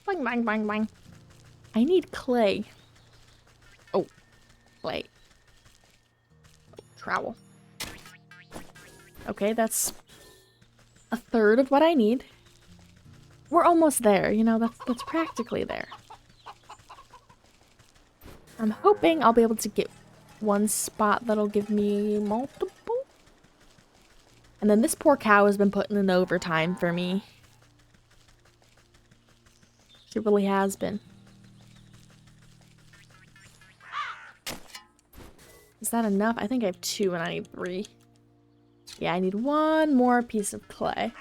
Speaker 1: Bang, bang, bang, bang. I need clay. Oh, clay. Oh, trowel. Okay, that's a third of what I need. We're almost there, you know, that's practically there. I'm hoping I'll be able to get one spot that'll give me multiple. And then this poor cow has been putting in overtime for me. She really has been. Is that enough? I think I have 2 and I need 3. Yeah, I need 1 more piece of clay.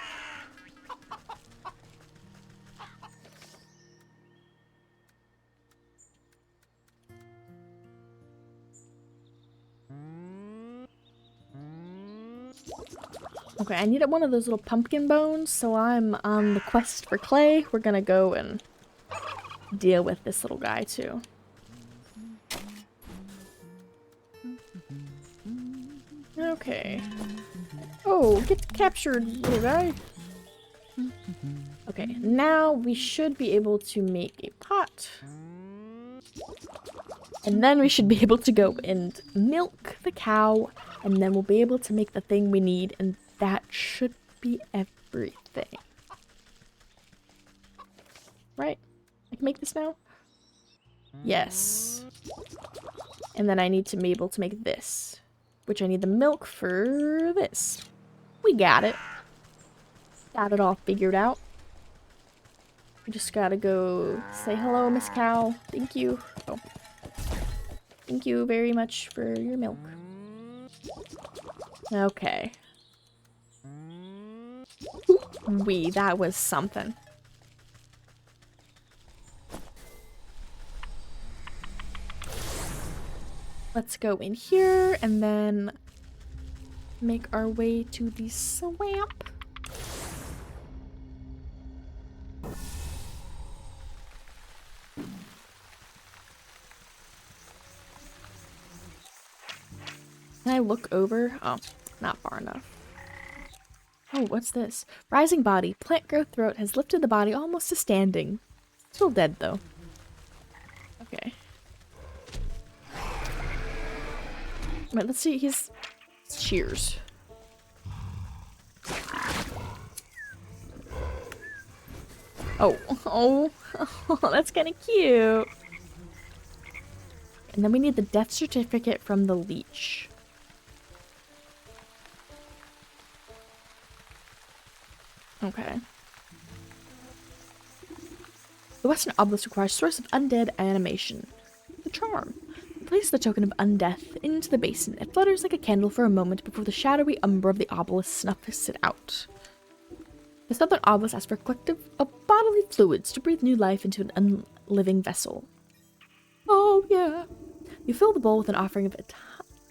Speaker 1: Okay, I needed one of those little pumpkin bones, so I'm on the quest for clay. We're gonna go and deal with this little guy too. Okay. Oh, get captured, little guy. Okay, now we should be able to make a pot. And then we should be able to go and milk the cow, and then we'll be able to make the thing we need, and that should be everything. Right? I can make this now? Yes. And then I need to be able to make this, which I need the milk for this. We got it. Got it all figured out. We just gotta go say hello, Miss Cow. Thank you. Oh. Thank you very much for your milk. Okay. That was something. Let's go in here and then make our way to the swamp. Can I look over? Oh, not far enough. Oh, what's this? Rising body. Plant growth throat has lifted the body almost to standing. Still dead, though. Okay. Wait, let's see. He's... Cheers. Oh. Oh. That's kind of cute. And then we need the death certificate from the leech. Okay. The western obelisk requires source of undead animation. The charm. Place the token of undeath into the basin. It flutters like a candle for a moment before the shadowy umber of the obelisk snuffs it out. The southern obelisk asks for a collective of bodily fluids to breathe new life into an unliving vessel. Oh, yeah. You fill the bowl with an offering of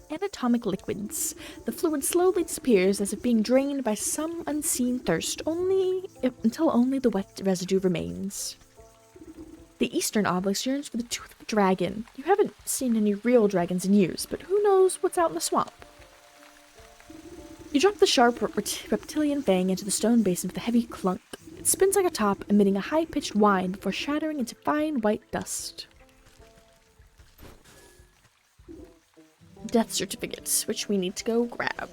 Speaker 1: anatomic liquids. The fluid slowly disappears as if being drained by some unseen thirst, until only the wet residue remains. The eastern obelisk yearns for the tooth of a dragon. You haven't seen any real dragons in years, but who knows what's out in the swamp? You drop the sharp reptilian fang into the stone basin with a heavy clunk. It spins like a top, emitting a high-pitched whine before shattering into fine white dust. Death certificates, which we need to go grab.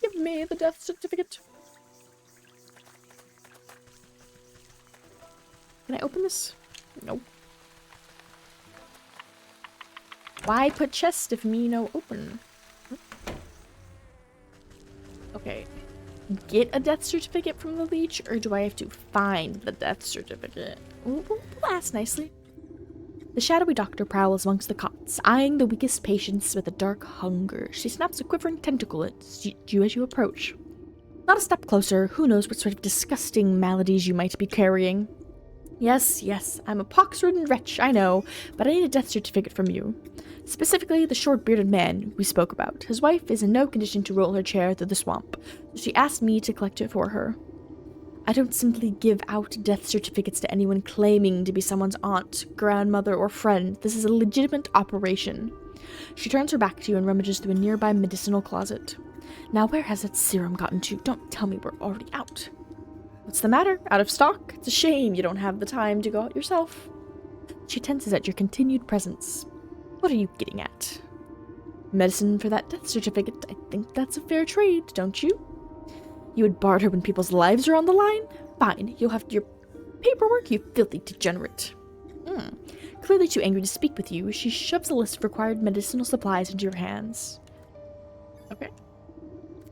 Speaker 1: Give me the death certificate. Can I open this? Nope. Why put chest if me no open? Okay. Get a death certificate from the leech, or do I have to find the death certificate? We'll ask nicely. The shadowy doctor prowls amongst the cots, eyeing the weakest patients with a dark hunger. She snaps a quivering tentacle at you as you approach. Not a step closer, who knows what sort of disgusting maladies you might be carrying. Yes, yes, I'm a pox-ridden wretch, I know, but I need a death certificate from you. Specifically, the short-bearded man we spoke about. His wife is in no condition to roll her chair through the swamp, so she asked me to collect it for her. I don't simply give out death certificates to anyone claiming to be someone's aunt, grandmother, or friend. This is a legitimate operation. She turns her back to you and rummages through a nearby medicinal closet. Now, where has that serum gotten to? Don't tell me we're already out. What's the matter? Out of stock? It's a shame you don't have the time to go out yourself. She tenses at your continued presence. What are you getting at? Medicine for that death certificate. I think that's a fair trade, don't you? You would barter when people's lives are on the line? Fine, you'll have your paperwork, you filthy degenerate. Clearly too angry to speak with you, she shoves a list of required medicinal supplies into your hands. Okay.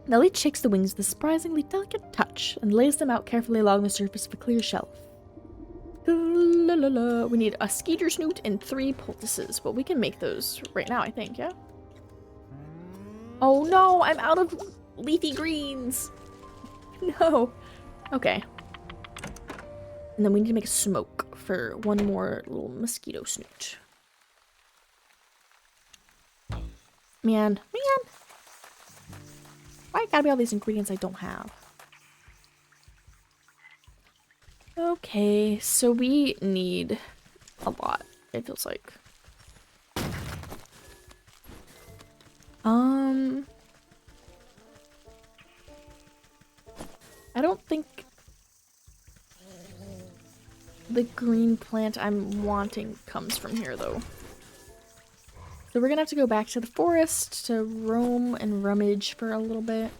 Speaker 1: Nellie shakes the wings with a surprisingly delicate touch and lays them out carefully along the surface of a clear shelf. La la la. We need a skeeter snoot and 3 poultices, but we can make those right now, I think, yeah? Oh no, I'm out of leafy greens. No. Okay. And then we need to make a smoke for one more little mosquito snoot. Man. Why gotta be all these ingredients I don't have? Okay, so we need a lot, it feels like. I don't think the green plant I'm wanting comes from here, though. So we're gonna have to go back to the forest to roam and rummage for a little bit.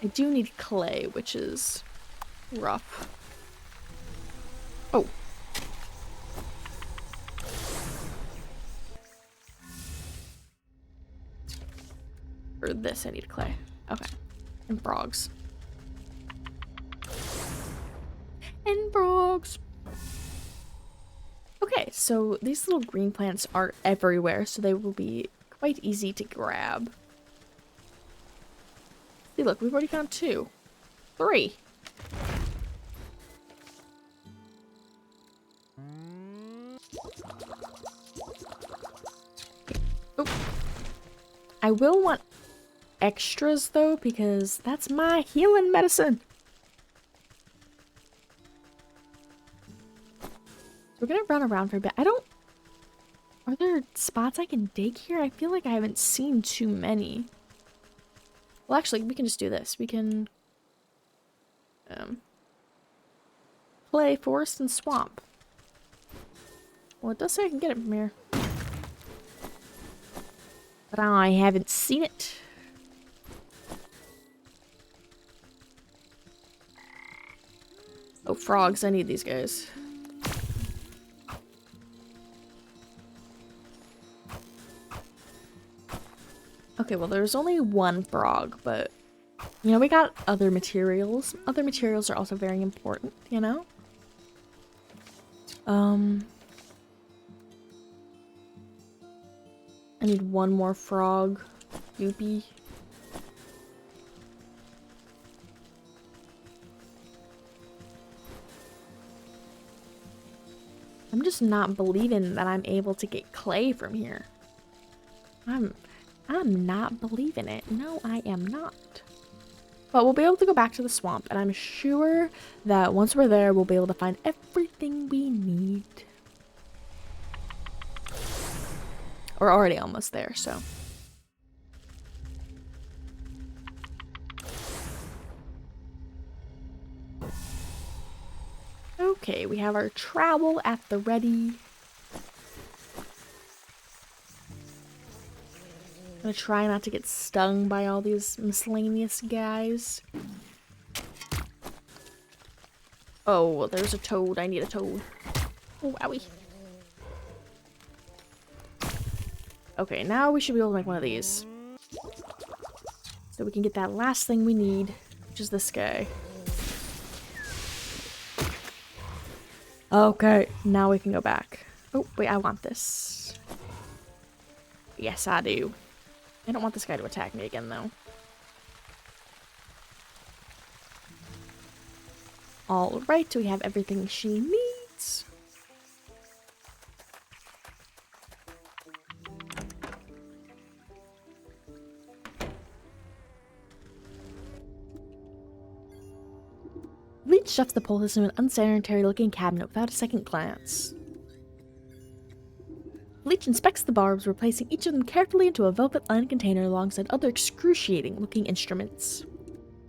Speaker 1: I do need clay, which is rough. Oh. For this, I need clay. Okay. And frogs. And frogs. Okay, so these little green plants are everywhere, so they will be quite easy to grab. See, look, we've already found 2. 3. Oh. I will want extras, though, because that's my healing medicine. We're gonna run around for a bit. Are there spots I can dig here? I feel like I haven't seen too many. Well, actually, we can just do this. We can play forest and swamp. Well, it does say I can get it from here. But I haven't seen it. Oh, frogs. I need these guys. Okay, well, there's only 1 frog, but, you know, we got other materials. Other materials are also very important, you know? I need 1 more frog. Goopy. I'm just not believing that I'm able to get clay from here. I'm not believing it. No, I am not. But we'll be able to go back to the swamp, and I'm sure that once we're there, we'll be able to find everything we need. We're already almost there, so. Okay, we have our trowel at the ready. I'm gonna try not to get stung by all these miscellaneous guys. Oh, there's a toad. I need a toad. Oh, owie. Okay, now we should be able to make one of these. So we can get that last thing we need, which is this guy. Okay, now we can go back. Oh, wait, I want this. Yes, I do. I don't want this guy to attack me again, though. All right, we have everything she needs. Leech stuffs the poultice into an unsanitary-looking cabinet without a second glance. Leech inspects the barbs, replacing each of them carefully into a velvet-lined container alongside other excruciating-looking instruments.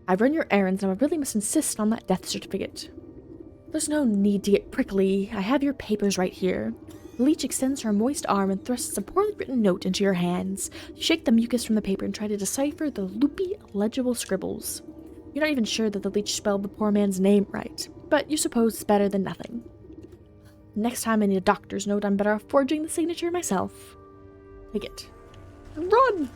Speaker 1: I've run your errands, and I really must insist on that death certificate. There's no need to get prickly. I have your papers right here. Leech extends her moist arm and thrusts a poorly written note into your hands. You shake the mucus from the paper and try to decipher the loopy, legible scribbles. You're not even sure that the leech spelled the poor man's name right, but you suppose it's better than nothing. Next time I need a doctor's note, I'm better off forging the signature myself. Take it. Run!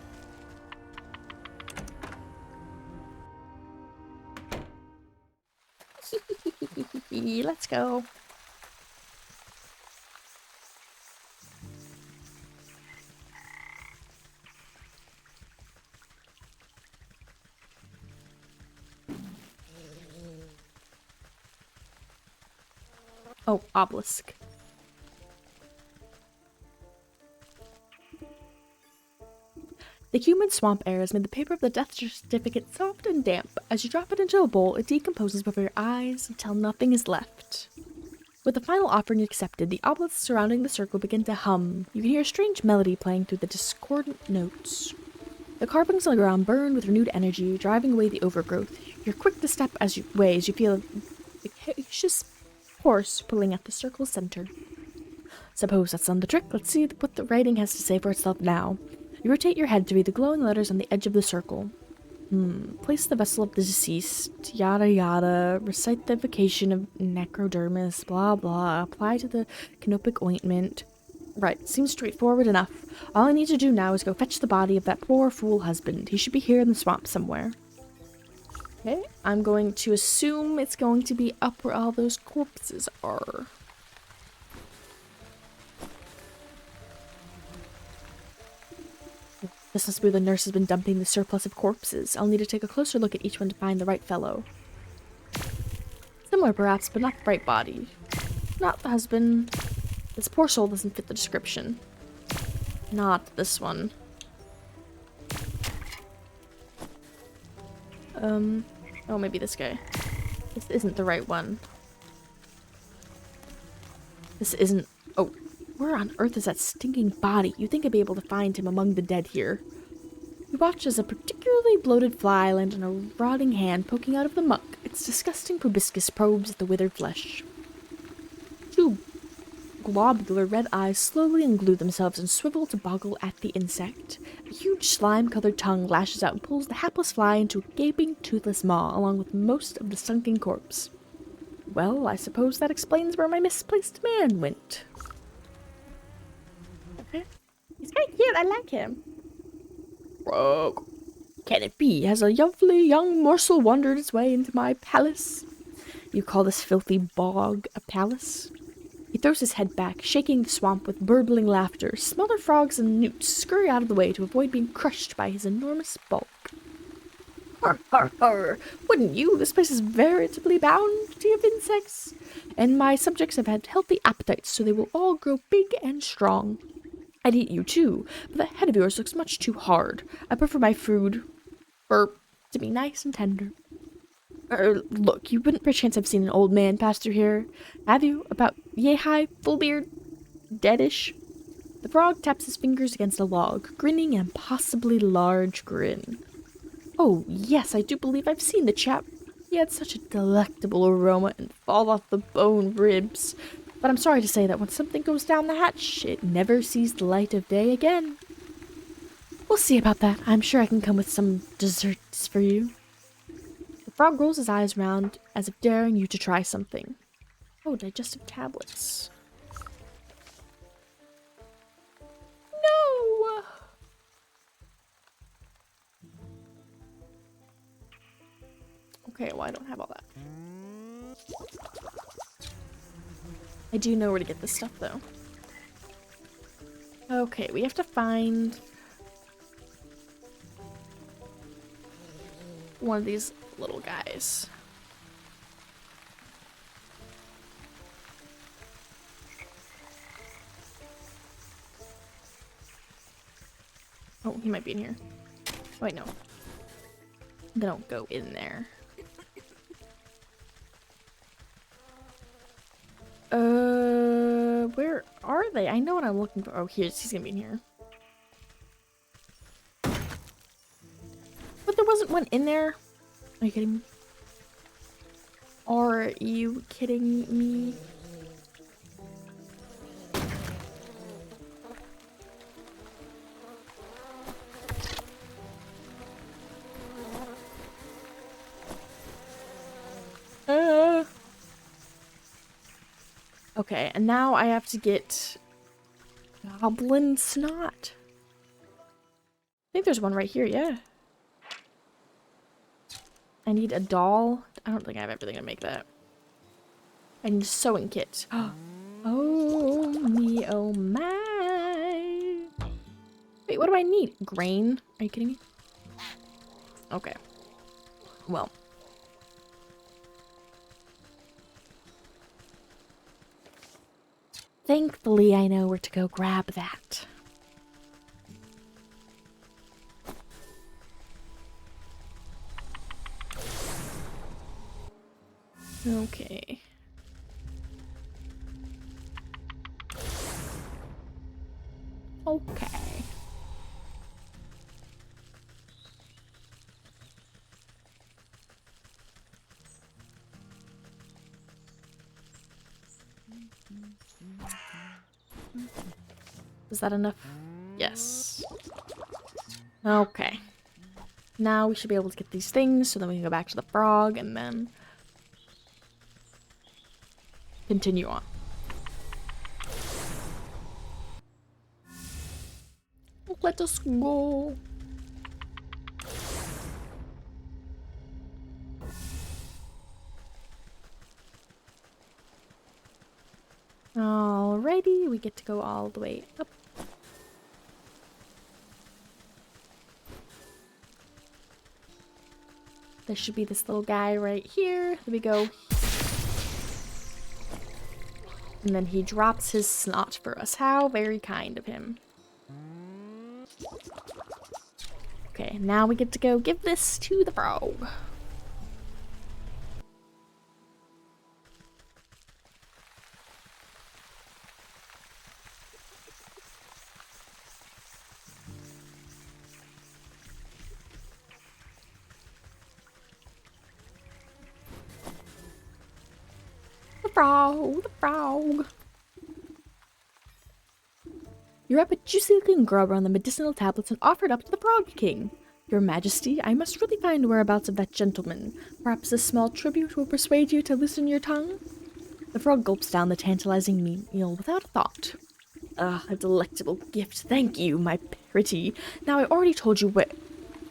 Speaker 1: Let's go. Oh, obelisk. The humid swamp air has made the paper of the death certificate soft and damp. As you drop it into a bowl, it decomposes before your eyes until nothing is left. With the final offering accepted, the obelisks surrounding the circle begin to hum. You can hear a strange melody playing through the discordant notes. The carvings on the ground burn with renewed energy, driving away the overgrowth. You're quick to step as you feel a vicious force pulling at the circle's center. Suppose that's done the trick. Let's see what the writing has to say for itself now. You rotate your head to read the glowing letters on the edge of the circle. Place the vessel of the deceased, yada yada, recite the evocation of necrodermis, blah blah, apply to the canopic ointment. Right, seems straightforward enough. All I need to do now is go fetch the body of that poor fool husband. He should be here in the swamp somewhere. Okay, I'm going to assume it's going to be up where all those corpses are. This must be where the nurse has been dumping the surplus of corpses. I'll need to take a closer look at each one to find the right fellow. Similar perhaps, but not the right body. Not the husband. This poor soul doesn't fit the description. Not this one. Oh, maybe this guy. This isn't the right one. This isn't... Oh, where on earth is that stinking body? You'd think I'd be able to find him among the dead here. You watch as a particularly bloated fly lands on a rotting hand poking out of the muck. Its disgusting proboscis probes at the withered flesh. Two globular red eyes slowly unglue themselves and swivel to boggle at the insect. A huge slime-colored tongue lashes out and pulls the hapless fly into a gaping, toothless maw, along with most of the sunken corpse. Well, I suppose that explains where my misplaced man went. Okay. He's kind of cute, I like him. Rogue. Can it be? Has a lovely young morsel wandered its way into my palace? You call this filthy bog a palace? He throws his head back, shaking the swamp with burbling laughter. Smaller frogs and newts scurry out of the way to avoid being crushed by his enormous bulk. Har, har, har! Wouldn't you? This place is veritably bounty of insects. And my subjects have had healthy appetites, so they will all grow big and strong. I'd eat you too, but that head of yours looks much too hard. I prefer my food, to be nice and tender. Look, you wouldn't perchance have seen an old man pass through here, have you? About yay-high, full beard, deadish? The frog taps his fingers against a log, grinning an impossibly large grin. Oh, yes, I do believe I've seen the chap. He had such a delectable aroma and fall off the bone ribs. But I'm sorry to say that when something goes down the hatch, it never sees the light of day again. We'll see about that. I'm sure I can come with some desserts for you. The frog rolls his eyes round as if daring you to try something. Oh, digestive tablets. No! Okay, well, I don't have all that. I do know where to get this stuff, though. Okay, we have to find one of these little guys. Oh, he might be in here. Wait, no. They don't go in there. Where are they? I know what I'm looking for. Oh, he's gonna be in here. But there wasn't one in there. Are you kidding me? Are you kidding me? Okay, and now I have to get goblin snot. I think there's one right here, yeah. I need a doll. I don't think I have everything to make that. I need a sewing kit. Oh me, oh my. Wait, what do I need? Grain? Are you kidding me? Okay. Well. Thankfully, I know where to go grab that. Okay. Okay. Is that enough? Yes. Okay. Now we should be able to get these things so then we can go back to the frog and then continue on. Let us go. Alrighty, we get to go all the way up. There should be this little guy right here. There we go. And then he drops his snot for us. How very kind of him. Okay, now we get to go give this to the frog. The frog. You wrap a juicy looking grub around the medicinal tablets and offer it up to the Frog King. Your Majesty, I must really find the whereabouts of that gentleman. Perhaps a small tribute will persuade you to loosen your tongue? The frog gulps down the tantalizing meal without a thought. Ah, a delectable gift. Thank you, my pretty. Now, I already told you what.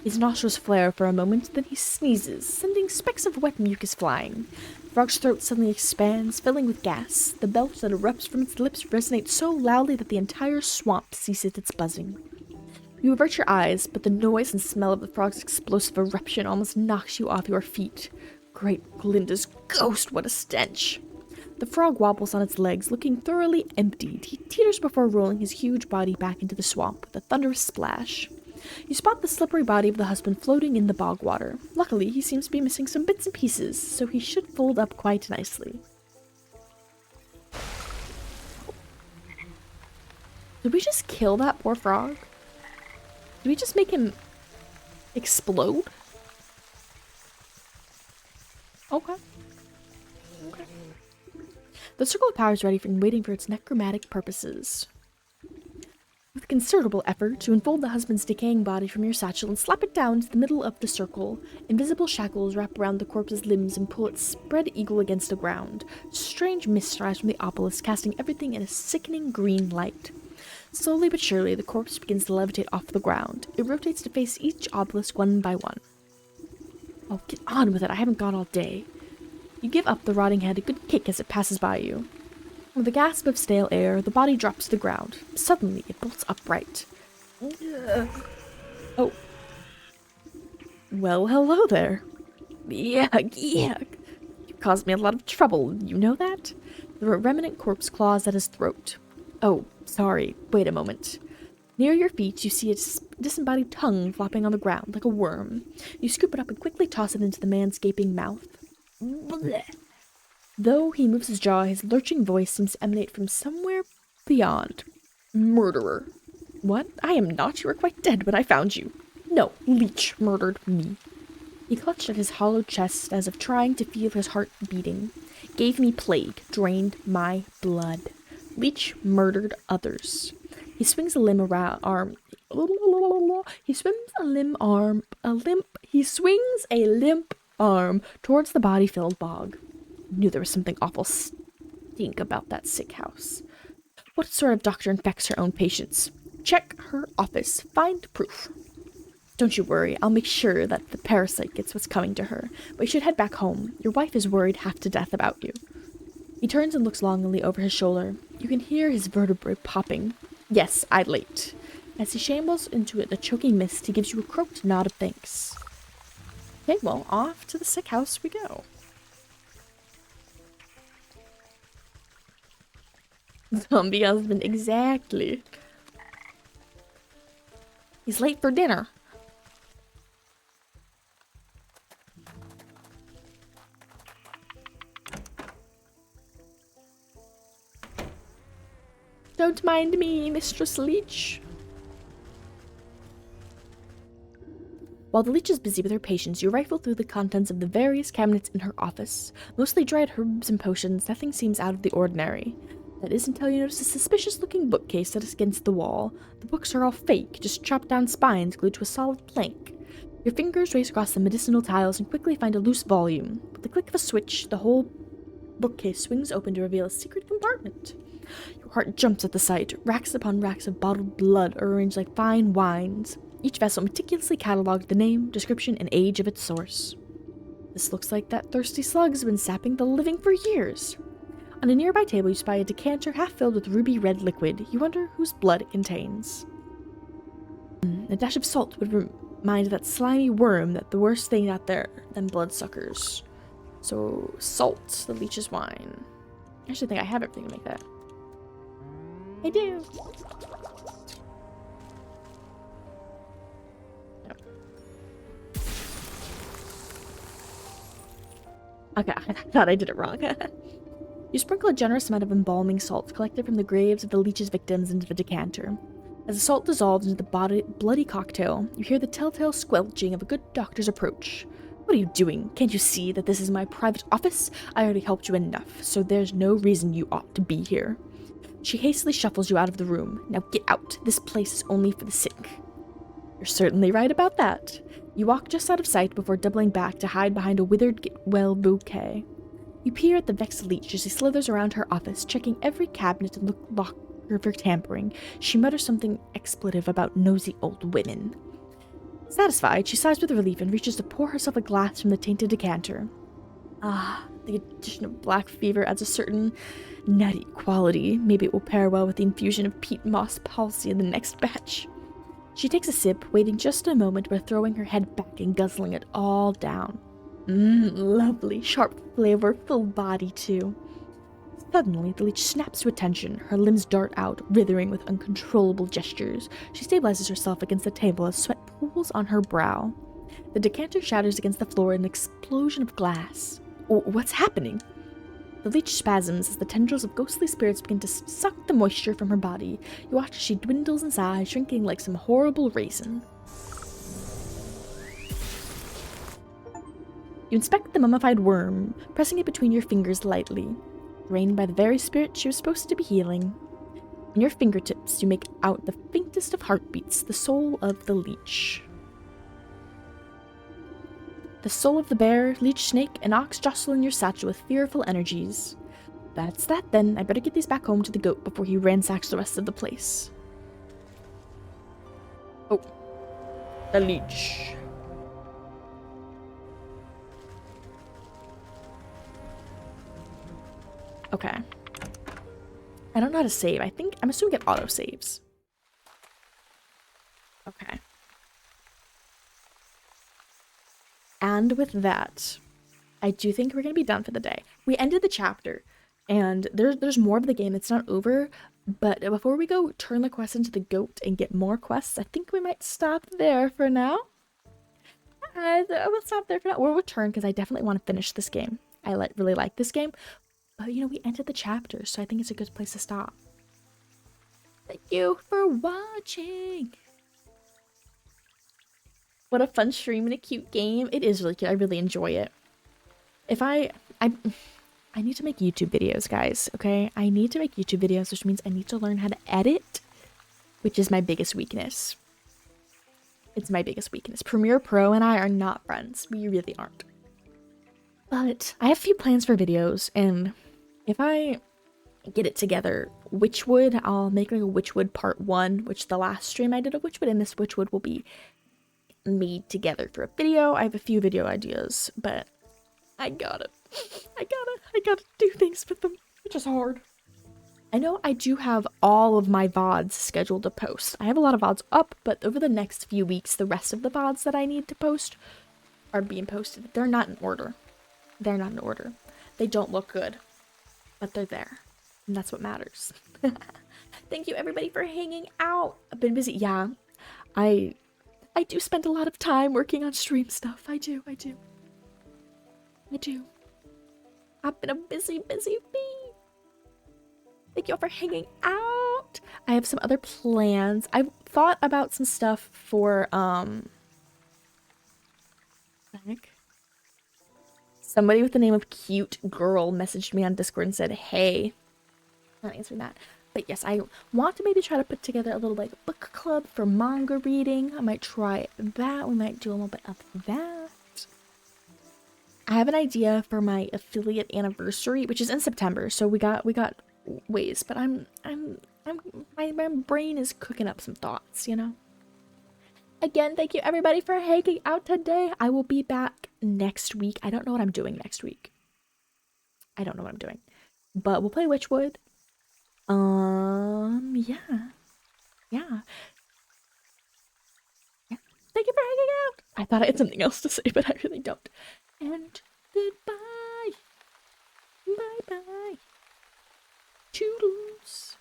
Speaker 1: His nostrils flare for a moment, then he sneezes, sending specks of wet mucus flying. The frog's throat suddenly expands, filling with gas. The belch that erupts from its lips resonates so loudly that the entire swamp ceases its buzzing. You avert your eyes, but the noise and smell of the frog's explosive eruption almost knocks you off your feet. Great Glinda's ghost, what a stench! The frog wobbles on its legs, looking thoroughly emptied. He teeters before rolling his huge body back into the swamp with a thunderous splash. You spot the slippery body of the husband floating in the bog water. Luckily, he seems to be missing some bits and pieces, so he should fold up quite nicely. Did we just kill that poor frog? Did we just make him explode? Okay. Okay. The circle of power is ready and waiting for its necromantic purposes. With considerable effort, you unfold the husband's decaying body from your satchel and slap it down to the middle of the circle. Invisible shackles wrap around the corpse's limbs and pull its spread eagle against the ground. Strange mist rise from the obelisk, casting everything in a sickening green light. Slowly but surely, the corpse begins to levitate off the ground. It rotates to face each obelisk one by one. Oh, get on with it. I haven't got all day. You give up the rotting head a good kick as it passes by you. With a gasp of stale air, the body drops to the ground. Suddenly, it bolts upright. Oh. Well, hello there. Yuck, yuck. You caused me a lot of trouble, you know that? The remnant corpse claws at his throat. Oh, sorry. Wait a moment. Near your feet, you see disembodied tongue flopping on the ground like a worm. You scoop it up and quickly toss it into the man's gaping mouth. Blech. Though he moves his jaw, his lurching voice seems to emanate from somewhere beyond. Murderer. What? I am not. You were quite dead when I found you. No, Leech murdered me. He clutched at his hollow chest as if trying to feel his heart beating. Gave me plague, drained my blood. Leech murdered others. He swings a limb around arm. He swings a limp arm. He swings a limp arm towards the body-filled bog. Knew there was something awful stink about that sick house. What sort of doctor infects her own patients? Check her office. Find proof. Don't you worry, I'll make sure that the parasite gets what's coming to her, but you should head back home. Your wife is worried half to death about you. He turns and looks longingly over his shoulder. You can hear his vertebrae popping. Yes, I'd late. As he shambles into the choking mist, he gives you a croaked nod of thanks. Okay, well, off to the sick house we go. Zombie husband, exactly. He's late for dinner. Don't mind me, Mistress Leech. While the Leech is busy with her patients, you rifle through the contents of the various cabinets in her office. Mostly dried herbs and potions, nothing seems out of the ordinary. That is until you notice a suspicious-looking bookcase that is against the wall. The books are all fake, just chopped-down spines glued to a solid plank. Your fingers race across the medicinal tiles and quickly find a loose volume. With the click of a switch, the whole bookcase swings open to reveal a secret compartment. Your heart jumps at the sight. Racks upon racks of bottled blood are arranged like fine wines. Each vessel meticulously catalogued the name, description, and age of its source. This looks like that thirsty slug's been sapping the living for years. On a nearby table, you spy a decanter half filled with ruby-red liquid. You wonder whose blood it contains. A dash of salt would remind that slimy worm that the worst thing out there than bloodsuckers. So, salt, the Leech's wine. I actually think I have everything to make that. I do. Okay, I thought I did it wrong. You sprinkle a generous amount of embalming salt collected from the graves of the Leech's victims into the decanter. As the salt dissolves into the bloody cocktail, you hear the telltale squelching of a good doctor's approach. What are you doing? Can't you see that this is my private office? I already helped you enough, so there's no reason you ought to be here. She hastily shuffles you out of the room. Now get out. This place is only for the sick. You're certainly right about that. You walk just out of sight before doubling back to hide behind a withered get-well bouquet. You peer at the vexed Leech as she slithers around her office, checking every cabinet and locker for tampering. She mutters something expletive about nosy old women. Satisfied, she sighs with relief and reaches to pour herself a glass from the tainted decanter. Ah, the addition of black fever adds a certain nutty quality. Maybe it will pair well with the infusion of peat moss palsy in the next batch. She takes a sip, waiting just a moment before throwing her head back and guzzling it all down. Lovely, sharp flavor, full body too. Suddenly, the Leech snaps to attention. Her limbs dart out, writhing with uncontrollable gestures. She stabilizes herself against the table as sweat pools on her brow. The decanter shatters against the floor in an explosion of glass. What's happening? The Leech spasms as the tendrils of ghostly spirits begin to suck the moisture from her body. You watch as she dwindles in size, shrinking like some horrible raisin. You inspect the mummified worm, pressing it between your fingers lightly. Drained by the very spirit she was supposed to be healing. In your fingertips, you make out the faintest of heartbeats, the soul of the Leech. The soul of the bear, leech, snake, and ox jostle in your satchel with fearful energies. That's that then. I better get these back home to the goat before he ransacks the rest of the place. Oh. The leech. Okay. I don't know how to save. I'm assuming it auto saves. Okay. And with that, I do think we're going to be done for the day. We ended the chapter, and there's more of the game. It's not over, But before we go turn the quest into the goat and get more quests, I think we might stop there for now. We'll stop there for now. We'll return because I definitely want to finish this game. I really like this game. But, you know, we ended the chapter, so I think it's a good place to stop. Thank you for watching. What a fun stream and a cute game. It is really cute. I really enjoy it. If I need to make YouTube videos, guys, okay? I need to make YouTube videos, which means I need to learn how to edit, which is my biggest weakness. It's my biggest weakness. Premiere Pro and I are not friends. We really aren't. But I have a few plans for videos, and if I get it together, Wytchwood, I'll make like a Wytchwood part 1, which the last stream I did of Wytchwood, and this Wytchwood will be made together for a video. I have a few video ideas, but I gotta do things with them, which is hard. I know I do have all of my VODs scheduled to post. I have a lot of VODs up, but over the next few weeks, the rest of the VODs that I need to post are being posted. They're not in order. They're not in order. They don't look good, but they're there. And that's what matters. Thank you everybody for hanging out. I've been busy. Yeah, I do spend a lot of time working on stream stuff. I do. I've been a busy bee. Thank you all for hanging out. I have some other plans. I've thought about some stuff for, somebody with the name of Cute Girl messaged me on Discord and said, hey. I'm not answering that. But yes, I want to maybe try to put together a little like book club for manga reading. I might try that. We might do a little bit of that. I have an idea for my affiliate anniversary, which is in September. So we got ways, but my brain is cooking up some thoughts, you know. Again, thank you everybody for hanging out today. I will be back next week. I don't know what I'm doing next week. But we'll play Wytchwood. Yeah. Thank you for hanging out. I thought I had something else to say, but I really don't. And goodbye. Bye-bye. Toodles.